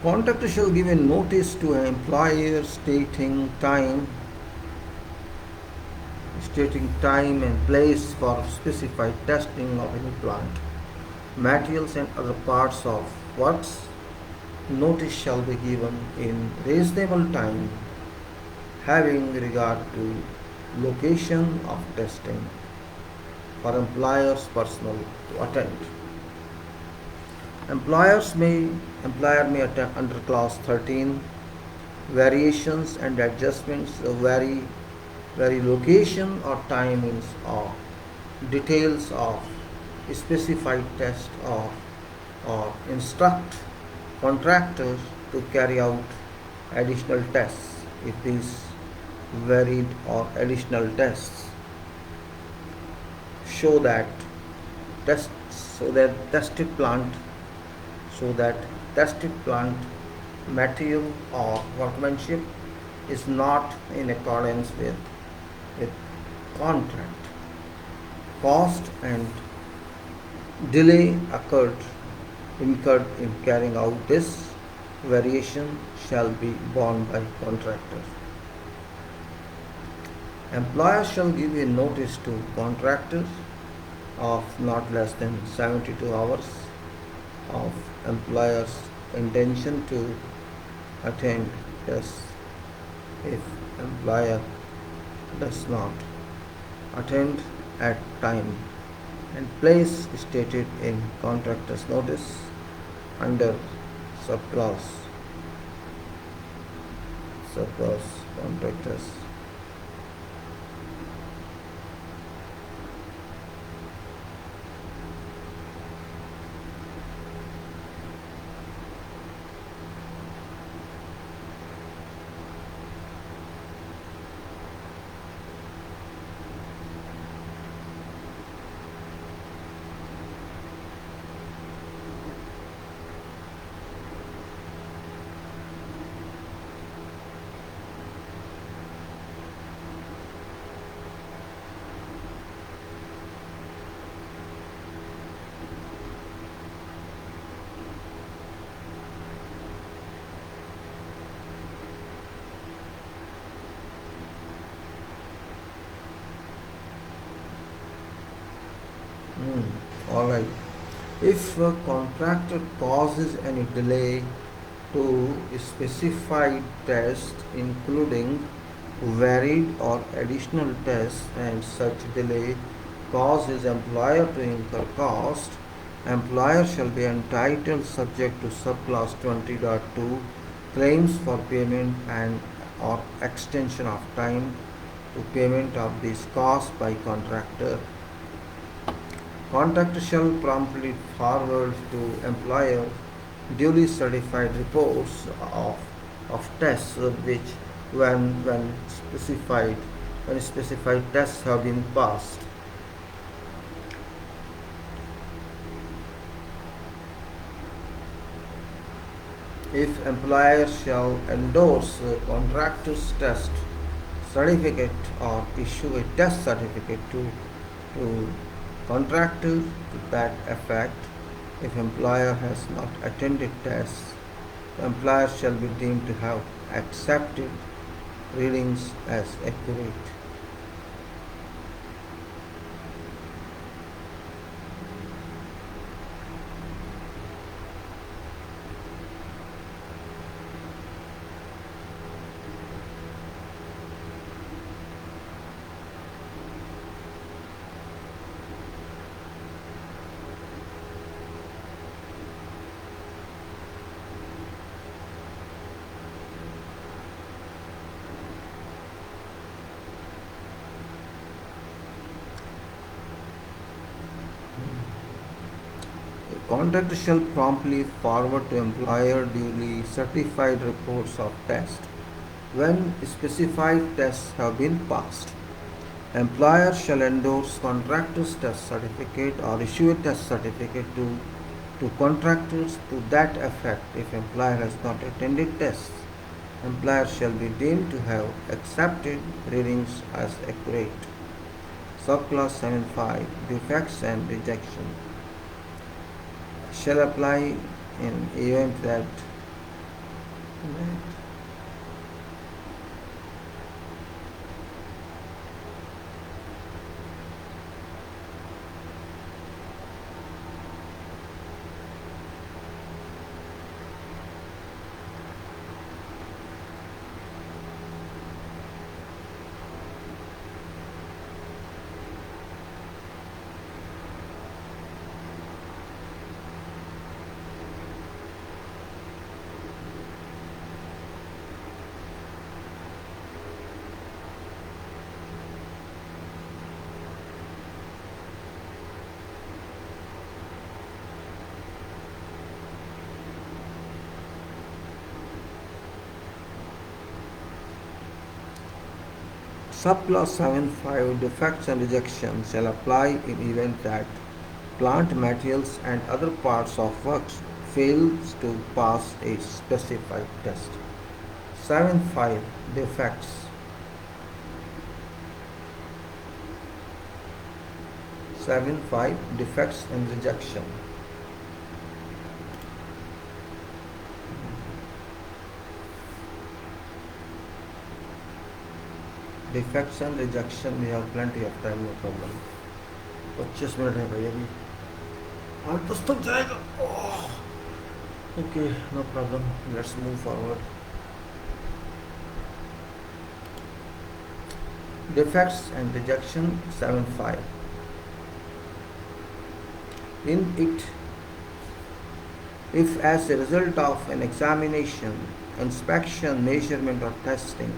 Speaker 1: Contractor shall give a notice to an employer stating time and place for specified testing of any plant, materials and other parts of works. Notice shall be given in reasonable time, having regard to location of testing for employer's personnel to attend. Employer may attend under clause 13 variations and adjustments vary location or timings or details of specified test or instruct contractors to carry out additional tests if these varied or additional tests show that test so that tested plant so that tested plant material or workmanship is not in accordance with contract. Cost and delay incurred in carrying out this variation shall be borne by contractor. Employer shall give a notice to contractor of not less than 72 hours of employer's intention to attend tests. If employer does not attend at time and place stated in contractor's notice under subclause contractors. All right. If a contractor causes any delay to a specified test, including varied or additional tests, and such delay causes employer to incur cost, employer shall be entitled, subject to subclause 20.2, claims for payment and or extension of time to payment of these costs by contractor. Contractor shall promptly forward to employer duly certified reports of tests which when specified tests have been passed. If employer shall endorse contractor's test certificate or issue a test certificate to contractor to that effect, if employer has not attended tests, the employer shall be deemed to have accepted readings as accurate. Contractor shall promptly forward to employer duly certified reports of test when specified tests have been passed. Employer shall endorse contractor's test certificate or issue a test certificate to contractors to that effect. If employer has not attended tests, employer shall be deemed to have accepted readings as accurate. Subclause 7.5 Defects and rejection shall apply in event that Subclause 7.5 defects and rejections shall apply in event that plant materials and other parts of works fails to pass a specified test. 7.5 defects. Defects and rejection. Defects and rejection, we have plenty of time, no problem. 25 minute है भाई अभी, और तो तक जाएगा. Okay, no problem. Let's move forward. Defects and rejection 7.5. In it, if as a result of an examination, inspection, measurement or testing,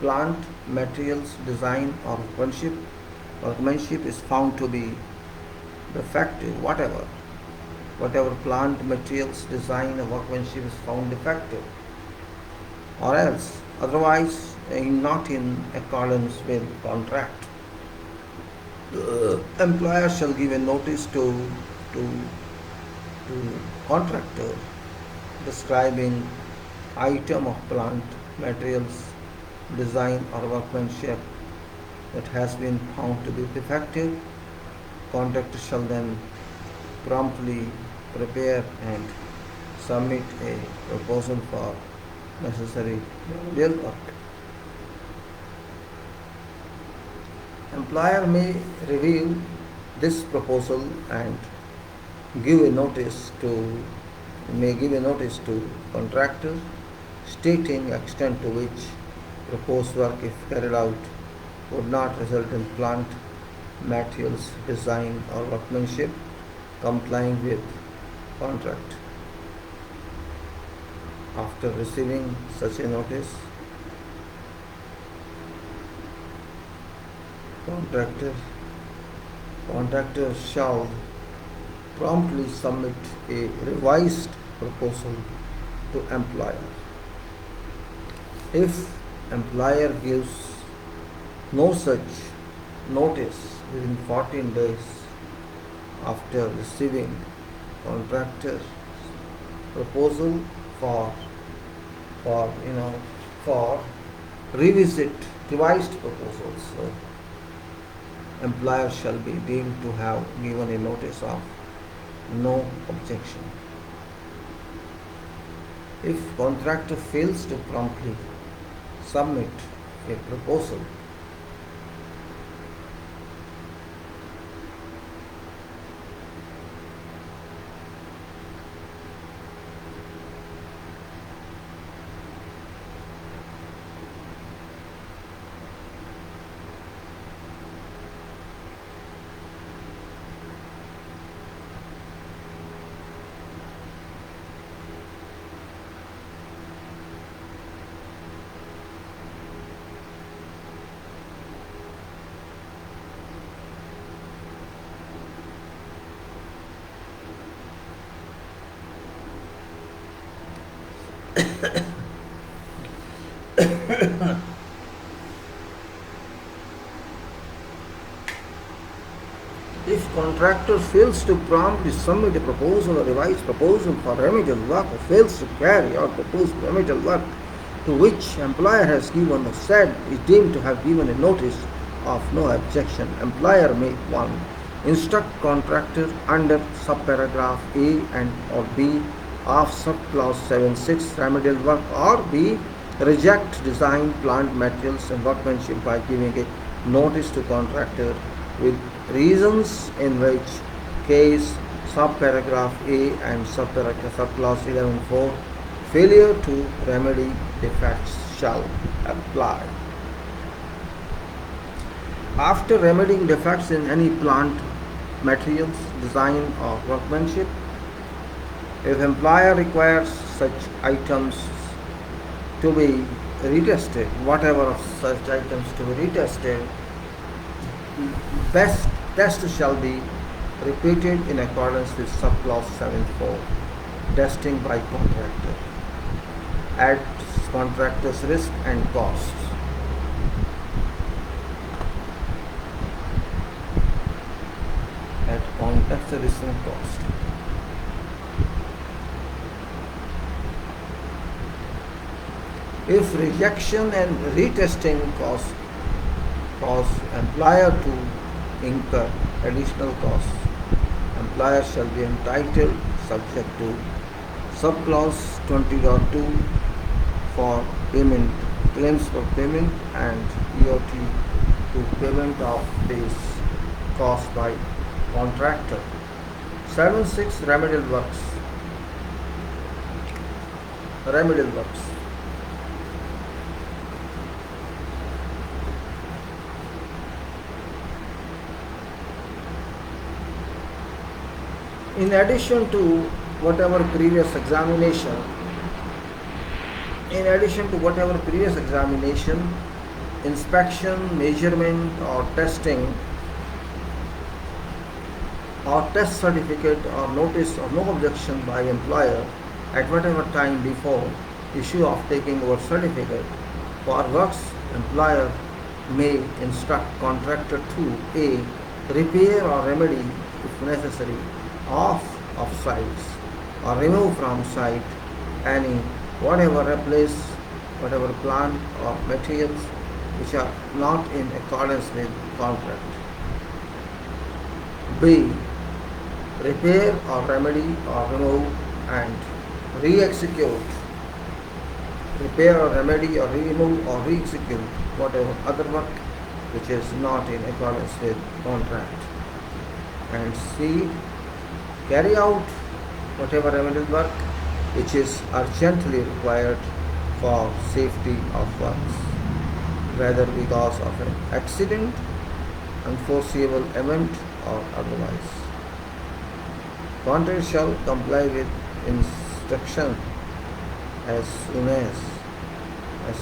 Speaker 1: plant materials, design or workmanship is found to be defective, whatever plant materials, design or workmanship is found defective, or else otherwise not in accordance with contract, the employer shall give a notice to contractor describing item of plant materials, design or workmanship that has been found to be defective. Contractor shall then promptly prepare and submit a proposal for necessary real work. Employer may review this proposal and give a notice to contractor stating extent to which proposed work, if carried out, would not result in plant materials, design or workmanship complying with contract. After receiving such a notice, contractor shall promptly submit a revised proposal to employer. If employer gives no such notice within 14 days after receiving contractor's proposal for revised proposals, so employer shall be deemed to have given a notice of no objection. If contractor fails to promptly submit a proposal, if contractor fails to promptly submit a proposal or revised proposal for remedial work, or fails to carry out proposed remedial work to which employer has given or said is deemed to have given a notice of no objection, employer may 1. Instruct contractor under subparagraph A and or B of subclause 7.6 remedial work, or B. Reject design, plant materials and workmanship by giving a notice to contractor with reasons, in which case subparagraph A and subclause 11.4 failure to remedy defects shall apply. After remedying defects in any plant materials, design or workmanship, if employer requires such items to be retested, whatever of such items to be retested, best test shall be repeated in accordance with subclause 7.4, testing by contractor at contractor's risk and costs. That's the additional cost. If rejection and retesting cause employer to incur additional costs, employer shall be entitled, subject to subclause 20.2 for payment, claims for payment and EOT to payment of these costs by contractor. 7.6 Remedial works. Remedial works. In addition to whatever previous examination, inspection, measurement or testing or test certificate or notice of no objection by employer at whatever time before issue of taking over certificate for works, employer may instruct contractor to A. Repair or remedy if necessary of sites or remove from site any replace whatever plant or materials which are not in accordance with contract. B. Repair or remedy or remove and re-execute. Repair or remedy or remove or re-execute whatever other work which is not in accordance with contract. And C. Carry out whatever remedial work which is urgently required for safety of works, whether because of an accident, unforeseeable event or otherwise. Contractor shall comply with instruction as soon as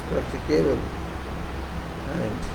Speaker 1: practicable and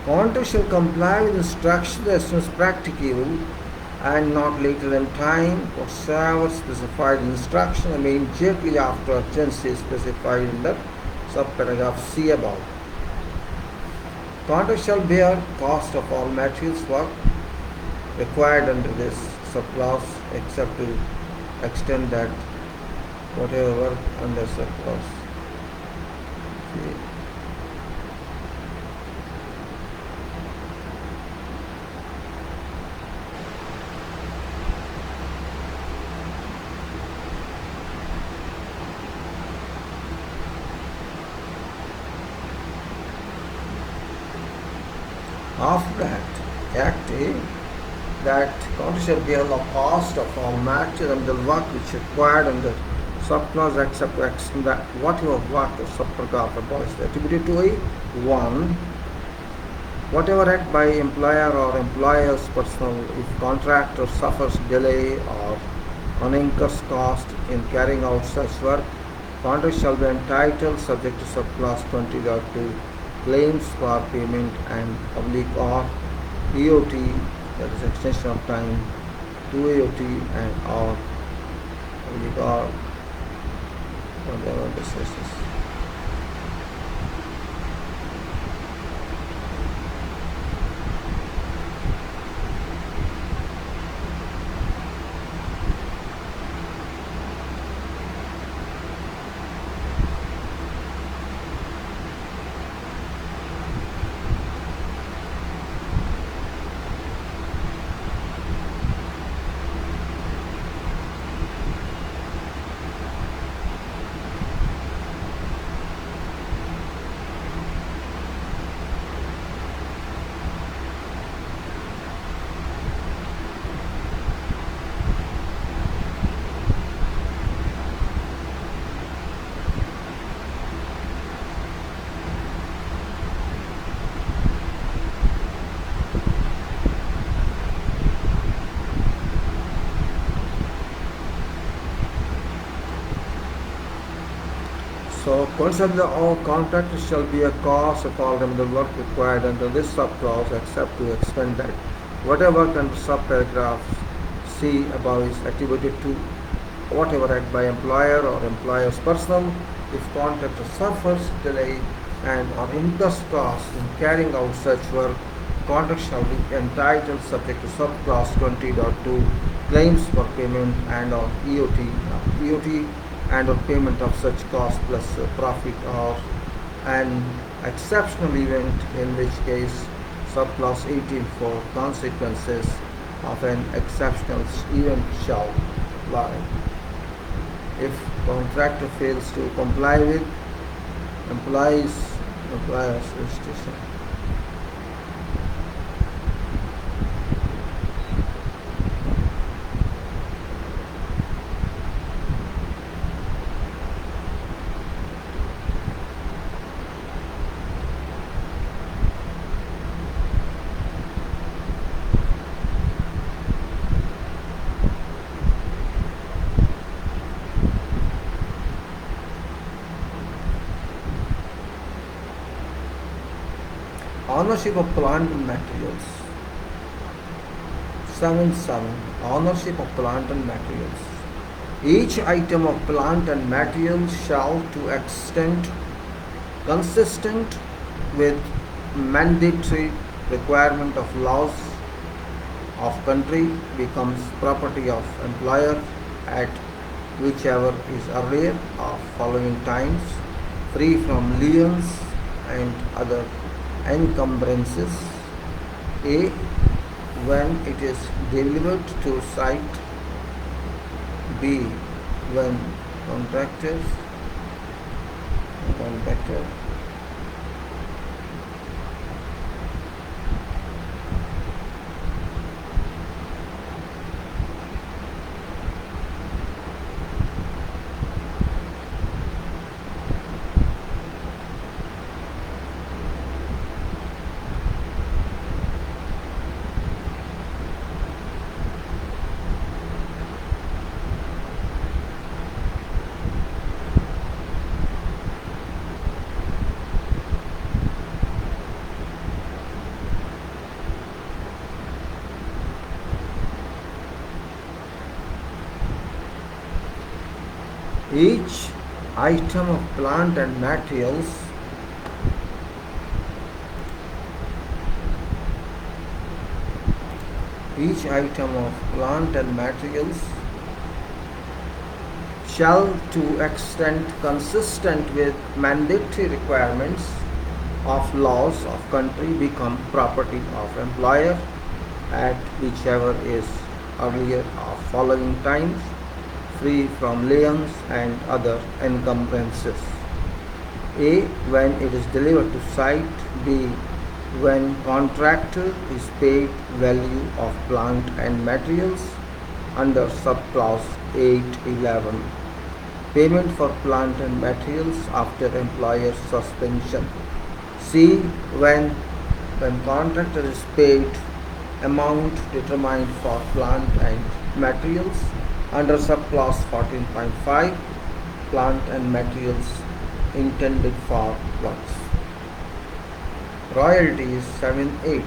Speaker 1: contractor shall comply with instructions as soon as practicable and not later than time whatsoever specified in instruction immediately after urgency specified in the subparagraph C above. Contractor shall bear cost of all materials work required under this subclause except to extent that whatever work under subclause C. After that, Act A, that contractor shall bear the cost of all material and the work which required under subclause except to extent that whatever work or subparagraph above is attributed to A. 1. Whatever act by employer or employer's personnel if contractor suffers delay or unincurs cost in carrying out such work, contractor shall be entitled subject to subclause 20.2 claims for payment and oblique or EOT, that is extension of time, to EOT and or oblique or whatever this is. So, consider all contract shall be a cause of all remedial work required under this subclause, except to extent that whatever under subparagraph C above is attributed to whatever act by employer or employer's personnel. If contractor suffers delay and or incurs costs in carrying out such work, contract shall be entitled subject to subclause 20.2 claims for payment and or EOT and or payment of such cost plus profit, or an exceptional event, in which case subclause 18 for consequences of an exceptional event shall lie. If contractor fails to comply with employer's institution. Ownership of plant and materials. 7.7. Ownership of plant and materials. Each item of plant and materials shall, to extent consistent with mandatory requirement of laws of country, becomes property of employer at whichever is earlier of following times, free from liens and other encumbrances. A. When it is delivered to site. B. When contractor each item of plant and materials shall, to extent consistent with mandatory requirements of laws of country, become property of employer at whichever is earlier of following times, free from liens and other encumbrances. A. When it is delivered to site. B. When contractor is paid value of plant and materials under subclause 8.11. Payment for plant and materials after employer's suspension. C. When contractor is paid amount determined for plant and materials under subclause 14.5, plant and materials intended for works. Royalties 7.8.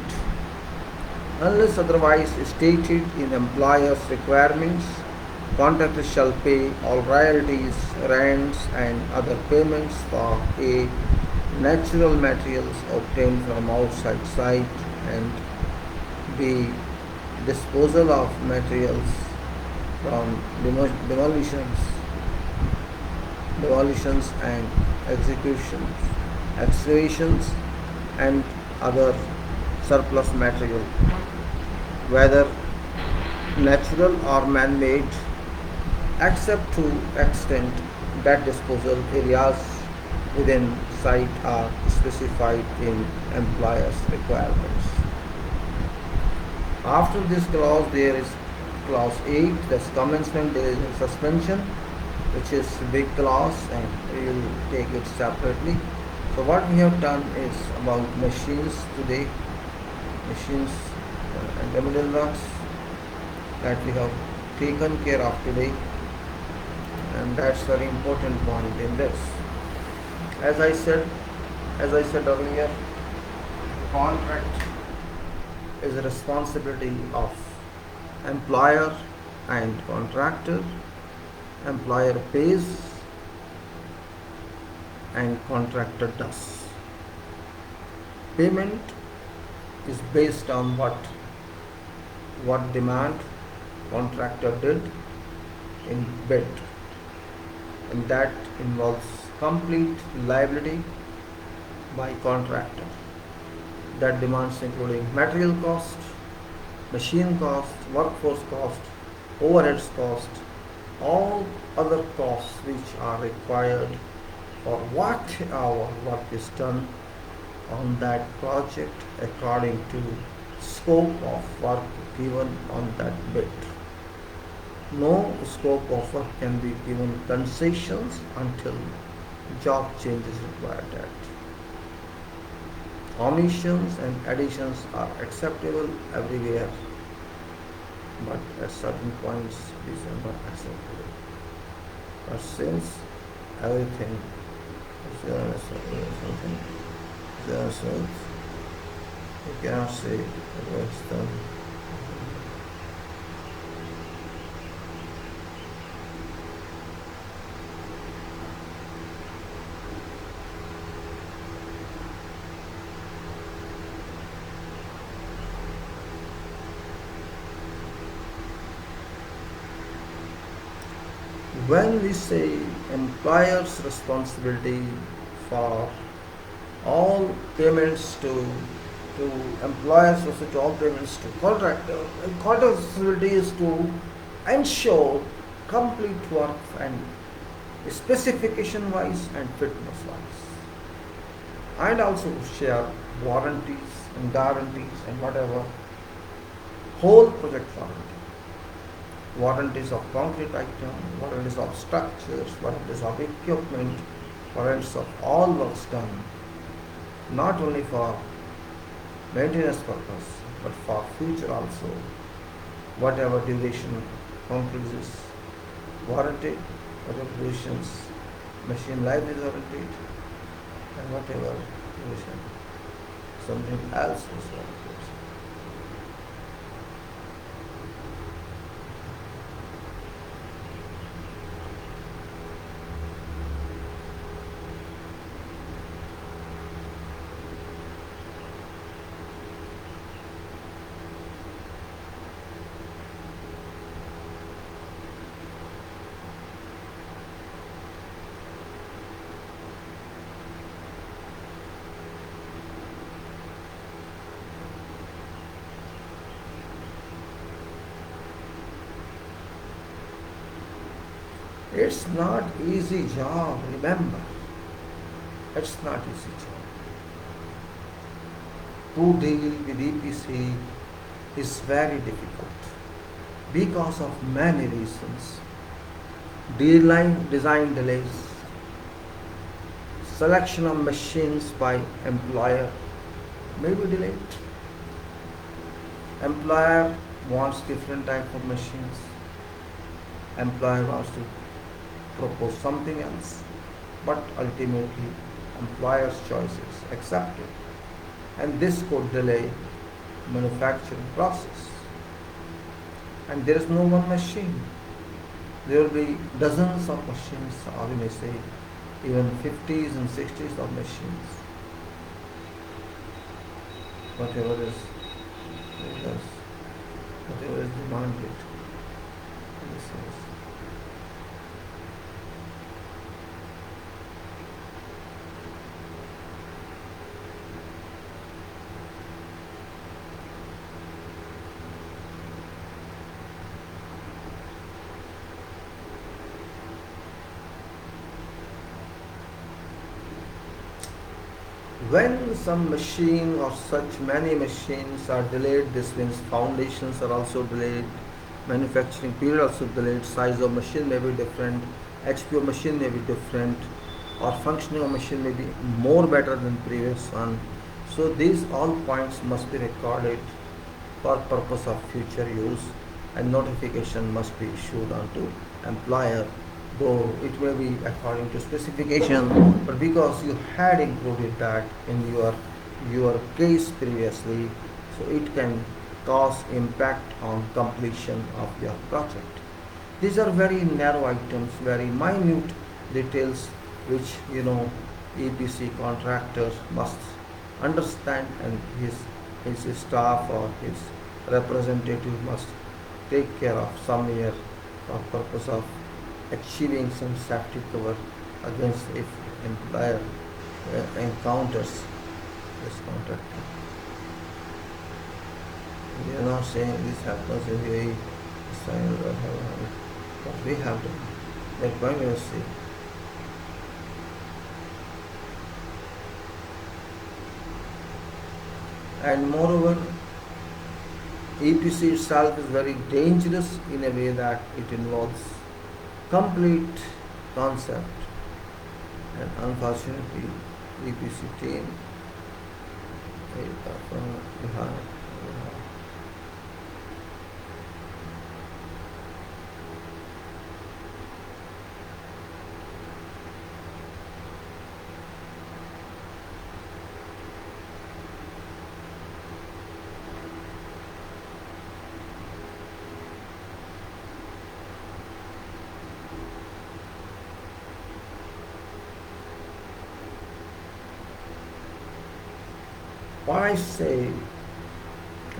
Speaker 1: Unless otherwise stated in employer's requirements, contractor shall pay all royalties, rents and other payments for A. natural materials obtained from outside site, and B. disposal of materials from demolitions and excavations and other surplus material, whether natural or man-made, except to extent that disposal areas within site are specified in employer's requirements. After this clause, there is clause 8, that's commencement, there is a suspension, which is big clause, and we will take it separately. So what we have done is about machines today, machines and remedial works that we have taken care of today, and that's very important point in this. As I said, earlier, contract is a responsibility of employer and contractor. Employer pays and contractor does. Payment is based on what demand contractor did in bid, and that involves complete liability by contractor. That demands including material cost, machine cost, workforce cost, overheads cost, all other costs which are required for whatever work is done on that project according to scope of work given on that bid. No scope of work can be given concessions until job change is required at. Omissions and additions are acceptable everywhere, but at certain points these are not acceptable. But since everything is something, you cannot say it was done. When we say employer's responsibility for all payments to employers, also to all payments to contractor, contractor's responsibility is to ensure complete work and specification wise and fitness wise, and also share warranties and guarantees and whatever, whole project warranties of concrete item, warranties of structures, warranties of equipment, warranties of all works done, not only for maintenance purpose, but for future also. Whatever duration concrete is warranted, whatever durations machine life is warranted, and whatever duration something else is warranted. It's not easy job, remember. It's not easy job. To deal with EPC is very difficult because of many reasons. Design delays, selection of machines by employer may be delayed. Employer wants different type of machines. Employer wants to propose something else, but ultimately employer's choice is accepted, and this could delay manufacturing process. And there is no one machine. There will be dozens of machines, or you may say even 50s and 60s of machines. Whatever is demanded in this sense. When some machine or such many machines are delayed, this means foundations are also delayed, manufacturing period also delayed, size of machine may be different, HP of machine may be different, or functioning of machine may be more better than previous one. So these all points must be recorded for purpose of future use, and notification must be issued onto employer though it may be according to specification, but because you had included that in your case previously, so it can cause impact on completion of your project. These are very narrow items, very minute details which EPC contractor must understand, and his staff or his representative must take care of somewhere for purpose of achieving some safety cover against if employer encounters this contractor. We are not saying this happens in the way but we have to that why we see. And moreover, EPC itself is very dangerous in a way that it involves complete concept, and unfortunately EPC team behind. What I say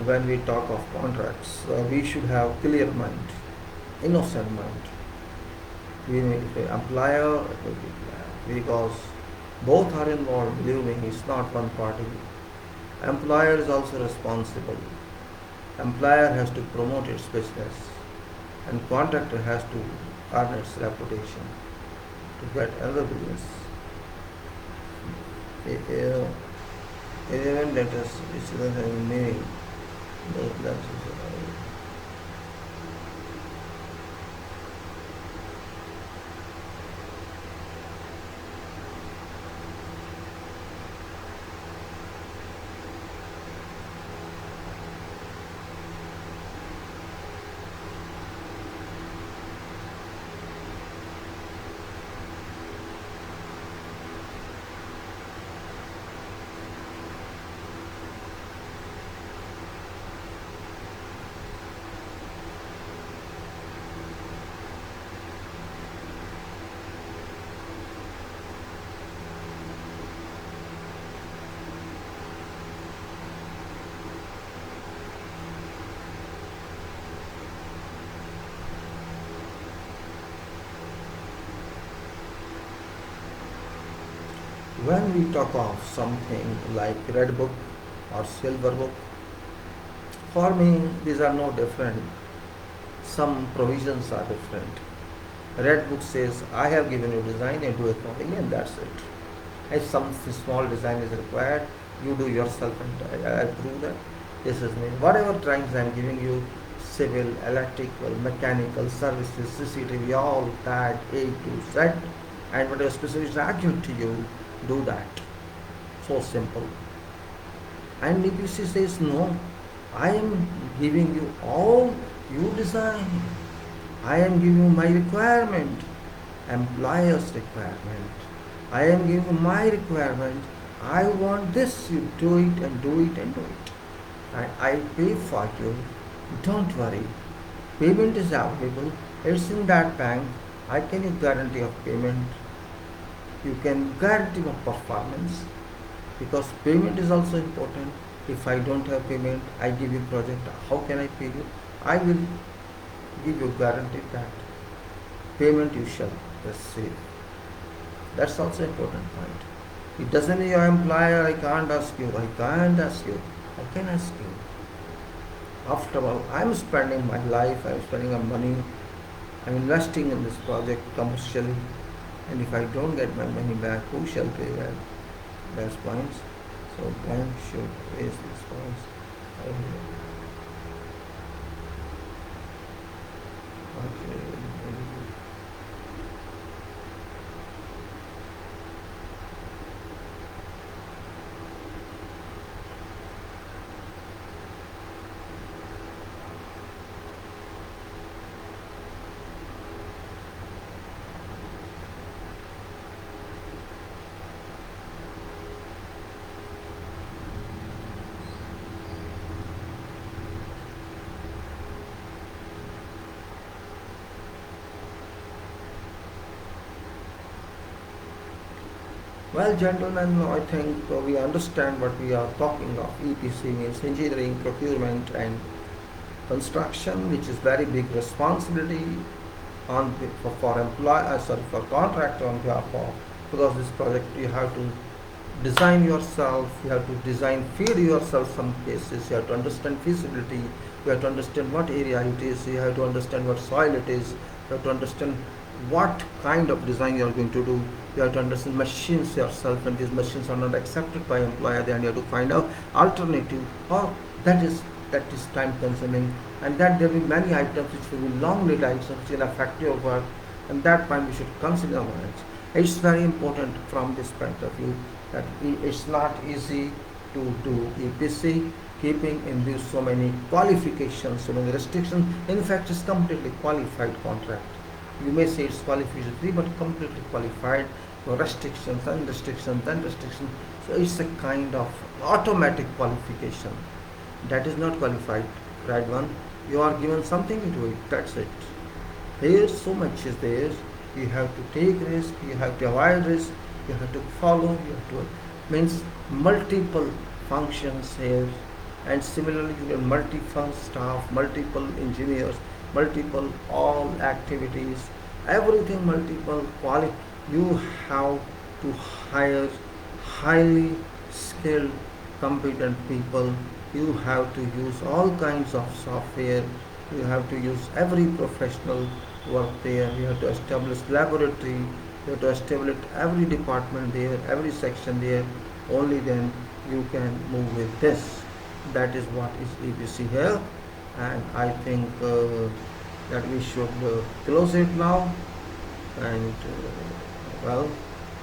Speaker 1: when we talk of contracts, we should have clear mind, innocent mind. We need to say employer, because both are involved. Believe me, it's not one party. Employer is also responsible. Employer has to promote its business, and contractor has to earn its reputation to get other business. Even that is having meaning. That is when we talk of something like red book or silver book, for me these are no different. Some provisions are different. Red book says I have given you design and do accordingly, and that's it. If some small design is required, you do yourself, and I prove that this is me. Whatever drawings I am giving you, civil, electrical, mechanical, services, CCTV, all that A to Z, and whatever specifics I give to you, do that. So simple. And EPC says no, I am giving you all you design. I am giving you my requirement, employer's requirement. I am giving you my requirement. I want this, you do it and do it and do it. And I pay for you. Don't worry. Payment is available. It's in that bank. I can give guarantee of payment. You can guarantee of performance, because payment is also important. If I don't have payment, I give you project, how can I pay you? I will give you guarantee that payment you shall receive. That's also important point. It doesn't mean your employer, I can't ask you. How can I ask you? After all, I'm spending my life, I'm spending my money, I'm investing in this project commercially, and if I don't get my money back, who shall pay that? That's points. So bank should raise these points. Okay. Well, gentlemen, I think we understand what we are talking of. EPC means engineering, procurement, and construction, which is very big responsibility on for employer, sorry, for contractor on behalf of, because this project you have to design yourself, you have to design feed yourself. Some cases you have to understand feasibility, you have to understand what area it is, you have to understand what soil it is, you have to understand what kind of design you are going to do, you have to understand machines yourself, and these machines are not accepted by employer, then you have to find out alternative, or that is time consuming, and that there will be many items which will be long lead items which will affect your work, and that point we should consider it. It's very important from this point of view that it's not easy to do EPC, keeping in view so many qualifications, so many restrictions. In fact, it's completely qualified contract. You may say it's qualification 3, but completely qualified. So restrictions and restrictions and restrictions. So it's a kind of automatic qualification. That is not qualified. Right one, you are given something to do it. That's it. Here, so much is there. You have to take risk. You have to avoid risk. You have to follow. You have to means multiple functions here, and similarly you have multi-fund staff, multiple engineers, multiple all activities, everything multiple quality. You have to hire highly skilled, competent people. You have to use all kinds of software. You have to use every professional work there. You have to establish laboratory. You have to establish every department there, every section there. Only then you can move with this. That is what is EPC here, and I think that we should close it now. And well,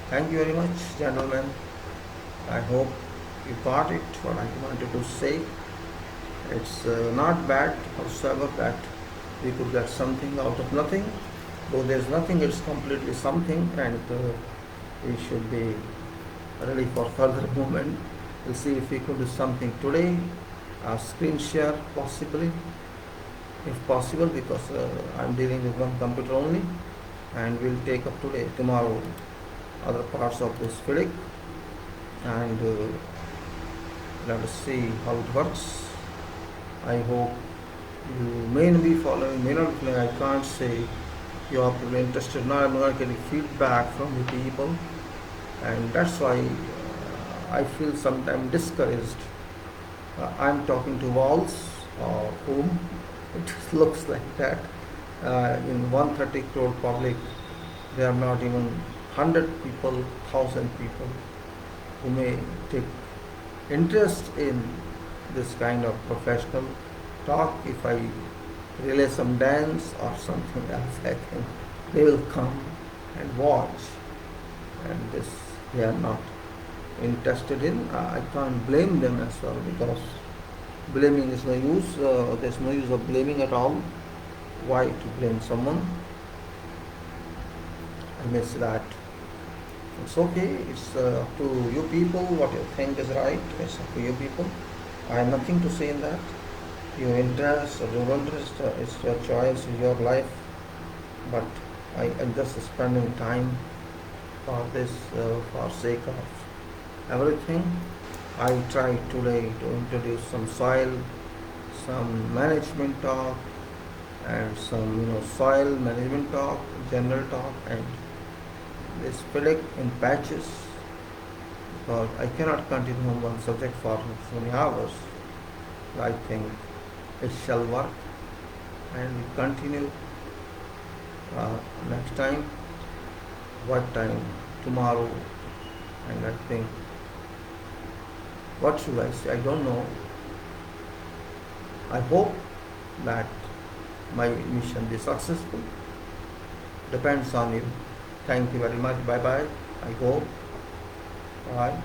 Speaker 1: thank you very much, gentlemen. I hope you got it, what I wanted to say. It's not bad whatsoever that we could get something out of nothing. Though there's nothing, it's completely something, and we should be ready for further movement. We'll see if we could do something today, screen share possibly, if possible, because I'm dealing with one computer only, and we'll take up today, tomorrow, other parts of this FIDIC, and let us see how it works. I hope you may be following, may not be. I can't say you are probably interested. Now I'm not getting feedback from the people, and that's why I feel sometimes discouraged. I'm talking to walls or whom it looks like that. In 130 crore public, there are not even 100 people, 1,000 people who may take interest in this kind of professional talk. If I relay some dance or something else, I think they will come and watch, and this they are not interested in. I can't blame them as well, because blaming is no use. There's no use of blaming at all. Why to blame someone? I miss that. It's okay. It's up to you people. What you think is right. It's up to you people. I have nothing to say in that. Your interest or your interest, it's your choice, it's your life. But I'm just spending time for this, for sake of everything. I tried today to introduce some soil, some management talk, and some soil management talk, general talk, and this FIDIC in patches, because I cannot continue on one subject for so many hours. I think it shall work, and we continue next time. What time? Tomorrow. And I think, what should I say? I don't know. I hope that my mission be successful. Depends on you. Thank you very much. Bye bye. I go. Bye.